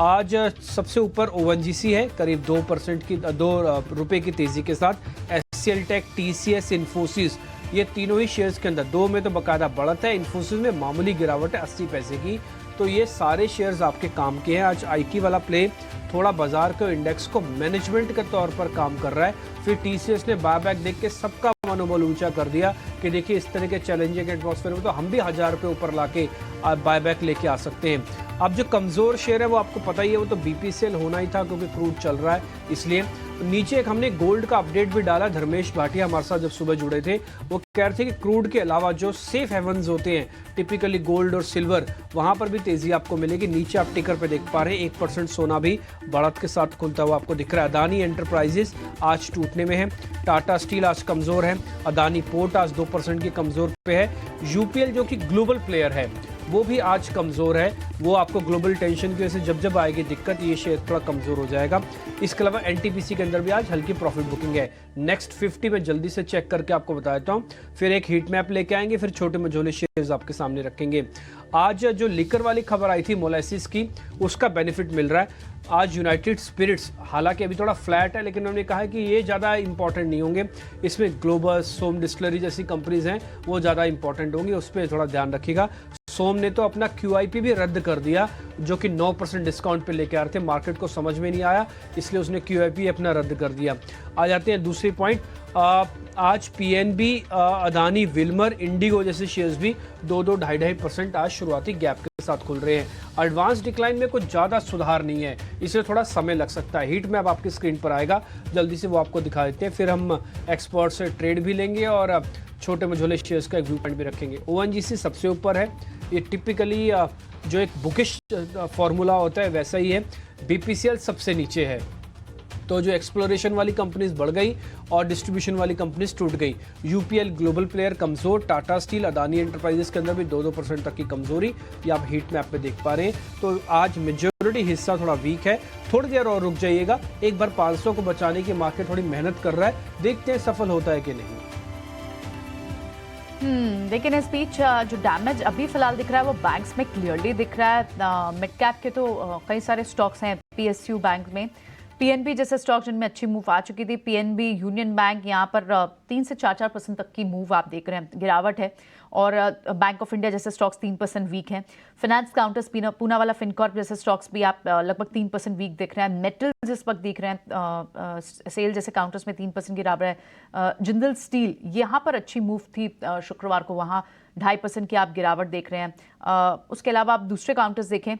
आज सबसे ऊपर ONGC है करीब 2% की 2 रुपये की तेज़ी के साथ। SCL टेक, TCS, इन्फोसिस, ये तीनों ही शेयर्स के अंदर 2 में तो बकायदा बढ़त है, इन्फोसिस में मामूली गिरावट है 80 पैसे की। तो ये सारे शेयर्स आपके काम के हैं। आज IT वाला प्ले थोड़ा बाजार के इंडेक्स को मैनेजमेंट के तौर पर काम कर रहा है। फिर TCS ने बायबैक देख के सबका मनोबल ऊंचा कर दिया कि देखिए इस तरह के चैलेंजिंग एटमॉस्फेयर में तो हम भी 1000 रुपये ऊपर लाके बायबैक लेके आ सकते हैं। अब जो कमज़ोर शेयर है वो आपको पता ही है, वो तो BPCL होना ही था क्योंकि क्रूड चल रहा है इसलिए। नीचे एक हमने गोल्ड का अपडेट भी डाला, धर्मेश भाटिया हमारे साथ जब सुबह जुड़े थे वो कह रहे थे कि क्रूड के अलावा जो सेफ हेवन्स होते हैं टिपिकली गोल्ड और सिल्वर, वहां पर भी तेजी आपको मिलेगी। नीचे आप टिकर पे देख पा रहे हैं 1% सोना भी बढ़त के साथ खुलता हुआ आपको दिख रहा है। अदानी एंटरप्राइजेस आज टूटने में है, टाटा स्टील आज कमजोर है, अदानी पोर्ट आज 2% की कमजोर पे है, UPL जो कि ग्लोबल प्लेयर है वो भी आज कमज़ोर है। वो आपको ग्लोबल टेंशन की वजह से जब आएगी दिक्कत ये शेयर थोड़ा कमज़ोर हो जाएगा। इसके अलावा NTPC के अंदर भी आज हल्की प्रॉफिट बुकिंग है। नेक्स्ट 50 में जल्दी से चेक करके आपको बता देता हूँ, फिर एक हीट मैप लेके आएंगे, फिर छोटे मझोले शेयर्स आपके सामने रखेंगे। आज जो लिकर वाली खबर आई थी मोलासिस की, उसका बेनिफिट मिल रहा है। आज यूनाइटेड स्पिरिट्स हालांकि अभी थोड़ा फ्लैट है, लेकिन उन्होंने कहा है कि ये ज़्यादा इंपॉर्टेंट नहीं होंगे, इसमें ग्लोबस, सोम डिस्टिलरी जैसी कंपनीज हैं वो ज़्यादा इंपॉर्टेंट होंगी, उस पर थोड़ा ध्यान रखिएगा। सोम ने तो अपना QIP भी रद्द कर दिया जो कि 9% डिस्काउंट पे लेके आ रहे थे, मार्केट को समझ में नहीं आया इसलिए उसने QIP अपना रद्द कर दिया। आ जाते हैं दूसरी पॉइंट। आज PNB, अदानी, विल्मर, इंडिगो जैसे शेयर्स भी 2-2, 2.5% आज शुरुआती गैप के साथ खुल रहे हैं। एडवांस डिक्लाइन में कुछ ज़्यादा सुधार नहीं है, इसलिए थोड़ा समय लग सकता है। हीट मैप आपकी स्क्रीन पर आएगा, जल्दी से वो आपको दिखा देते हैं, फिर हम एक्सपर्ट से ट्रेड भी लेंगे और छोटे मझोले शेयर्स का एक व्यू पॉइंट भी रखेंगे। ONGC सबसे ऊपर है, ये टिपिकली जो एक बुकिश फॉर्मूला होता है वैसा ही है। BPCL सबसे नीचे है। तो जो एक्सप्लोरेशन वाली कंपनीज बढ़ गई और डिस्ट्रीब्यूशन वाली कंपनीज टूट गई। यूपीएल ग्लोबल प्लेयर कमजोर, टाटा स्टील, अदानी एंटरप्राइजेस के अंदर भी 2-2% तक की कमजोरी, ये आप हीट मैप पे देख पा रहे हैं। तो आज मेजोरिटी हिस्सा थोड़ा वीक है, थोड़ी देर और रुक जाइएगा। एक बार 500 को बचाने की मार्केट थोड़ी मेहनत कर रहा है, देखते हैं सफल होता है कि नहीं। लेकिन इस बीच जो डैमेज अभी फिलहाल दिख रहा है वो बैंक्स में क्लियरली दिख रहा है। मिड कैप के तो कई सारे स्टॉक्स हैं पीएसयू बैंक में, पीएनबी जैसे स्टॉक जिनमें अच्छी मूव आ चुकी थी, पीएनबी, यूनियन बैंक, यहाँ पर 3 से 4% तक की मूव आप देख रहे हैं, गिरावट है। और बैंक ऑफ इंडिया जैसे स्टॉक्स 3% वीक हैं। फाइनेंस काउंटर्स, पूना वाला फिनकॉर्प जैसे स्टॉक्स भी आप लगभग 3% वीक दिख रहे हैं। मेटल्स इस वक्त दिख रहे हैं, सेल जैसे काउंटर्स में 3% गिरावट है। जिंदल स्टील, यहाँ पर अच्छी मूव थी शुक्रवार को, वहाँ 2.5% की आप गिरावट देख रहे हैं। उसके अलावा आप दूसरे काउंटर्स देखें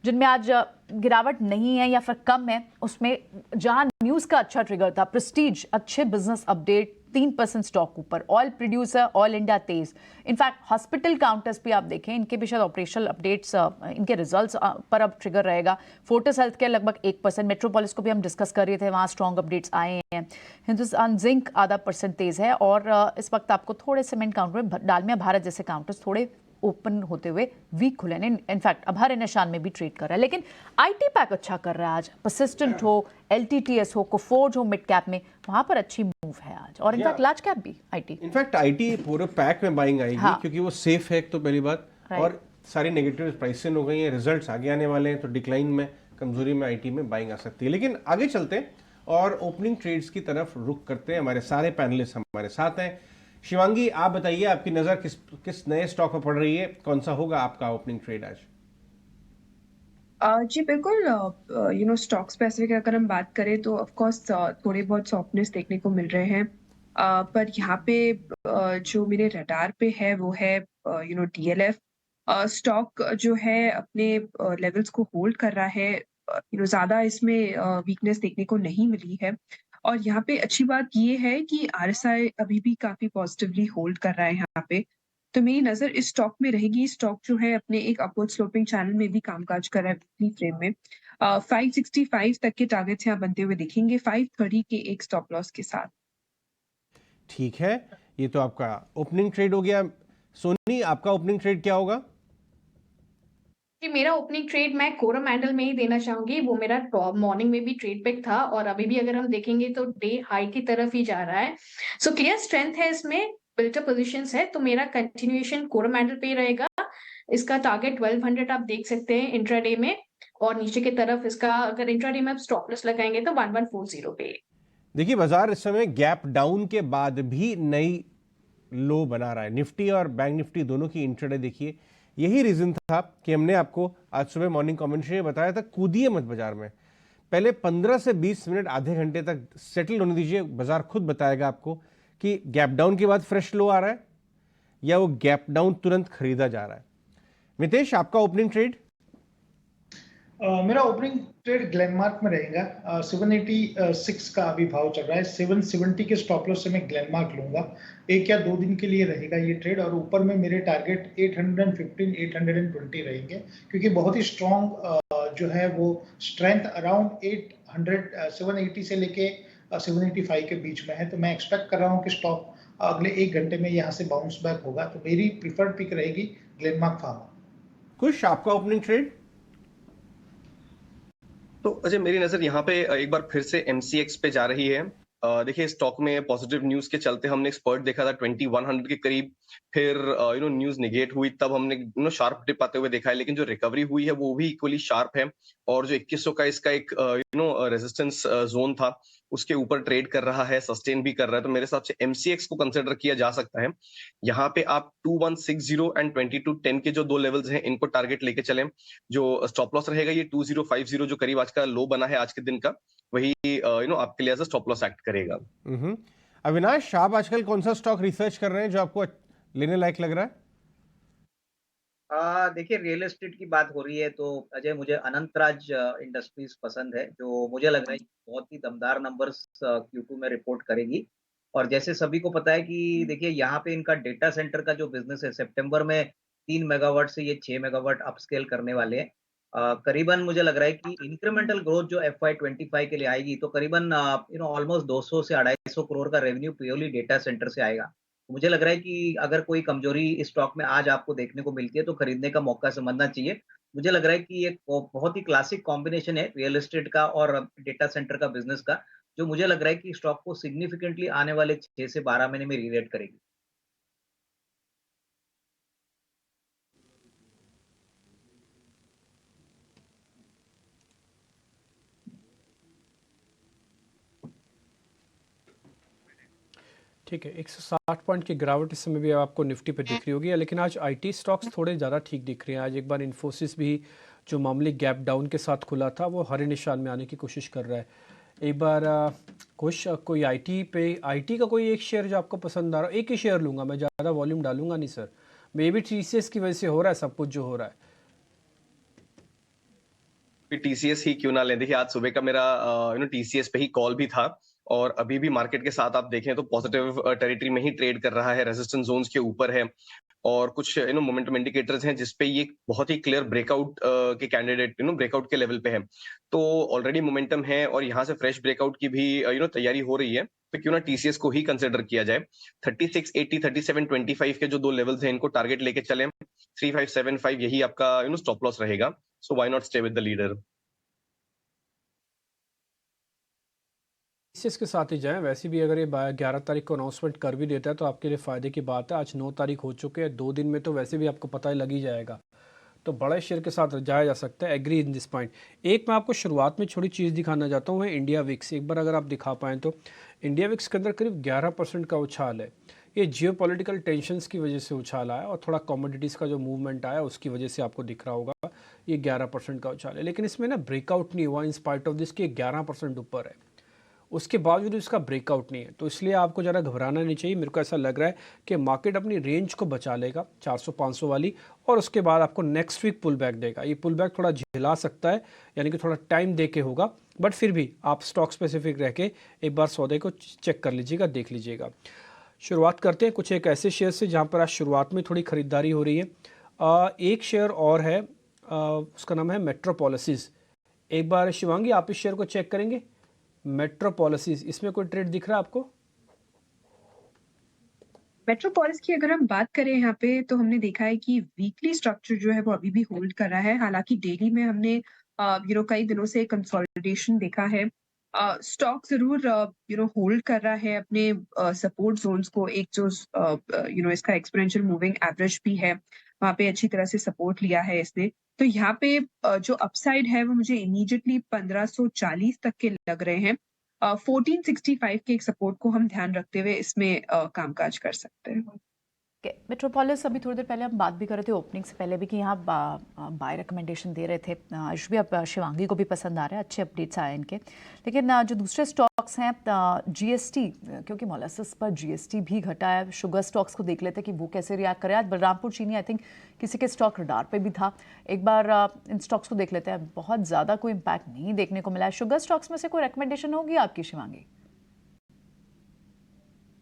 जिनमें आज गिरावट नहीं है या फिर कम है, उसमें जहां न्यूज़ का अच्छा ट्रिगर था, प्रेस्टीज अच्छे बिजनेस अपडेट, 3% स्टॉक ऊपर। ऑयल प्रोड्यूसर, ऑयल इंडिया तेज। इनफैक्ट हॉस्पिटल काउंटर्स भी आप देखें, इनके भी शायद ऑपरेशनल अपडेट्स, इनके रिजल्ट्स पर अब ट्रिगर रहेगा। फोर्टिस हेल्थ केयर लगभग 1%, मेट्रोपोलिस को भी हम डिस्कस कर रहे थे, वहाँ स्ट्रॉन्ग अपडेट्स आए हैं। हिंदुस्तान जिंक आधा % तेज है। और इस वक्त आपको थोड़े सीमेंट काउंटर में डालमिया भारत जैसे काउंटर्स थोड़े ओपन होते हुए वीक खुले हैं। इनफैक्ट अब हर निशान में भी ट्रेड कर रहा है, लेकिन आईटी पैक अच्छा कर रहा है आज। परसिस्टेंट हो, एलटीटीएस हो, कोफोर्ज हो, मिड कैप में, वहां पर अच्छी मूव है आज। और इनफैक्ट लार्ज कैप भी आईटी, इनफैक्ट आईटी पूरे पैक में बाइंग आएगी। हाँ। क्योंकि वो सेफ है एक तो पहली बात, और सारी नेगेटिव प्राइसिंग हो गई है, रिजल्ट्स आगे आने वाले हैं, तो डिक्लाइन में, कमजोरी में आईटी में बाइंग आ सकती है। लेकिन आगे चलते हैं और ओपनिंग ट्रेड्स की तरफ रुख करते हैं। हमारे सारे पैनलिस्ट हमारे साथ हैं। शिवांगी, आप बताइए, आपकी नजर किस नए स्टॉक पर पड़ रही है? कौन सा होगा आपका ओपनिंग ट्रेड आज? जी बिल्कुल, स्टॉक स्पेसिफिक अगर हम बात करें तो ऑफ कोर्स थोड़े बहुत सॉफ्टनेस देखने को मिल रहे हैं, पर यहाँ पे जो मेरे रडार पे है वो है डीएलएफ स्टॉक जो है अपने लेवल्स को होल्ड कर रहा है। ज्यादा इसमें वीकनेस देखने को नहीं मिली है। और यहाँ पे अच्छी बात ये है कि आरएसआई अभी भी काफी पॉजिटिवली होल्ड कर रहा है यहाँ पे। तो मेरी नजर इस स्टॉक में रहेगी। स्टॉक जो है अपने एक अपवर्ड स्लोपिंग चैनल में भी कामकाज कर रहा है वीकली फ्रेम में। 565 तक के टारगेट्स यहाँ बनते हुए दिखेंगे, 530 के एक स्टॉप लॉस के साथ। ठीक है, ये तो आपका ओपनिंग ट्रेड हो गया। सोनी, आपका ओपनिंग ट्रेड क्या होगा? कि मेरा ओपनिंग ट्रेड मैं कोरोमंडल में ही देना चाहूंगी। वो मेरा मॉर्निंग में भी ट्रेड पिक था और अभी भी अगर हम देखेंगे तो डे हाई की तरफ ही जा रहा है। सो क्लियर स्ट्रेंथ है इसमें, बिल्टअप पोजीशंस है, तो मेरा कंटिन्यूएशन कोरोमंडल पे ही रहेगा। इसका टारगेट 1200 आप देख सकते हैं इंट्राडे में, और नीचे की तरफ इसका अगर इंट्राडे में आप स्टॉप लॉस लगाएंगे तो 1140 पे। देखिए, बाजार इस समय गैप डाउन के बाद भी नई लो बना रहा है। निफ्टी और बैंक निफ्टी दोनों की इंट्राडे देखिए। यही रीजन था कि हमने आपको आज सुबह मॉर्निंग कमेंट्री में बताया था, कूदिए मत बाजार में, पहले 15 से 20 मिनट, आधे घंटे तक सेटल होने दीजिए। बाजार खुद बताएगा आपको कि गैप डाउन के बाद फ्रेश लो आ रहा है या वो गैप डाउन तुरंत खरीदा जा रहा है। मितेश, आपका ओपनिंग ट्रेड? मेरा ओपनिंग ट्रेड ग्लेनमार्क में रहेगा। 786 का अभी भाव चल रहा है। 770 के स्टॉप लॉस से मैं ग्लेनमार्क लूंगा। 1 या 2 दिन के लिए रहेगा ये ट्रेड, और ऊपर में मेरे टारगेट 815, 820 रहेंगे, क्योंकि बहुत ही स्ट्रॉन्ग जो है वो स्ट्रेंथ अराउंड 780 से लेके 785 के बीच में है। तो मैं एक्सपेक्ट कर रहा हूँ कि स्टॉक अगले 1 घंटे में यहाँ से बाउंस बैक होगा। तो मेरी प्रिफर्ड पिक रहेगी ग्लेनमार्क फार्मा। खुश, आपका ओपनिंग ट्रेड? तो अजय, मेरी नजर यहाँ पे एक बार फिर से MCX पे जा रही है। देखिए, स्टॉक में पॉजिटिव न्यूज के चलते हमने एक स्पर्ट देखा था 2100 के करीब, फिर न्यूज निगेट हुई, तब हमने शार्प डिप आते हुए देखा है। लेकिन जो रिकवरी हुई है वो भी इक्वली शार्प है, और जो 2100 का इसका एक रेजिस्टेंस जोन था, उसके ऊपर ट्रेड कर रहा है, सस्टेन भी कर रहा है। तो मेरे हिसाब से MCX को कंसिडर किया जा सकता है। यहाँ पे आप 2160 एंड 2210 के जो 2 लेवल्स हैं, इनको टारगेट लेके चलें। जो स्टॉप लॉस रहेगा ये 2050 जो करीब आज का लो बना है आज के दिन का, वही आपके लिए as a stop loss act करेगा। अविनाश, आप आजकल कौन सा स्टॉक रिसर्च कर रहे हैं जो आपको लेने लायक लग रहा है? देखिए, रियल एस्टेट की बात हो रही है तो अजय, मुझे अनंतराज इंडस्ट्रीज पसंद है, जो मुझे लग रहा है कि बहुत ही दमदार नंबर्स Q2 में रिपोर्ट करेगी। और जैसे सभी को पता है कि देखिए, यहाँ पे इनका डेटा सेंटर का जो बिजनेस है, सितंबर में 3 मेगावाट से ये 6 मेगावाट अपस्केल करने वाले हैं। करीबन मुझे लग रहा है कि इंक्रीमेंटल ग्रोथ जो FY25 के लिए आएगी तो करीबन ऑलमोस्ट 200 से 250 करोड़ का रेवेन्यू प्योरली डेटा सेंटर से आएगा। मुझे लग रहा है कि अगर कोई कमजोरी इस स्टॉक में आज आपको देखने को मिलती है तो खरीदने का मौका समझना चाहिए। मुझे लग रहा है कि एक बहुत ही क्लासिक कॉम्बिनेशन है रियल एस्टेट का और डेटा सेंटर का बिजनेस का, जो मुझे लग रहा है कि स्टॉक को सिग्निफिकेंटली आने वाले 6 से 12 महीने में रीरेट करेगी। ठीक है, 160 पॉइंट की गिरावट इस समय भी आपको निफ्टी पे दिख रही होगी, लेकिन आज आईटी स्टॉक्स थोड़े ज़्यादा ठीक दिख रहे हैं। आज एक बार इन्फोसिस भी जो मामूली गैप डाउन के साथ खुला था वो हरे निशान में आने की कोशिश कर रहा है। एक बार कोई आईटी का कोई एक शेयर जो आपको पसंद आ रहा है, एक ही शेयर लूंगा मैं, ज़्यादा वॉल्यूम डालूंगा नहीं सर। मे बी टीसीएस की वजह से हो रहा है सब कुछ जो हो रहा है। टीसीएस ही क्यों ना लें। देखिए आज सुबह का मेरा टीसीएस पे ही कॉल भी था और अभी भी मार्केट के साथ आप देखें तो पॉजिटिव टेरिटरी में ही ट्रेड कर रहा है, रेजिस्टेंस जोन्स के ऊपर है और कुछ मोमेंटम इंडिकेटर्स हैं जिसपे ये बहुत ही क्लियर ब्रेकआउट के कैंडिडेट ब्रेकआउट के लेवल पे है। तो ऑलरेडी मोमेंटम है और यहाँ से फ्रेश ब्रेकआउट की भी तैयारी हो रही है, तो क्यों ना टीसीएस को ही कंसिडर किया जाए। 3680 3725 के जो दो लेवल्स हैं इनको टारगेट लेके चलें। 3575 यही आपका स्टॉप लॉस रहेगा। So why not stay with the leader. TCS के साथ ही जाएं। वैसे भी अगर ये 11 तारीख को अनाउंसमेंट कर भी देता है तो आपके लिए फ़ायदे की बात है। आज 9 तारीख हो चुके हैं, 2 दिन में तो वैसे भी आपको पता ही लग ही जाएगा, तो बड़े शेयर के साथ जाया जा सकता है। Agree in this point. एक मैं आपको शुरुआत में छोटी चीज़ दिखाना चाहता हूँ, है इंडिया विक्स। एक बार अगर आप दिखा पाएँ तो इंडिया विक्स के अंदर करीब 11% का उछाल है। ये जियोपॉलिटिकल टेंशंस की वजह से उछाल आया और थोड़ा कमोडिटीज़ का जो मूवमेंट आया उसकी वजह से आपको दिख रहा होगा ये 11% का उछाल है। लेकिन इसमें ना ब्रेकआउट नहीं हुआ इन स्पाइट ऑफ दिस कि 11% ऊपर है, उसके बावजूद इसका ब्रेकआउट नहीं है, तो इसलिए आपको ज़रा घबराना नहीं चाहिए। मेरे को ऐसा लग रहा है कि मार्केट अपनी रेंज को बचा लेगा 400-500 वाली, और उसके बाद आपको नेक्स्ट वीक पुल बैक देगा। ये पुल बैक थोड़ा झेला सकता है, यानी कि थोड़ा टाइम दे के होगा, बट फिर भी आप स्टॉक स्पेसिफिक रह के एक बार सौदे को चेक कर लीजिएगा, देख लीजिएगा। शुरुआत करते हैं कुछ एक ऐसे शेयर से जहाँ पर आज शुरुआत में थोड़ी खरीदारी हो रही है। एक शेयर और है, उसका नाम है मेट्रोपॉलिसीज। एक बार शिवांगी आप इस शेयर को चेक करेंगे, मेट्रोपॉलिसीज। इसमें कोई ट्रेड दिख रहा है आपको? मेट्रोपॉलिस की अगर हम बात करें यहाँ पे, तो हमने देखा है कि वीकली स्ट्रक्चर जो है वो अभी भी होल्ड कर रहा है। हालांकि डेली में हमने कई दिनों से कंसोलिडेशन देखा है। स्टॉक जरूर होल्ड कर रहा है अपने सपोर्ट जोन्स को। एक जो इसका एक्सपोनेंशियल मूविंग एवरेज भी है, वहाँ पे अच्छी तरह से सपोर्ट लिया है इसने। तो यहाँ पे जो अपसाइड है वो मुझे इमीडिएटली 1540 तक के लग रहे हैं। 1465 के एक सपोर्ट को हम ध्यान रखते हुए इसमें कामकाज कर सकते हैं। मेट्रोपॉलिस अभी थोड़ी देर पहले हम बात भी कर रहे थे ओपनिंग से पहले भी कि यहाँ बाय रिकमेंडेशन दे रहे थे। आज भी अब शिवांगी को भी पसंद आ रहा है, अच्छे अपडेट्स आए इनके। लेकिन जो दूसरे स्टॉक्स हैं, जीएसटी, क्योंकि मोलासिस पर जीएसटी भी घटा है। शुगर स्टॉक्स को देख लेते हैं कि वो कैसे रिएक्ट करे। आज बलरामपुर चीनी आई थिंक किसी के स्टॉक रडार पे भी था। एक बार इन स्टॉक्स को देख लेते हैं। बहुत ज़्यादा कोई इम्पैक्ट नहीं देखने को मिला है। शुगर स्टॉक्स में से कोई रिकमेंडेशन होगी आपकी शिवांगी?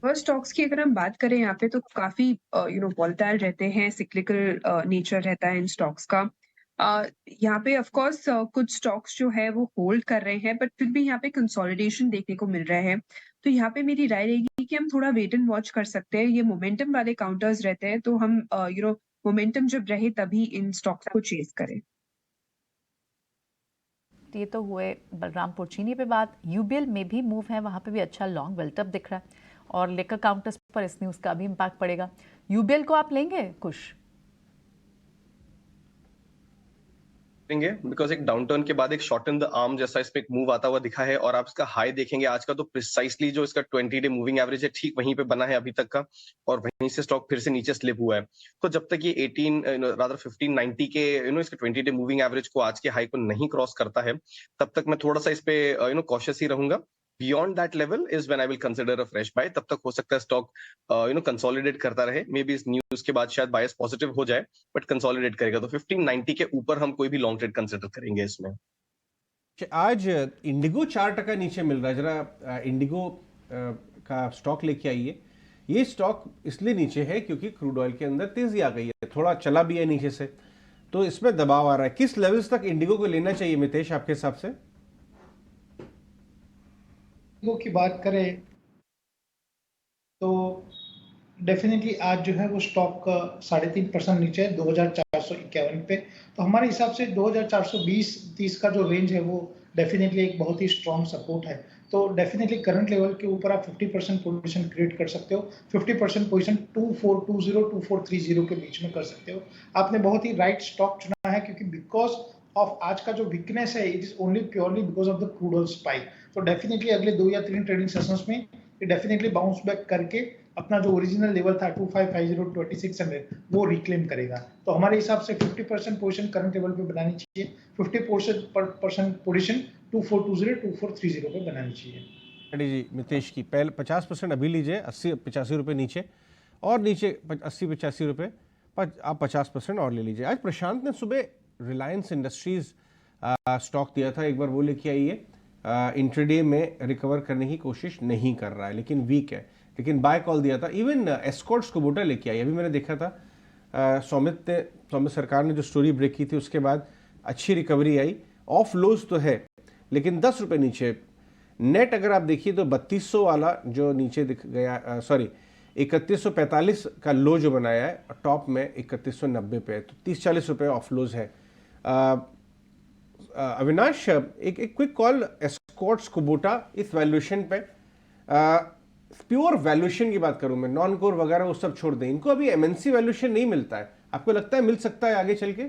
स्टॉक्स की अगर हम बात करें यहाँ पे, तो काफी वॉलेटाइल रहते हैं, सिक्लिकल नेचर रहता है इन स्टॉक्स का। यहाँ पे ऑफ कोर्स कुछ स्टॉक्स जो है वो होल्ड कर रहे हैं, बट फिर भी यहाँ पे कंसोलिडेशन देखने को मिल रहा है। तो यहाँ पे मेरी राय रहेगी कि हम थोड़ा वेट एंड वॉच कर सकते हैं। ये मोमेंटम वाले काउंटर्स रहते हैं, तो हम मोमेंटम जब रहे तभी इन स्टॉक्स को चेज करें। ये तो हुए बलरामपुर चीनी पे बात। यूबीएल में भी मूव है, वहाँ पे भी अच्छा लॉन्ग वेल्टअप दिख रहा है और लेकर काउंटर्स पर इस न्यूज़ का भी इम्पैक्ट पड़ेगा। यूबीएल को आप लेंगे कुछ? बिकॉज एक डाउनटर्न के बाद एक शॉर्ट इन द आर्म जैसा इस पे एक मूव आता हुआ दिखा है और आप इसका हाई देखेंगे आज का, तो प्रिसाइसली जो इसका 20 डे मूविंग एवरेज है ठीक वहीं पे बना है अभी तक का, और वहीं से स्टॉक फिर से नीचे स्लिप हुआ है। तो जब तक ये 1590 के इसके 20 डे मूविंग एवरेज को आज के हाई को नहीं क्रॉस करता है, तब तक मैं थोड़ा सा इस पे कॉशियस ही रहूंगा। Beyond that level is when I will consider a fresh buy. तब तक हो सकता है स्टॉक कंसोलिडेट करता रहे। मे बी इस न्यूज के बाद शायद बायस पॉजिटिव हो जाए, बट कंसोलिडेट करेगा। तो 1590 के ऊपर हम कोई भी लॉन्ग ट्रेड कंसिडर करेंगे इसमें। आज इंडिगो 4% नीचे मिल रहा है। जरा इंडिगो का स्टॉक लेके आइए। ये स्टॉक इसलिए नीचे है क्योंकि क्रूड ऑयल के अंदर तेजी आ गई है, थोड़ा चला भी है नीचे से। तो इसमें दबाव आ रहा है। किस लेवल्स तक इंडिगो को लेना चाहिए मितेश आपके हिसाब से? इंडिगो की बात करें तो डेफिनेटली आज जो है वो स्टॉक 3.5% नीचे है 2451 पे। तो हमारे हिसाब से 2420-30 का जो रेंज है वो डेफिनेटली एक बहुत ही स्ट्रॉन्ग सपोर्ट है। तो डेफिनेटली करंट लेवल के ऊपर आप 50% पोजीशन क्रिएट कर सकते हो। 50% पोजीशन 2420-2430 के बीच में कर सकते हो। आपने बहुत ही राइट स्टॉक चुना है क्योंकि बिकॉज ऑफ आज का जो वीकनेस है it is only purely because of the crude oil spike. तो डेफिनेटली अगले 2 या 3 ट्रेडिंग सेशंस में ये डेफिनेटली बाउंस बैक करके अपना जो ओरिजिनल लेवल था 2550-2600 वो रिक्लेम करेगा। तो हमारे हिसाब से 50% पोजीशन करंट लेवल पे बनानी चाहिए, 50% पोजीशन 2420-2430 पे बनानी चाहिए। जी मितेश की पहले 50% अभी लीजिए 80-85 रुपये नीचे, और नीचे 80-85 रुपये आप 50% और ले लीजिए। आज प्रशांत ने सुबह रिलायंस इंडस्ट्रीज स्टॉक दिया था, एक बार वो लेके आइए। इंट्राडे में रिकवर करने की कोशिश नहीं कर रहा है लेकिन वीक है, लेकिन बाय कॉल दिया था। इवन एस्कॉर्ट्स कुबोटा लेके आई, अभी मैंने देखा था सौमित सरकार ने जो स्टोरी ब्रेक की थी उसके बाद अच्छी रिकवरी आई। ऑफ लोज तो है लेकिन 10 रुपये नीचे। नेट अगर आप देखिए तो 3200 वाला जो नीचे दिख गया, सॉरी 3145 का लो जो बनाया है, टॉप में 3190 पे है, तो 30-40 रुपये ऑफ लोज है। अविनाश, एक क्विक कॉल एस्कॉर्ट्स कुबोटा इस वैल्यूएशन पे। प्योर वैल्यूएशन की बात करूं मैं, नॉन कोर वगैरह वो सब छोड़ दें, इनको अभी एमएनसी वैल्यूएशन नहीं मिलता है, आपको लगता है मिल सकता है आगे चल के?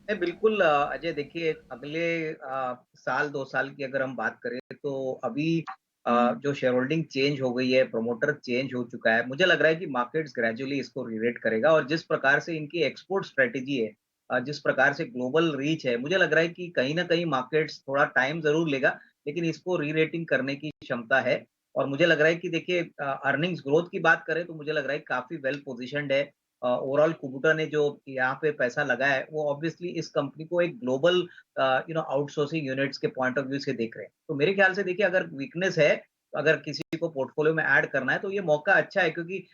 बिल्कुल अजय, देखिए अगले साल 2 साल की अगर हम बात करें तो अभी जो शेयर होल्डिंग चेंज हो गई है, प्रोमोटर चेंज हो चुका है, मुझे लग रहा है कि मार्केट्स ग्रेजुअली इसको रीरेट करेगा। और जिस प्रकार से इनकी एक्सपोर्ट स्ट्रेटेजी है, जिस प्रकार से ग्लोबल रीच है, मुझे लग रहा है कि कहीं ना कहीं मार्केट्स थोड़ा टाइम जरूर लेगा लेकिन इसको री-रेटिंग करने की क्षमता है। और मुझे लग रहा है कि देखिए अर्निंग्स ग्रोथ की बात करें तो मुझे लग रहा है काफी वेल पोजिशनड है। ओवरऑल कुबोटा ने जो यहाँ पे पैसा लगाया है वो ऑब्वियसली इस कंपनी को एक ग्लोबल आउटसोर्सिंग यूनिट्स के पॉइंट ऑफ व्यू से देख रहे हैं। तो मेरे ख्याल से देखिए अगर वीकनेस है, अगर किसी को पोर्टफोलियो में ऐड करना है तो ये मौका अच्छा है, क्योंकि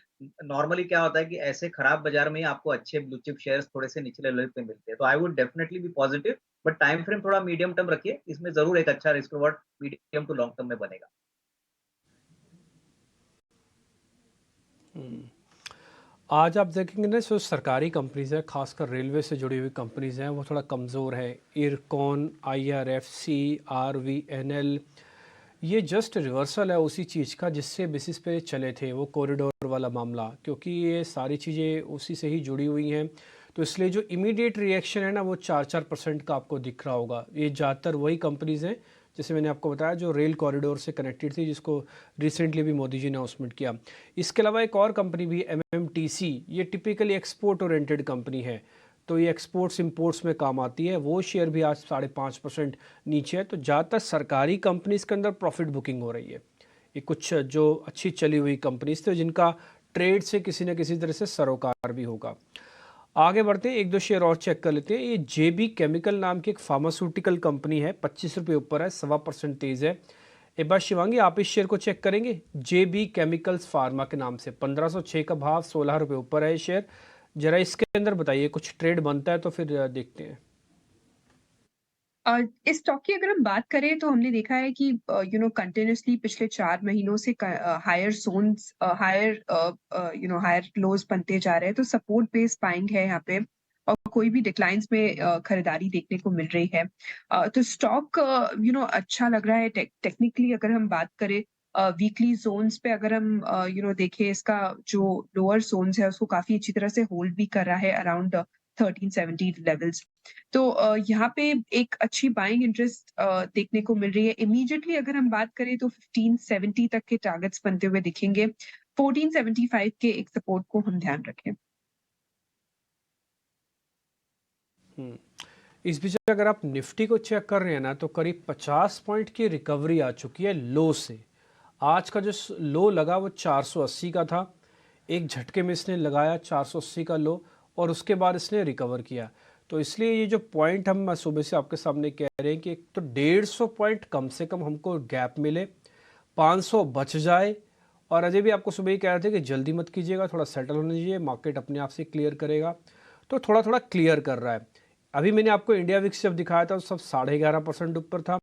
नॉर्मली क्या होता है कि ऐसे खराब बाजार में ही आपको अच्छे ब्लू चिप शेयर्स थोड़े से निचले लेवल पे मिलते हैं। तो I would definitely be positive, but time frame थोड़ा मीडियम टर्म रखिए, इसमें जरूर एक अच्छा risk reward medium to long term में बनेगा। आज आप देखेंगे ना, जो सरकारी कंपनीज है, खासकर रेलवे से जुड़ी हुई कंपनीज हैं, वो थोड़ा कमज़ोर है। इरकॉन, IRFC, RVNL, ये जस्ट रिवर्सल है उसी चीज़ का जिससे बेसिस पे चले थे, वो कॉरिडोर वाला मामला, क्योंकि ये सारी चीज़ें उसी से ही जुड़ी हुई हैं। तो इसलिए जो इमीडिएट रिएक्शन है ना वो 4% का आपको दिख रहा होगा। ये ज़्यादातर वही कंपनीज़ हैं जैसे मैंने आपको बताया जो रेल कॉरिडोर से कनेक्टेड थी, जिसको रिसेंटली भी मोदी जी ने अनाउंसमेंट किया। इसके अलावा एक और कंपनी भी MMTC, ये टिपिकली एक्सपोर्ट ओरिएंटेड कंपनी है, तो ये एक्सपोर्ट्स इंपोर्ट्स में काम आती है। वो शेयर भी आज 5.5% नीचे है। तो ज़्यादातर सरकारी कंपनीज के अंदर प्रॉफिट बुकिंग हो रही है। ये कुछ जो अच्छी चली हुई कंपनीज थे जिनका ट्रेड से किसी न किसी तरह से सरोकार भी होगा। आगे बढ़ते हैं, 1-2 शेयर और चेक कर लेते हैं। ये JB केमिकल नाम की एक फार्मास्यूटिकल कंपनी है, 25 रुपये ऊपर है, 1.25% तेज़ है। एक बार शिवांगी आप इस शेयर को चेक करेंगे, JB केमिकल्स फार्मा के नाम से 1506 का भाव, 16 रुपये ऊपर है ये शेयर। जरा इसके अंदर बताइए, कुछ ट्रेड बनता है तो फिर देखते हैं। इस स्टॉक की अगर हम बात करें तो हमने देखा है कि कंटिन्यूसली पिछले 4 महीनों से हायर जोन्स, हायर लोज बनते जा रहे हैं। तो सपोर्ट बेस्ड बाइंग है यहाँ पे और कोई भी डिक्लाइंस में खरीदारी देखने को मिल रही है। तो स्टॉक अच्छा लग रहा है। टेक्निकली अगर हम बात करें वीकली जोन्स पे, अगर हम देखें, इसका जो लोअर जोन्स है उसको काफी अच्छी तरह से होल्ड भी कर रहा है अराउंड 1370 लेवल्स। तो यहाँ पे एक अच्छी बाइंग इंटरेस्ट देखने को मिल रही है। इमीडिएटली अगर हम बात करें तो 1570 तक के टारगेट्स बनते हुए दिखेंगे। 1475 के एक सपोर्ट को हम ध्यान रखें। इस बीच अगर आप निफ्टी को चेक कर रहे हैं ना, तो करीब 50 पॉइंट की रिकवरी आ चुकी है लो से। आज का जो लो लगा वो 480 का था, एक झटके में इसने लगाया 480 का लो और उसके बाद इसने रिकवर किया। तो इसलिए ये जो पॉइंट हम सुबह से आपके सामने कह रहे हैं कि एक तो 150 पॉइंट कम से कम हमको गैप मिले, 500 बच जाए। और अजय भी आपको सुबह ही कह रहे थे कि जल्दी मत कीजिएगा, थोड़ा सेटल होने दीजिए, मार्केट अपने आप से क्लियर करेगा। तो थोड़ा थोड़ा क्लियर कर रहा है। अभी मैंने आपको इंडिया विक्स जब दिखाया था तो सब 11.5% ऊपर था,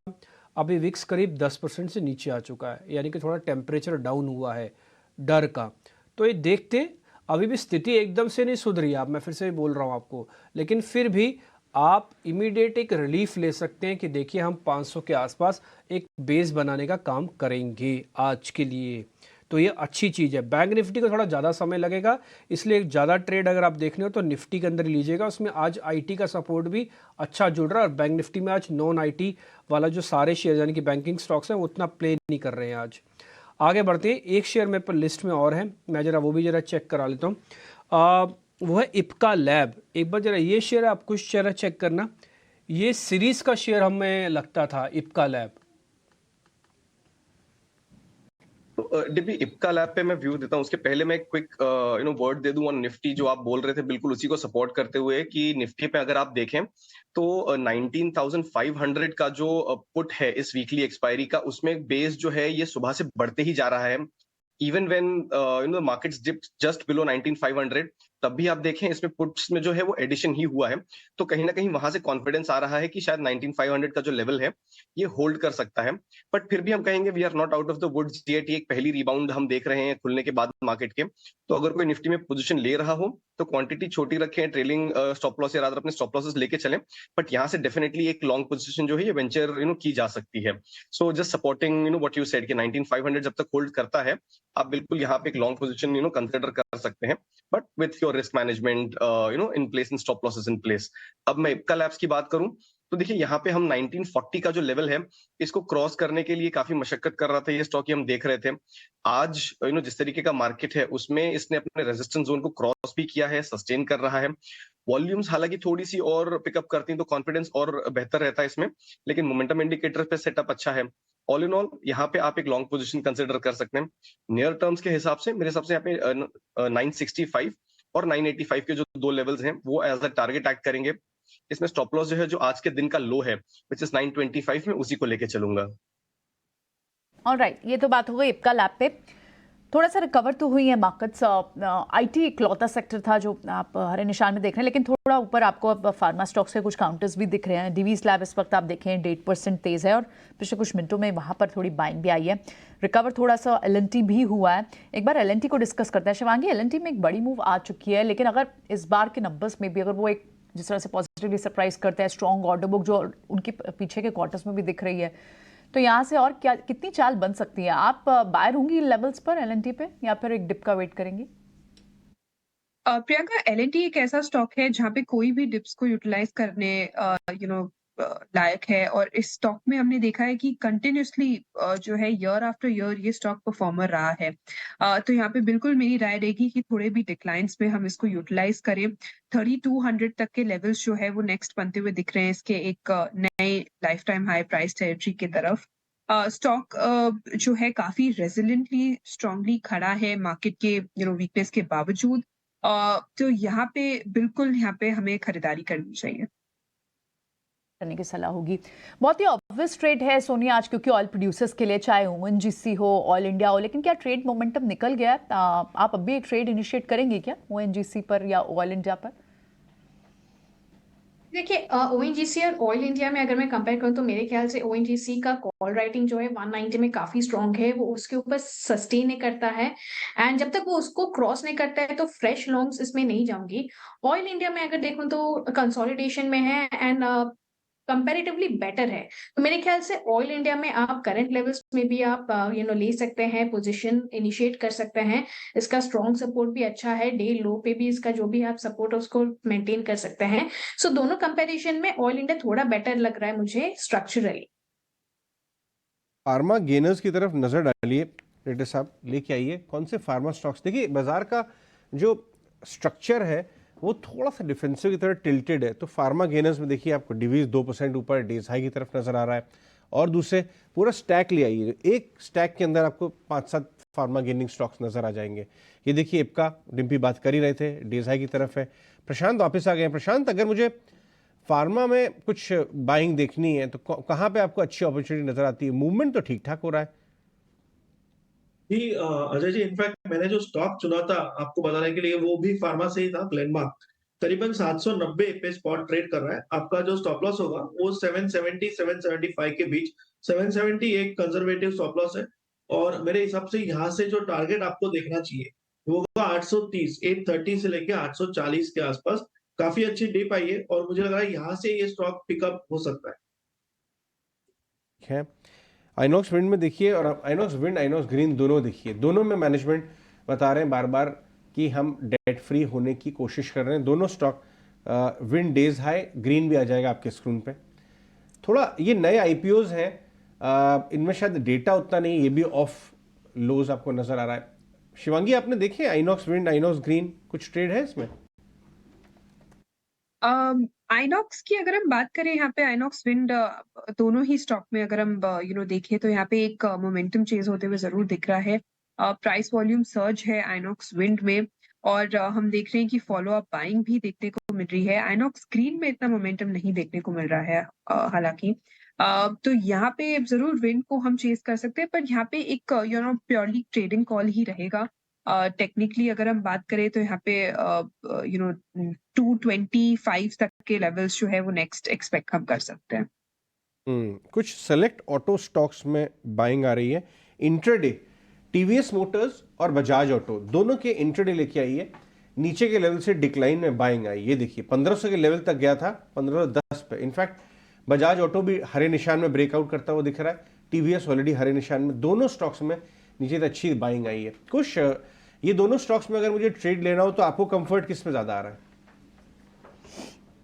अभी विक्स करीब 10% से नीचे आ चुका है, यानी कि थोड़ा टेम्परेचर डाउन हुआ है डर का। तो ये देखते अभी भी स्थिति एकदम से नहीं सुधरी, आप मैं फिर से बोल रहा हूँ आपको, लेकिन फिर भी आप इमीडिएट एक रिलीफ ले सकते हैं कि देखिए हम 500 के आसपास एक बेस बनाने का काम करेंगे आज के लिए, तो ये अच्छी चीज़ है। बैंक निफ्टी को थोड़ा ज़्यादा समय लगेगा, इसलिए ज़्यादा ट्रेड अगर आप देखने हो तो निफ्टी के अंदर लीजिएगा, उसमें आज आईटी का सपोर्ट भी अच्छा जुड़ रहा है और बैंक निफ्टी में आज नॉन आईटी वाला जो सारे शेयर यानी कि बैंकिंग स्टॉक्स हैं वो उतना प्ले नहीं कर रहे हैं आज। आगे बढ़ते हैं, एक शेयर मेरे पर लिस्ट में और है, मैं ज़रा वो भी ज़रा चेक करा लेता हूँ, वो है इप्का लैब। एक बार ज़रा ये शेयर आप कुछ शेयर चेक करना, ये सीरीज़ का शेयर हमें लगता था Ipca lab. DP Ipca lab पे मैं व्यू देता हूँ, उसके पहले मैं क्विक वर्ड दे दूं ऑन निफ्टी, जो आप बोल रहे थे बिल्कुल उसी को सपोर्ट करते हुए कि निफ्टी पे अगर आप देखें तो 19,500 का जो पुट है इस वीकली एक्सपायरी का, उसमें बेस जो है ये सुबह से बढ़ते ही जा रहा है। Even when markets dipped just below 19,500, तब भी आप देखें इसमें पुट्स में जो है वो एडिशन ही हुआ है, तो कहीं ना कहीं वहां से कॉन्फिडेंस आ रहा है कि शायद 19,500 का जो लेवल है ये होल्ड कर सकता है। बट फिर भी हम कहेंगे we are not out of the woods yet, एक पहली रिबाउंड हम देख रहे हैं खुलने के बाद मार्केट के, तो अगर कोई निफ्टी में पोजीशन ले रहा हो तो क्वांटिटी छोटी रखें, ट्रेलिंग स्टॉप लॉस या रादर अपने स्टॉप लॉसेस लेके चलें, बट यहाँ से डेफिनेटली एक लॉन्ग पोजीशन जो है ये वेंचर की जा सकती है। So just supporting what you said कि 19,500 जब तक होल्ड करता है आप बिल्कुल यहाँ पे एक लॉन्ग पोजीशन कंसिडर कर सकते हैं, but with your risk management in place and stop losses in place. अब मैं इप्का लैब्स की बात करूं तो देखिए यहाँ पे हम 1940 का जो लेवल है इसको क्रॉस करने के लिए काफी मशक्कत कर रहा था ये स्टॉक, हम देख रहे थे। आज जिस तरीके का मार्केट है उसमें इसने अपने रेजिस्टेंस जोन को क्रॉस भी किया है, सस्टेन कर रहा है। वॉल्यूम्स हालांकि थोड़ी सी और पिकअप करती हैं तो कॉन्फिडेंस और बेहतर रहता है इसमें, लेकिन मोमेंटम इंडिकेटर पे सेटअप अच्छा है। ऑल इन ऑल यहाँ पे आप एक लॉन्ग पोजीशन कंसिडर कर सकते हैं। नियर टर्म्स के हिसाब से मेरे हिसाब से यहाँ पे 965 और 985 के जो दो लेवल्स हैं वो एज अ टारगेट एक्ट करेंगे। इसमें स्टॉप लॉस जो है जो आज के दिन का लो है विच इज 925 में, उसी को लेके चलूंगा। ऑलराइट, ये तो बात हो गई इप्का लैब पे। थोड़ा सा रिकवर तो हुई है मार्केट्स, आईटी इकलौता सेक्टर था जो आप हरे निशान में देख रहे हैं, लेकिन थोड़ा ऊपर आपको अब फार्मा स्टॉक्स के कुछ काउंटर्स भी दिख रहे हैं। डीवीज लैब इस वक्त आप देखें 8% तेज है और पिछले कुछ मिनटों में वहाँ पर थोड़ी बाइंग भी आई है। रिकवर थोड़ा सा एलएनटी भी हुआ है। एक बार एलएनटी को डिस्कस करते हैं। शिवांगी, एलएनटी में एक बड़ी मूव आ चुकी है, लेकिन अगर इस बार के नंबर्स में भी अगर वो एक जिस तरह से पॉजिटिवली सरप्राइज करते हैं, स्ट्रॉन्ग ऑर्डर बुक जो उनके पीछे के क्वार्टर्स में भी दिख रही है, तो यहाँ से और क्या कितनी चाल बन सकती है? आप बायर होंगी लेवल्स पर एलएनटी पे या फिर एक डिप का वेट करेंगी? प्रियंका, एलएनटी एक ऐसा स्टॉक है जहाँ पे कोई भी डिप्स को यूटिलाइज करने लायक है, और इस स्टॉक में हमने देखा है कि कंटिन्यूसली जो है ईयर आफ्टर ईयर ये स्टॉक परफॉर्मर रहा है। तो यहाँ पे बिल्कुल मेरी राय रहेगी कि थोड़े भी डिक्लाइंस में हम इसको यूटिलाइज करें। 3200 तक के लेवल्स जो है वो नेक्स्ट बनते हुए दिख रहे हैं इसके एक नए life time high price territory की तरफ। स्टॉक जो है काफी रेजिलेंटली स्ट्रांगली खड़ा है मार्केट के वीकनेस के बावजूद। तो यहाँ पे बिल्कुल यहाँ पे हमें खरीदारी करनी चाहिए, करने की सलाह होगी। बहुत ही ऑब्वियस ट्रेड है सोनिया आज, क्योंकि ऑयल प्रोड्यूसर्स के लिए चाहे ओएनजीसी हो, ऑयल इंडिया हो, लेकिन क्या ट्रेड मोमेंटम निकल गया है? आप अब भी एक ट्रेड इनिशिएट करेंगे क्या ओएनजीसी पर या ऑयल इंडिया पर? देखिए, ओएनजीसी और ऑयल इंडिया में अगर मैं कंपेयर करूं तो मेरे ख्याल से ओएनजीसी का कॉल राइटिंग जो है 190 में काफी स्ट्रांग है, वो उसके ऊपर सस्टेन नहीं करता है, एंड जब तक वो उसको क्रॉस नहीं करता है तो फ्रेश लॉन्ग्स इसमें नहीं जाऊंगी। ऑयल इंडिया में अगर देखूं तो कंसोलिडेशन में है एंड कंपैरेटिवली बेटर है, तो मेरे ख्याल से ऑयल इंडिया में आप करंट लेवल्स में भी आप ले सकते हैं, पोजीशन इनिशिएट कर सकते हैं। इसका स्ट्रॉन्ग सपोर्ट भी अच्छा है, डे लो पे भी इसका जो भी आप सपोर्ट है उसको मेंटेन कर सकते हैं। सो दोनों कंपैरिजन में ऑयल इंडिया थोड़ा बेटर लग रहा है मुझे स्ट्रक्चरली। फार्मा गेनर्स की तरफ नजर डालिए, रेड्डी साहब लेके आइए कौन से फार्मा स्टॉक्स। देखिए बाजार का जो स्ट्रक्चर है वो थोड़ा सा डिफेंसिव की तरफ टिल्टेड है, तो फार्मा गेनर्स में देखिए आपको डिवीज 2% ऊपर डेज हाई की तरफ नजर आ रहा है, और दूसरे पूरा स्टैक ले आइए, एक स्टैक के अंदर आपको 5-7 फार्मा गेनिंग स्टॉक्स नजर आ जाएंगे। ये देखिए इप्का, डिम्पी बात कर ही रहे थे, डेज हाई की तरफ है। प्रशांत वापस आ गए। प्रशांत, अगर मुझे फार्मा में कुछ बाइंग देखनी है तो कहाँ पे आपको अच्छी अपॉर्चुनिटी नजर आती है? मूवमेंट तो ठीक ठाक हो रहा है जी। अजय जी, इनफैक्ट मैंने जो स्टॉक चुना था आपको बताने के लिए वो भी फार्मा से ही था, ग्लेनमार्क। करीबन 790 पे स्पॉट ट्रेड कर रहा है। आपका जो स्टॉप लॉस होगा वो 770 775 के बीच, 770 एक कंजर्वेटिव स्टॉप लॉस है और मेरे हिसाब से यहाँ से जो टारगेट आपको देखना चाहिए वो होगा 830, 830 से लेके 840 के आसपास। काफी अच्छी डिप आई है और मुझे लग रहा है यहाँ से ये स्टॉक पिकअप हो सकता है। आइनॉक्स विंड में देखिए, और आइनॉक्स विंड, आइनॉक्स ग्रीन दोनों देखिए, दोनों में मैनेजमेंट बता रहे हैं बार बार कि हम डेट फ्री होने की कोशिश कर रहे हैं। दोनों stock wind days high, green भी आ जाएगा आपके स्क्रीन पे। थोड़ा ये नए आईपीओज हैं, इनमें शायद डेटा उतना नहीं, ये भी ऑफ लोज आपको नजर आ रहा है। शिवांगी, आपने देखे आइनॉक्स विंड, आइनॉक्स ग्रीन, कुछ ट्रेड है इसमें? आइनॉक्स की अगर हम बात करें, यहाँ पे आइनॉक्स विंड दोनों ही स्टॉक में अगर हम देखें तो यहाँ पे एक मोमेंटम चेंज होते हुए जरूर दिख रहा है। प्राइस वॉल्यूम सर्ज है आइनॉक्स विंड में और हम देख रहे हैं कि फॉलो अप बाइंग भी देखने को मिल रही है। आइनॉक्स ग्रीन में इतना मोमेंटम नहीं देखने को मिल रहा है हालांकि। तो यहाँ पे जरूर विंड को हम चेज कर सकते हैं, पर यहाँ पे एक प्योरली ट्रेडिंग कॉल ही रहेगा। टेक्निकली अगर हम बात करें तो यहाँ पे 225 तक के लेवल्स जो है वो नेक्स्ट एक्सपेक्ट हम कर सकते हैं। कुछ सेलेक्ट ऑटो स्टॉक्स में बाइंग आ रही है। इंट्राडे टीवीएस मोटर्स और बजाज ऑटो दोनों के इंट्राडे लेके आई है। नीचे के लेवल से डिक्लाइन में बाइंग आई। ये देखिए 1500 के लेवल तक गया था, 1510 पे। इनफैक्ट बजाज ऑटो भी हरे निशान में ब्रेकआउट करता हुआ दिख रहा है। टीवीएस ऑलरेडी हरे निशान में। दोनों स्टॉक्स में नीचे से अच्छी बाइंग आई है। कुछ ये दोनों स्टॉक्स में अगर मुझे ट्रेड लेना हो तो आपको कंफर्ट किस में ज्यादा आ रहा है?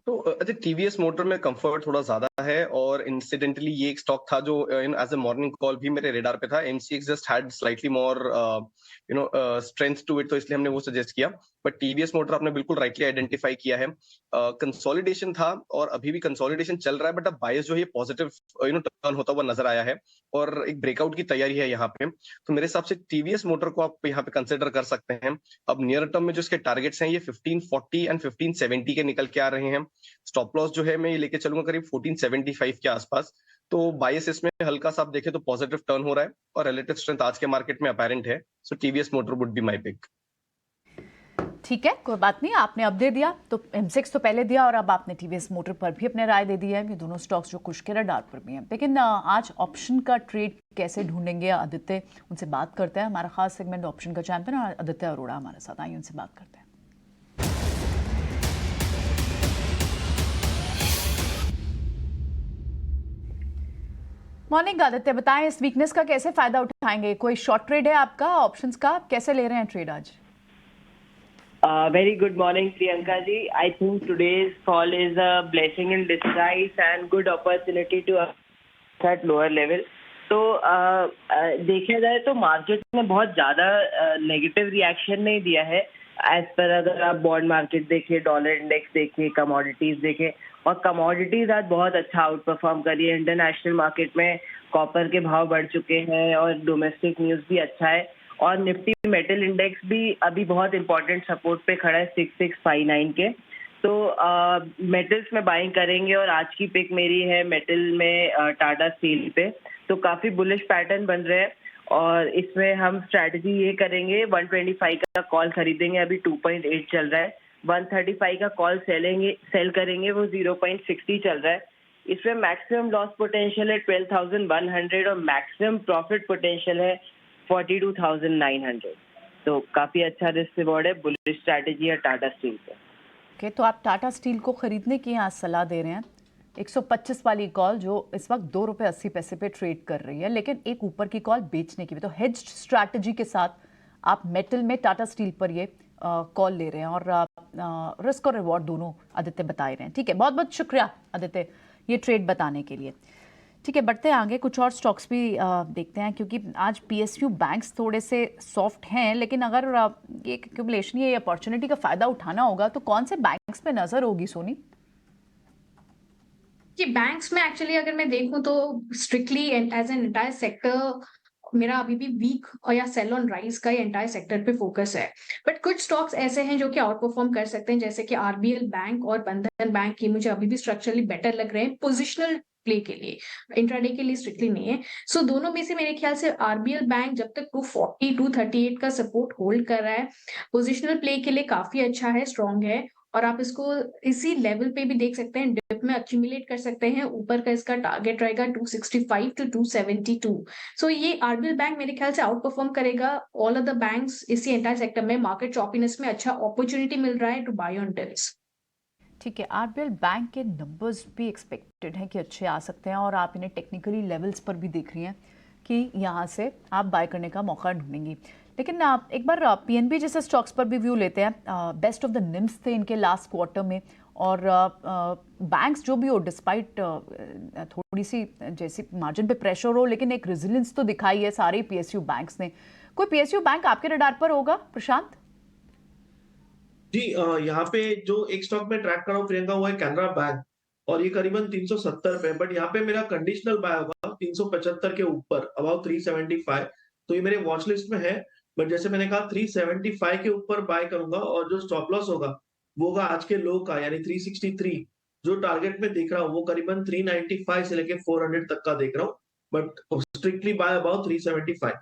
तो अजय, टीवीएस मोटर में कंफर्ट थोड़ा ज्यादा है और इंसिडेंटली ये एक स्टॉक था जो एज ए मॉर्निंग कॉल भी मेरे रेडार पे था। MCX just had slightly more strength to it, तो इसलिए हमने वो सजेस्ट किया। बट टीवीएस मोटर आपने बिल्कुल राइटली आइडेंटिफाई किया है। कंसोलिडेशन था और अभी भी कंसोलिडेशन चल रहा है, बट अब बायस जो है पॉजिटिव टर्न होता हुआ नजर आया है और एक ब्रेकआउट की तैयारी है यहाँ पे। तो मेरे हिसाब से टीवीएस मोटर को आप यहाँ पे कंसिडर कर सकते हैं। अब नियर टर्म में जो इसके टारगेट्स हैं ये 1540 एंड 1570 के निकल के आ रहे हैं। स्टॉप लॉस जो है मैं ये लेके चलूंगा करीब 1475 के आसपास। तो बायस इसमें हल्का सा आप देखें तो पॉजिटिव टर्न हो रहा है और रिलेटिव स्ट्रेंथ आज के मार्केट में अपैरेंट है। So TVS motor would be my pick. ठीक है, कोई बात नहीं, आपने अपडेट दिया तो एमसेक्स तो पहले दिया और अब आपने टीवीएस मोटर पर भी अपने राय दे दी है। ये दोनों स्टॉक्स जो कुछ के रडार पर भी हैं। लेकिन आज ऑप्शन का ट्रेड कैसे ढूंढेंगे आदित्य, उनसे बात करते हैं। हमारा खास सेगमेंट ऑप्शन का चैंपियन आदित्य अरोड़ा हमारे साथ, आइए उनसे बात करते हैं। मॉर्निंग आदित्य, बताएं इस वीकनेस का कैसे फायदा उठाएंगे? कोई शॉर्ट ट्रेड है आपका ऑप्शंस का? कैसे ले रहे हैं ट्रेड आज? Very good morning, Priyanka ji. I think today's call is a blessing in disguise and good opportunity to at lower level. तो देखा जाए तो मार्केट ने बहुत ज्यादा नेगेटिव रिएक्शन नहीं दिया है। एज पर अगर आप बॉन्ड मार्केट देखें, डॉलर इंडेक्स देखें, कमोडिटीज देखें, और कमोडिटीज आज बहुत अच्छा आउट परफॉर्म कर रही है। इंटरनेशनल मार्केट में कॉपर के भाव बढ़ चुके हैं और डोमेस्टिक न्यूज भी अच्छा है। और निफ्टी मेटल इंडेक्स भी अभी बहुत इंपॉर्टेंट सपोर्ट पे खड़ा है 6659 के। तो मेटल्स में बाइंग करेंगे और आज की पिक मेरी है मेटल में टाटा स्टील पे। तो काफी बुलिश पैटर्न बन रहे हैं और इसमें हम स्ट्रैटेजी ये करेंगे 125 का कॉल खरीदेंगे, अभी 2.8 चल रहा है। 135 का कॉल सेल करेंगे, वो 0.60 चल रहा है। इसमें मैक्सिमम लॉस पोटेंशियल है 12,100 और मैक्सिमम प्रॉफिट पोटेंशियल है 42,900। तो काफी अच्छा रिस्क रिवॉर्ड है, बुलिश स्ट्रैटेजी है टाटा स्टील पे। ओके, तो आप टाटा स्टील को खरीदने की यहाँ सलाह दे रहे हैं। 125 वाली कॉल जो इस वक्त ₹2.80 पे ट्रेड कर रही है, लेकिन एक ऊपर की कॉल बेचने की भी। तो हेज्ड स्ट्रैटेजी के साथ आप मेटल में टाटा स्टील पर ये कॉल ले रहे हैं और रिस्क और रिवॉर्ड दोनों आदित्य बता रहे हैं। ठीक है, बहुत बहुत शुक्रिया आदित्य ये ट्रेड बताने के लिए। ठीक है, बढ़ते हैं आगे, कुछ और स्टॉक्स भी देखते हैं, क्योंकि आज पीएसयू बैंक्स थोड़े से सॉफ्ट हैं। लेकिन अगर ये एक्यूमुलेशन, ये अपॉर्चुनिटी का फायदा उठाना होगा तो कौन से बैंक्स पे नजर होगी सोनी? कि बैंक्स में एक्चुअली अगर मैं देखूं तो strictly as an entire sector मेरा अभी भी वीक और या सेल ऑन राइज का एंटायर सेक्टर पे फोकस है। बट कुछ स्टॉक्स ऐसे हैं जो कि आउट परफॉर्म कर सकते हैं, जैसे कि आरबीएल बैंक और बंधन बैंक की मुझे अभी भी स्ट्रक्चरली बेटर लग रहे हैं पोजिशनल प्ले के लिए, इंट्राडे के लिए स्ट्रिक्टली नहीं है। सो दोनों में से मेरे ख्याल से आरबीएल बैंक जब तक 240 238 का सपोर्ट होल्ड कर रहा है, पोजिशनल प्ले के लिए काफी अच्छा है, स्ट्रॉन्ग है। और आप इसको इसी लेवल पे भी देख सकते हैं, डिप में अक्यूमुलेट कर सकते हैं। ऊपर का इसका टारगेट रहेगा 265 टू 272। सो ये आरबीएल बैंक मेरे ख्याल से आउट परफॉर्म करेगा ऑल अदर बैंक्स इसी एंटायर सेक्टर में। मार्केट चॉपीनेस में अच्छा अपॉर्चुनिटी मिल रहा है टू बाय ऑन डिप्स। ठीक है, आरबीएल बैंक के नंबर्स भी एक्सपेक्टेड हैं कि अच्छे आ सकते हैं और आप इन्हें टेक्निकली लेवल्स पर भी देख रही हैं कि यहाँ से आप बाय करने का मौका ढूंढेंगी। लेकिन आप एक बार पीएनबी जैसे स्टॉक्स पर भी व्यू लेते हैं। बेस्ट ऑफ द निम्स थे इनके लास्ट क्वार्टर में, और बैंक्स जो भी हो डिस्पाइट थोड़ी सी जैसी मार्जिन पे प्रेशर हो, लेकिन एक रेजिलियंस तो दिखाई है सारे पीएसयू बैंक्स ने। कोई पीएसयू बैंक आपके रडार पर होगा प्रशांत? जी, यहाँ पे जो एक स्टॉक में ट्रैक कर रहा हूँ प्रियंका, वो है कैनरा बैंक, और ये करीबन 370 पे, बट यहाँ पे मेरा कंडीशनल बाय होगा 375 के ऊपर, अबाउट 375। तो ये मेरे वॉच लिस्ट में है, बट जैसे मैंने कहा 375 के ऊपर बाय करूंगा, और जो स्टॉप लॉस होगा वो होगा आज के लो का, यानी 363। जो टारगेट में देख रहा हूँ वो करीबन 395 से लेके 400 तक का देख रहा हूँ, बट स्ट्रिक्टली बाय अबाउट 375।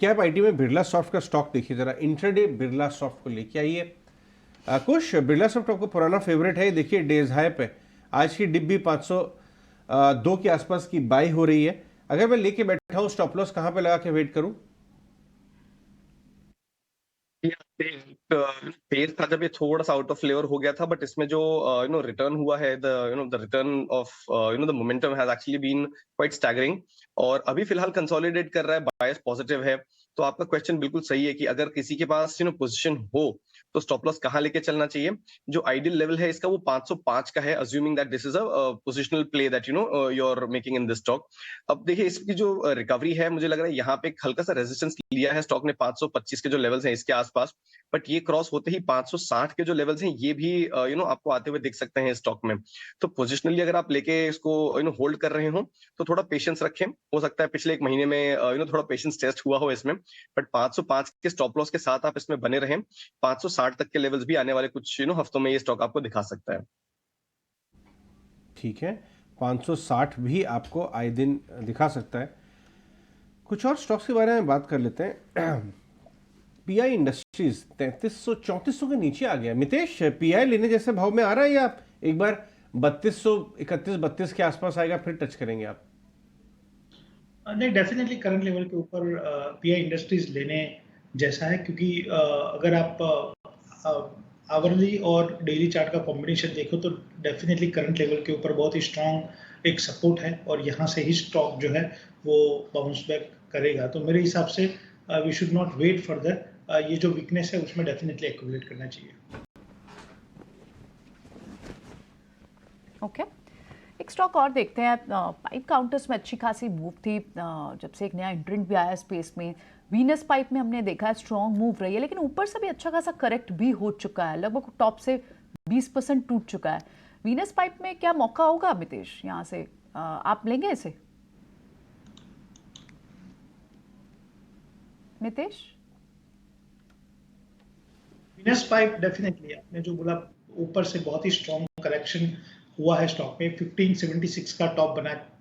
क्या आप आईटी में बिरला सॉफ्ट का स्टॉक देखिए जरा, इंट्राडे बिरला सॉफ्ट को लेके आइए। कुछ बिरला सॉफ्ट आपको पुराना फेवरेट है, देखिए डेज हाई पे आज की डिप भी 502 के आसपास की बाई हो रही है। अगर मैं लेके बैठा हूँ स्टॉप लॉस कहां पे लगा के वेट करूं? पेस था जब ये थोड़ा सा आउट ऑफ फ्लेवर हो गया था, बट इसमें जो रिटर्न हुआ है, the return of the momentum has actually been quite staggering, और अभी फिलहाल कंसोलिडेट कर रहा है, बायस पॉजिटिव है। तो आपका क्वेश्चन बिल्कुल सही है कि अगर किसी के पास पोजीशन हो तो स्टॉप लॉस कहां लेके चलना चाहिए। जो आइडियल लेवल है इसका वो 505 का है, assuming that this is a positional play that you are making in this stock. अब देखिए इसकी जो रिकवरी है, मुझे लग रहा है यहाँ पे एक हल्का सा रेजिस्टेंस लिया है स्टॉक ने 525 के जो लेवल्स हैं इसके आसपास, बट ये क्रॉस होते ही 560 के जो लेवल्स हैं ये भी आपको आते हुए दिख सकते हैं स्टॉक में। तो पोजिशनली अगर आप लेके इसको होल्ड कर रहे हो तो थोड़ा पेशेंस रखें। हो सकता है पिछले एक महीने में थोड़ा पेशेंस टेस्ट हुआ हो इसमें, बट 505 के स्टॉप लॉस के साथ आप इसमें बने रहें। 560 तक के लेवल्स भी आने वाले कुछ हफ्तों में ये स्टॉक आपको दिखा सकता है। ठीक है, 560 भी आपको आए दिन दिखा सकता है। कुछ और स्टॉक्स के बारे में बात कर लेते हैं। पीआई इंडस्ट्रीज 3300-3400 के नीचे आ गया। मितेश, पीआई लेने जैसे भाव में आ रहा है या एक बार 3231-32 के आसपास आएगा फिर टच करेंगे आप? नहीं, डेफिनेटली करंट लेवल के ऊपर पीआई इंडस्ट्रीज लेने जैसा है, क्योंकि अगर आप आवरली और डेली चार्ट का कॉम्बिनेशन देखो तो डेफिनेटली करंट लेवल के ऊपर बहुत ही स्ट्रांग एक सपोर्ट है, और यहाँ से ही स्टॉक जो है वो बाउंस बैक करेगा। तो मेरे हिसाब से we should not wait further, ये जो वीकनेस है उसमें डेफिनेटली एक्यूमुलेट करना चाहिए। ओके, एक स्टॉक और देखते हैं। पाइप काउंटर्स में अच्छी खासी मूव थी जब से एक नया एंट्रेंट भी आया स्पेस में। वीनस पाइप में हमने देखा है स्ट्रॉन्ग मूव रही है, लेकिन ऊपर से भी अच्छा खासा करेक्ट भी हो चुका है, लगभग टॉप से 20% टूट चुका है। वीनस पाइप में क्या मौका होगा मितेश, यहाँ से आप लेंगे इसे? मितेश, वीनस पाइप डेफिनेटली आपने जो बोला, ऊपर से बहुत ही स्ट्रॉन्ग करेक्शन हुआ है स्टॉक में। 1576 का टॉप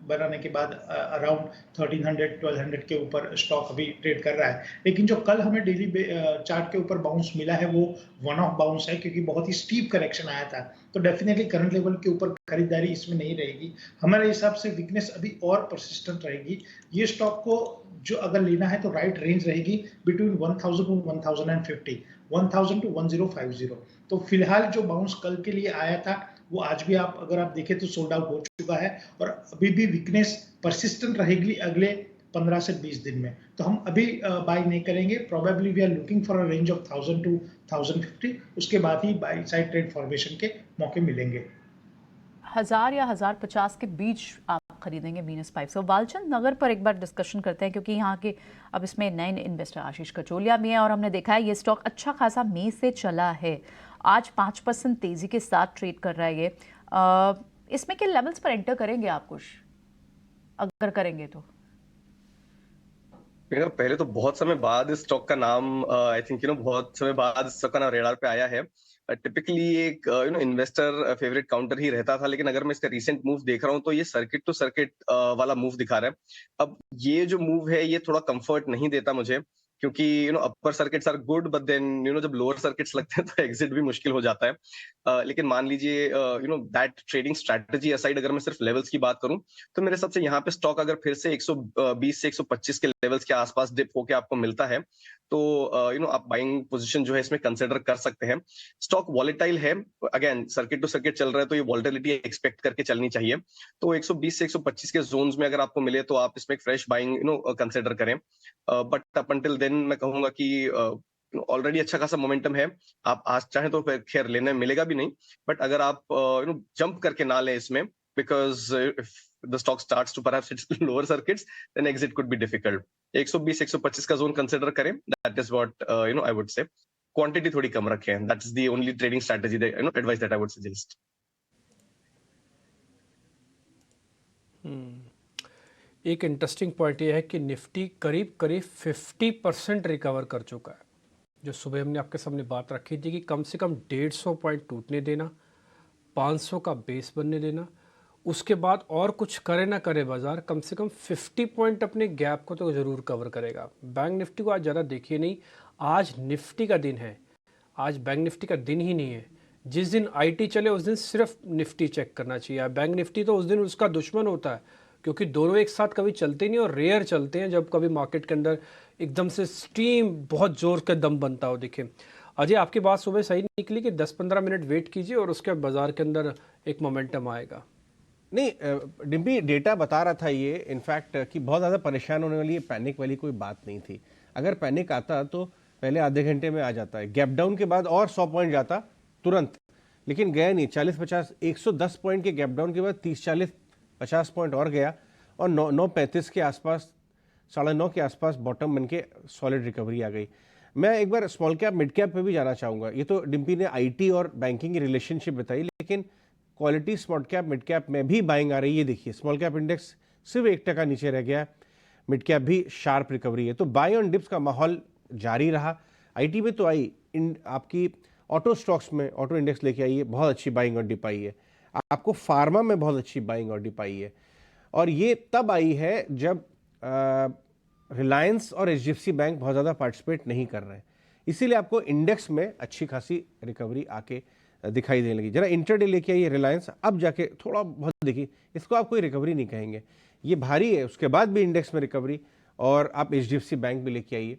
बनाने के बाद अराउंड 1300-1200 के ऊपर स्टॉक अभी ट्रेड कर रहा है। लेकिन जो कल हमें डेली चार्ट के ऊपर बाउंस मिला है वो वन ऑफ बाउंस है, क्योंकि बहुत ही स्टीप करेक्शन आया था। तो डेफिनेटली करंट लेवल के ऊपर खरीदारी इसमें नहीं रहेगी। हमारे हिसाब से वीकनेस अभी और परसिस्टेंट रहेगी। ये स्टॉक को जो अगर लेना है तो राइट रेंज रहेगी बिटवीन 1000 टू 1050, 1000 टू 1050। तो फिलहाल जो बाउंस कल के लिए आया था वो आज भी अगर आप देखें तो सोल्ड आउट हो चुका है, और अभी भी वीकनेस परसिस्टेंट रहेगी अगले 15 से 20 दिन में। तो हम अभी बाय नहीं करेंगे। Probably we are looking for a range of 1000 to 1050, उसके बाद ही बाय साइड ट्रेड फॉर्मेशन के मौके मिलेंगे। 1000 या 1050 के बीच आप खरीदेंगे वीनस पाइप से। वालचंद नगर पर एक बार डिस्कशन करते हैं, क्योंकि यहाँ के अब इसमें नए इन्वेस्टर आशीष कचोलिया भी हैं, और हमने देखा है ये स्टॉक अच्छा खासा मई से चला है। आज 5% तेजी के साथ ट्रेड कर रहा है ये। इसमें के लेवल्स पर एंटर करेंगे आप कुछ, अगर करेंगे तो? पहले तो बहुत समय बाद इस स्टॉक का नाम आई थिंक बहुत समय बाद इस स्टॉक का नाम रेडार पे आया है। टिपिकली एक इन्वेस्टर फेवरेट काउंटर ही रहता था, लेकिन अगर मैं इसका रीसेंट मूव देख रहा हूँ तो ये सर्किट टू सर्किट वाला मूव दिखा रहा है। अब ये जो मूव है ये थोड़ा कंफर्ट नहीं देता मुझे। क्योंकि upper circuits are good, but then जब लोअर सर्किट्स लगते हैं तो एग्जिट भी मुश्किल हो जाता है। लेकिन मान लीजिए दैट ट्रेडिंग स्ट्रैटेजी असाइड, अगर मैं सिर्फ लेवल्स की बात करूं तो मेरे हिसाब से यहाँ पे स्टॉक अगर फिर से 120 से 125 के लेवल्स के आसपास डिप होके आपको मिलता है तो आप बाइंग पोजीशन जो है इसमें कंसिडर कर सकते हैं। स्टॉक वॉलेटाइल है, अगेन सर्किट टू सर्किट चल रहा है तो ये वॉलेटिलिटी एक्सपेक्ट करके चलनी चाहिए। तो 120 से 125 के जोन्स में अगर आपको मिले तो आप इसमें एक फ्रेश बाइंग कंसिडर करें। बट अप अंटिल देन मैं कहूंगा कि ऑलरेडी अच्छा खासा मोमेंटम है, आप आज चाहें तो फिर खैर लेने मिलेगा भी नहीं, बट अगर आप जंप करके ना लें इसमें, because if the stock starts to perhaps hit lower circuits then exit could be difficult. 120-125 का जोन कंसिडर करें, that is what I would say. Quantity थोड़ी कम रखें, that is the only trading strategy advice that I would suggest. एक interesting point ये है कि Nifty करीब 50% रिकवर कर चुका है। जो सुबह हमने आपके सामने बात रखी थी कि कम से कम 150 पॉइंट टूटने देना, 500 का बेस बनने देना, उसके बाद और कुछ करे ना करे बाजार, कम से कम 50 पॉइंट अपने गैप को तो ज़रूर कवर करेगा। बैंक निफ्टी को आज ज़्यादा देखिए नहीं, आज निफ्टी का दिन है, आज बैंक निफ्टी का दिन ही नहीं है। जिस दिन आईटी चले उस दिन सिर्फ निफ्टी चेक करना चाहिए। बैंक निफ्टी तो उस दिन उसका दुश्मन होता है, क्योंकि दोनों एक साथ कभी चलते नहीं और रेयर चलते हैं जब कभी मार्केट के अंदर एकदम से स्टीम बहुत जोर का दम बनता हो। देखिए अजय, आपकी बात सुबह सही निकली कि 10-15 मिनट वेट कीजिए और उसके बाद बाजार के अंदर एक मोमेंटम आएगा। नहीं, डिम्पी डेटा बता रहा था ये इनफैक्ट कि बहुत ज़्यादा परेशान होने वाली पैनिक वाली कोई बात नहीं थी। अगर पैनिक आता तो पहले आधे घंटे में आ जाता है, गैप डाउन के बाद और 100 पॉइंट जाता तुरंत, लेकिन गया नहीं। 40-50 110 पॉइंट के गैप डाउन के बाद 30-40-50 पॉइंट और गया और 9:35 के आसपास, 9:30 के आसपास बॉटम बन के सॉलिड रिकवरी आ गई। मैं एक बार स्मॉल कैप मिड कैप पे भी जाना चाहूँगा। ये तो डिम्पी ने आईटी और बैंकिंग की रिलेशनशिप बताई, लेकिन quality small cap mid cap में भी बाइंग आ रही है। देखिए स्मॉल कैप इंडेक्स सिर्फ 1% नीचे रह गया, मिड कैप भी शार्प रिकवरी है। तो बाय ऑन डिप्स का माहौल जारी रहा। आईटी में तो आई, आपकी ऑटो स्टॉक्स में ऑटो इंडेक्स लेके आई है, बहुत अच्छी बाइंग और डिप आई है। आपको फार्मा में बहुत अच्छी बाइंग और डिप आई है, और ये तब आई है जब रिलायंस और एचडीएफसी बैंक बहुत ज़्यादा पार्टिसिपेट नहीं कर रहे हैं, इसीलिए आपको इंडेक्स में अच्छी खासी रिकवरी आके दिखाई देने लगी। जरा इंटरडे लेके आइए रिलायंस, अब जाके थोड़ा बहुत देखिए, इसको आप कोई रिकवरी नहीं कहेंगे, ये भारी है। उसके बाद भी इंडेक्स में रिकवरी, और आप एचडीएफसी बैंक भी लेके आइए,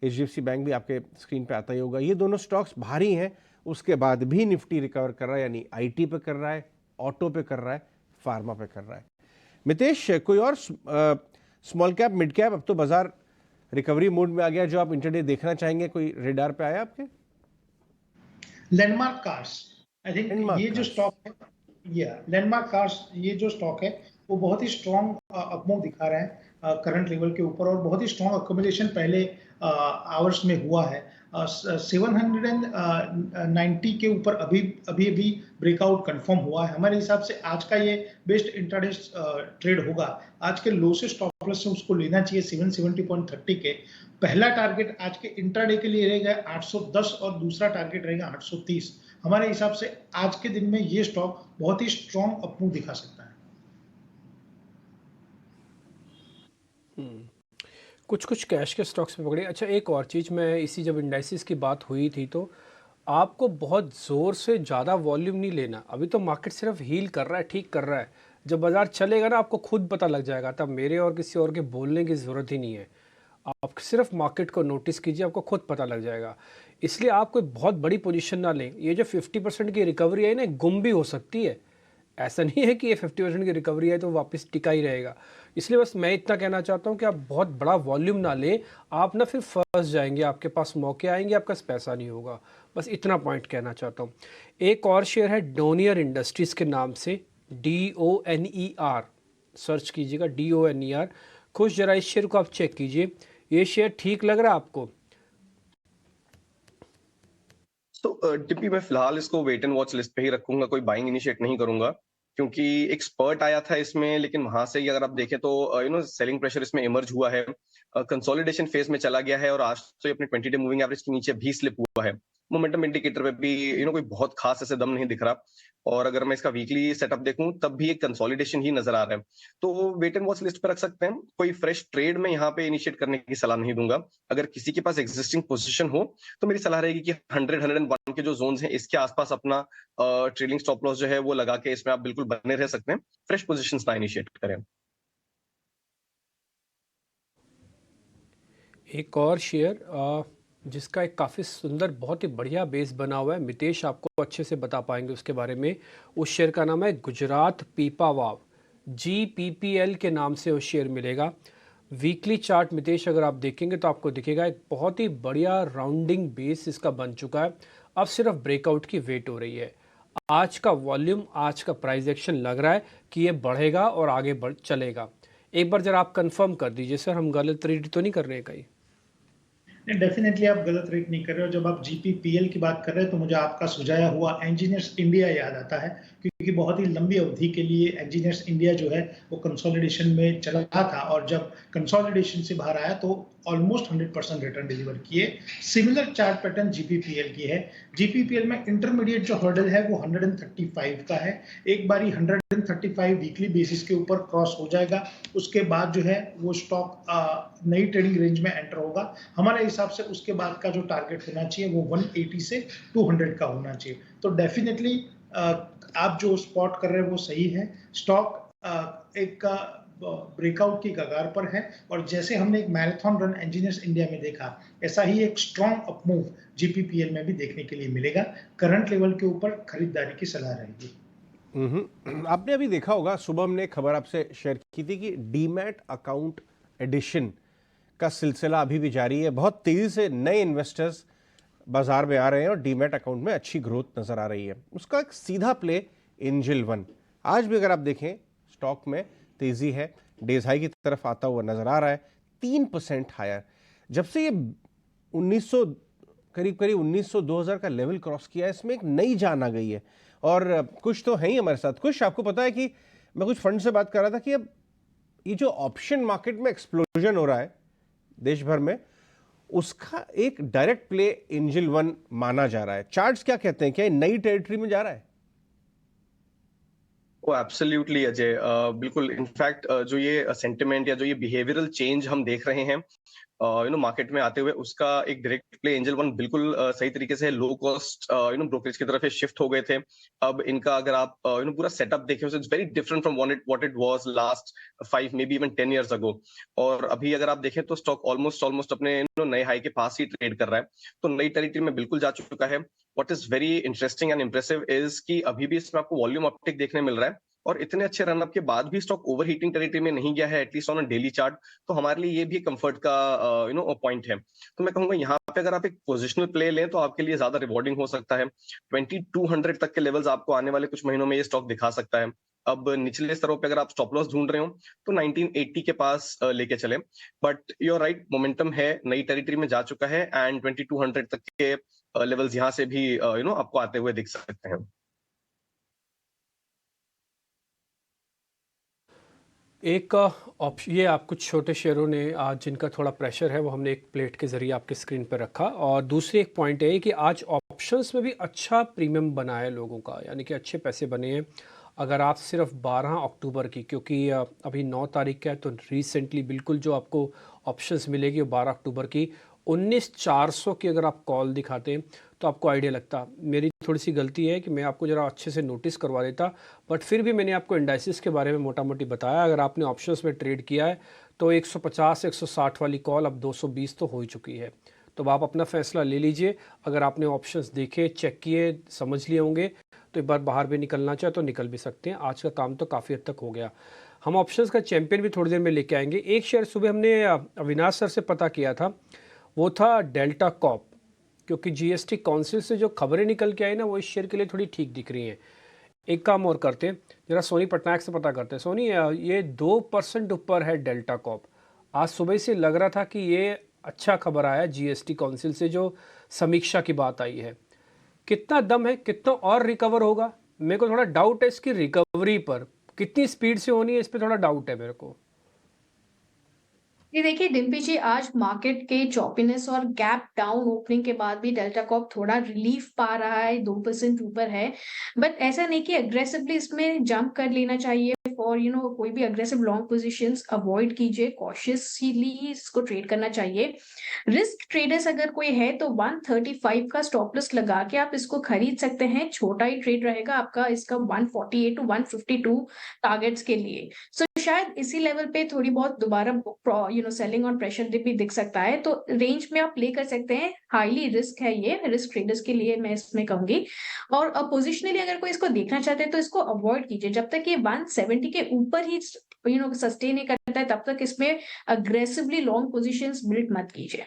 एचडीएफसी बैंक भी आपके स्क्रीन पे आता ही होगा। ये दोनों स्टॉक्स भारी हैं, उसके बाद भी निफ्टी रिकवर कर रहा है, यानी आईटी पे कर रहा है, ऑटो पे कर रहा है, फार्मा पे कर रहा है। मितेश, कोई और स्मॉल कैप मिड कैप, अब तो बाजार रिकवरी मोड में आ गया, जो आप इंटरडे देखना चाहेंगे, कोई रेडार पे आया आपके? लैंडमार्क कार्स, आई थिंक ये जो स्टॉक है, लैंडमार्क कार्स, ये जो स्टॉक है वो बहुत ही स्ट्रॉन्ग अपमूव दिखा रहा है करंट लेवल के ऊपर, और बहुत ही स्ट्रॉन्ग अकोमोडेशन पहले आवर्स में हुआ है। 790 के ऊपर अभी ब्रेकआउट कंफर्म हुआ है। हमारे हिसाब से आज का ये बेस्ट इंट्राडे ट्रेड होगा। आज के लो से स्टॉप लॉस से उसको लेना चाहिए 770.30 के। पहला टारगेट आज के इंट्राडे के लिए रहेगा 810 और दूसरा टारगेट रहेगा 830। हमारे हिसाब से आज के दिन में ये स्टॉक बहुत ही स्ट्रॉन्ग अपमूव दिखा सकता है। कुछ कैश के स्टॉक्स पे पकड़े। अच्छा, एक और चीज़, मैं इसी जब इंडाइसिस की बात हुई थी तो आपको बहुत ज़ोर से ज़्यादा वॉल्यूम नहीं लेना। अभी तो मार्केट सिर्फ हील कर रहा है, ठीक कर रहा है। जब बाजार चलेगा ना, आपको खुद पता लग जाएगा, तब मेरे और किसी और के बोलने की ज़रूरत ही नहीं है। आप सिर्फ मार्केट को नोटिस कीजिए, आपको खुद पता लग जाएगा। इसलिए आप कोई बहुत बड़ी पोजीशन ना लें। ये जो 50% की रिकवरी है ना, गुम भी हो सकती है। ऐसा नहीं है कि ये 50% की रिकवरी है तो वापस टिका ही रहेगा। इसलिए बस मैं इतना कहना चाहता हूँ कि आप बहुत बड़ा वॉल्यूम ना लें, आप ना फिर फंस जाएंगे, आपके पास मौके आएंगे, आपका पैसा नहीं होगा। बस इतना पॉइंट कहना चाहता हूँ। एक और शेयर है डोनियर इंडस्ट्रीज़ के नाम से, DONER, सर्च कीजिएगा DONER। खुश, जरा इस शेयर को आप चेक कीजिए, ये शेयर ठीक लग रहा है आपको? तो डिप्पी मैं फिलहाल इसको वेट एंड वॉच लिस्ट पे ही रखूंगा, कोई बाइंग इनिशिएट नहीं करूंगा, क्योंकि एक स्पर्ट आया था इसमें, लेकिन वहां से ही अगर आप देखें तो सेलिंग प्रेशर इसमें इमर्ज हुआ है, कंसोलिडेशन फेज में चला गया है, और आज तो ये अपने 20 डे मूविंग एवरेज के नीचे भी स्लिप हुआ है। मोमेंटम इंडिकेटर पे भी कोई बहुत खास ऐसे दम नहीं दिख रहा। और अगर मैं इसका वीकली सेटअप देखूं तब भी एक कंसोलिडेशन ही नजर आ रहा है। तो वेट एंड वॉच लिस्ट पर रख सकते हैं। कोई फ्रेश ट्रेड में यहाँ पे इनिशिएट करने की सलाह नहीं दूंगा। अगर किसी के पास एग्जिस्टिंग पोजीशन हो तो मेरी सलाह रहेगी कि 100-101 के जो जोन्स हैं इसके आसपास अपना ट्रेलिंग स्टॉप लॉस जो है वो लगा के इसमें आप बिल्कुल बने रह सकते हैं। फ्रेश पोजीशंस ना इनिशिएट करें। एक और शेयर जिसका एक काफ़ी सुंदर बहुत ही बढ़िया बेस बना हुआ है, मितेश आपको अच्छे से बता पाएंगे उसके बारे में। उस शेयर का नाम है गुजरात पीपावाव, GPPL के नाम से वो शेयर मिलेगा। वीकली चार्ट मितेश अगर आप देखेंगे तो आपको दिखेगा एक बहुत ही बढ़िया राउंडिंग बेस इसका बन चुका है। अब सिर्फ ब्रेकआउट की वेट हो रही है। आज का वॉल्यूम, आज का प्राइस एक्शन लग रहा है कि ये बढ़ेगा और आगे बढ़ चलेगा। एक बार जरा आप कंफर्म कर दीजिए सर, हम गलत रीड तो नहीं कर रहे हैं कहीं? डेफिनेटली आप गलत रेट नहीं कर रहे हो। जब आप GPPL की बात कर रहे हैं तो मुझे आपका सुझाया हुआ इंजीनियर्स इंडिया याद आता है, क्योंकि बहुत ही लंबी अवधि के लिए इंजीनियर्स इंडिया जो है वो कंसोलिडेशन में चला था और जब कंसोलिडेशन से बाहर आया तो ऑलमोस्ट 100% रिटर्न डिलीवर किए। सिमिलर चार्ट पैटर्न GPPL की है। GPPL में इंटरमीडिएट जो हर्डल है वो 135 का है। एक बारी 135 वीकली बेसिस के ऊपर क्रॉस हो जाएगा, उसके बाद जो है वो स्टॉक नई ट्रेडिंग रेंज में एंटर होगा। हमारे हिसाब से उसके बाद का जो टारगेट होना चाहिए वो 180 से 200 का होना चाहिए। तो डेफिनेटली आप जो स्पॉट कर रहे हैं वो सही है। स्टॉक एक ब्रेकआउट की कगार पर है और जैसे हमने एक मैराथन रन इंजीनियर्स इंडिया में देखा, ऐसा ही एक स्ट्रॉन्ग अपमूव GPPL में भी देखने के लिए मिलेगा। करंट लेवल के ऊपर खरीदारी की सलाह रहेगी। आपने अभी देखा होगा, सुबह हमने खबर आपसे शेयर की थी कि डीमैट अकाउंट एडिशन का सिलसिला अभी भी जारी है। बहुत तेजी से नए इन्वेस्टर्स बाजार में आ रहे हैं और डीमैट अकाउंट में अच्छी ग्रोथ नजर आ रही है। उसका एक सीधा प्ले एंजल वन। आज भी अगर आप देखें स्टॉक में तेजी है, डेज हाई की तरफ आता हुआ नजर आ रहा है, 3% हायर। जब से ये 1900 करीब 1900-2000 का लेवल क्रॉस किया है, इसमें एक नई जान आ गई है। और कुछ तो है ही हमारे साथ। कुछ आपको पता है कि मैं कुछ फंड से बात कर रहा था कि अब ये जो ऑप्शन मार्केट में एक्सप्लोजन हो रहा है देश भर में, उसका एक डायरेक्ट प्ले एंजल वन माना जा रहा है। चार्ट्स क्या कहते हैं, क्या ये नई टेरिटरी में जा रहा है? वो एब्सोल्युटली अजय, बिल्कुल। इनफैक्ट जो ये सेंटिमेंट या जो ये बिहेवियरल चेंज हम देख रहे हैं मार्केट में आते हुए, उसका एक डायरेक्ट प्ले एंजल वन बिल्कुल सही तरीके से लो कॉस्ट ब्रोकरेज की तरफ शिफ्ट हो गए थे। अब इनका अगर आप पूरा सेटअप देखें, it's very different from what it was last 5 may be even 10 years ago. और अभी अगर आप देखें तो स्टॉक ऑलमोस्ट अपने नए हाई के पास ही ट्रेड कर रहा है, तो नई टेरिटरी में बिल्कुल जा चुका है। What is very interesting and impressive is कि अभी भी इसमें आपको वॉल्यूम अपटिक देखने मिल रहा है और इतने अच्छे रनअप के बाद भी स्टॉक ओवर हीटिंग टेरिटरी में नहीं गया है, at least on a daily chart. तो हमारे लिए ये भी कंफर्ट का पॉइंट है। तो मैं कहूंगा यहाँ पे अगर आप एक पोजिशनल प्ले लें तो आपके लिए ज्यादा रिवॉर्डिंग हो सकता है। 2200 तक के लेवल्स आपको आने वाले कुछ महीनों में ये स्टॉक दिखा सकता है। अब निचले स्तरों पे अगर आप स्टॉप लॉस ढूंढ रहे हो तो 1980 के पास लेके चले। But you are right, momentum है, नई टेरिटरी में जा चुका है एंड 2200 तक के लेवल्स यहाँ से भी आपको आते हुए दिख सकते हैं। एक ऑप्शन, ये आप कुछ छोटे शेयरों ने आज जिनका थोड़ा प्रेशर है वो हमने एक प्लेट के जरिए आपके स्क्रीन पर रखा। और दूसरी एक पॉइंट है कि आज ऑप्शंस में भी अच्छा प्रीमियम बना है लोगों का, यानी कि अच्छे पैसे बने हैं। अगर आप सिर्फ 12 अक्टूबर की, क्योंकि अभी 9 तारीख का है, तो रिसेंटली बिल्कुल जो आपको ऑप्शंस मिलेगी वो 12 अक्टूबर की। 19,400 की अगर आप कॉल दिखाते हैं तो आपको आइडिया लगता। मेरी थोड़ी सी गलती है कि मैं आपको ज़रा अच्छे से नोटिस करवा देता, बट फिर भी मैंने आपको इंडाइसिस के बारे में मोटा मोटी बताया। अगर आपने ऑप्शंस में ट्रेड किया है तो 150-160 वाली कॉल अब 220 तो हो ही चुकी है। तो आप अपना फैसला ले लीजिए। अगर आपने ऑप्शंस देखे, चेक किए, समझ लिए होंगे तो एक बार बाहर भी निकलना चाहे तो निकल भी सकते हैं। आज का काम तो काफ़ी हद तक हो गया। हम ऑप्शंस का चैंपियन भी थोड़ी देर में लेके आएंगे। एक शेयर सुबह हमने अविनाश सर से पता किया था, वो था डेल्टा कॉप, क्योंकि जीएसटी काउंसिल से जो खबरें निकल के आई ना वो इस शेयर के लिए थोड़ी ठीक दिख रही हैं। एक काम और करते हैं, जरा सोनी पटनायक से पता करते हैं। सोनी, ये 2% ऊपर है डेल्टा कॉप। आज सुबह से लग रहा था कि ये अच्छा खबर आया जीएसटी काउंसिल से, जो समीक्षा की बात आई है। कितना दम है, कितना और रिकवर होगा? मेरे को थोड़ा डाउट है इसकी रिकवरी पर, कितनी स्पीड से होनी है इस पर थोड़ा डाउट है मेरे को। ये देखिए डिम्पी जी, आज मार्केट के चॉपीनेस और गैप डाउन ओपनिंग के बाद भी डेल्टा कॉप थोड़ा रिलीफ पा रहा है, 2% ऊपर है। बट ऐसा नहीं कि अग्रेसिवली इसमें जंप कर लेना चाहिए और कोई भी अग्रेसिव लॉन्ग पोजीशंस अवॉइड कीजिए, कॉशियसली इसको ट्रेड करना चाहिए। रिस्क ट्रेडर्स अगर कोई है तो 135 का स्टॉप लॉस लगा के आप इसको खरीद सकते हैं। छोटा ही ट्रेड रहेगा आपका इसका 148 टू 152 टारगेट्स के लिए। सो शायद इसी लेवल पे थोड़ी बहुत दोबारा सेलिंग और प्रेशर डिप भी दिख सकता है, तो रेंज में आप प्ले कर सकते हैं। हाईली रिस्क है, ये रिस्क ट्रेडर्स के लिए मैं इसमें कहूंगी। और पोजिशनली अगर कोई इसको देखना चाहते हैं तो इसको अवॉइड कीजिए। जब तक ये 170 के ऊपर ही सस्टेन नहीं करता है तब तक इसमें अग्रेसिवली लॉन्ग पोजिशंस बिल्ड मत कीजिए।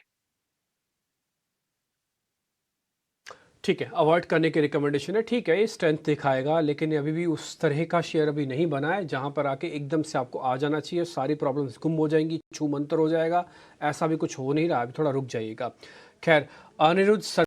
ठीक है, अवॉइड करने की रिकमेंडेशन है। ठीक है, ये स्ट्रेंथ दिखाएगा, लेकिन अभी भी उस तरह का शेयर अभी नहीं बना है जहां पर आके एकदम से आपको आ जाना चाहिए, सारी प्रॉब्लम्स गुम हो जाएंगी, छू मंतर हो जाएगा। ऐसा भी कुछ हो नहीं रहा, अभी थोड़ा रुक जाइएगा। खैर, अनिरुद्ध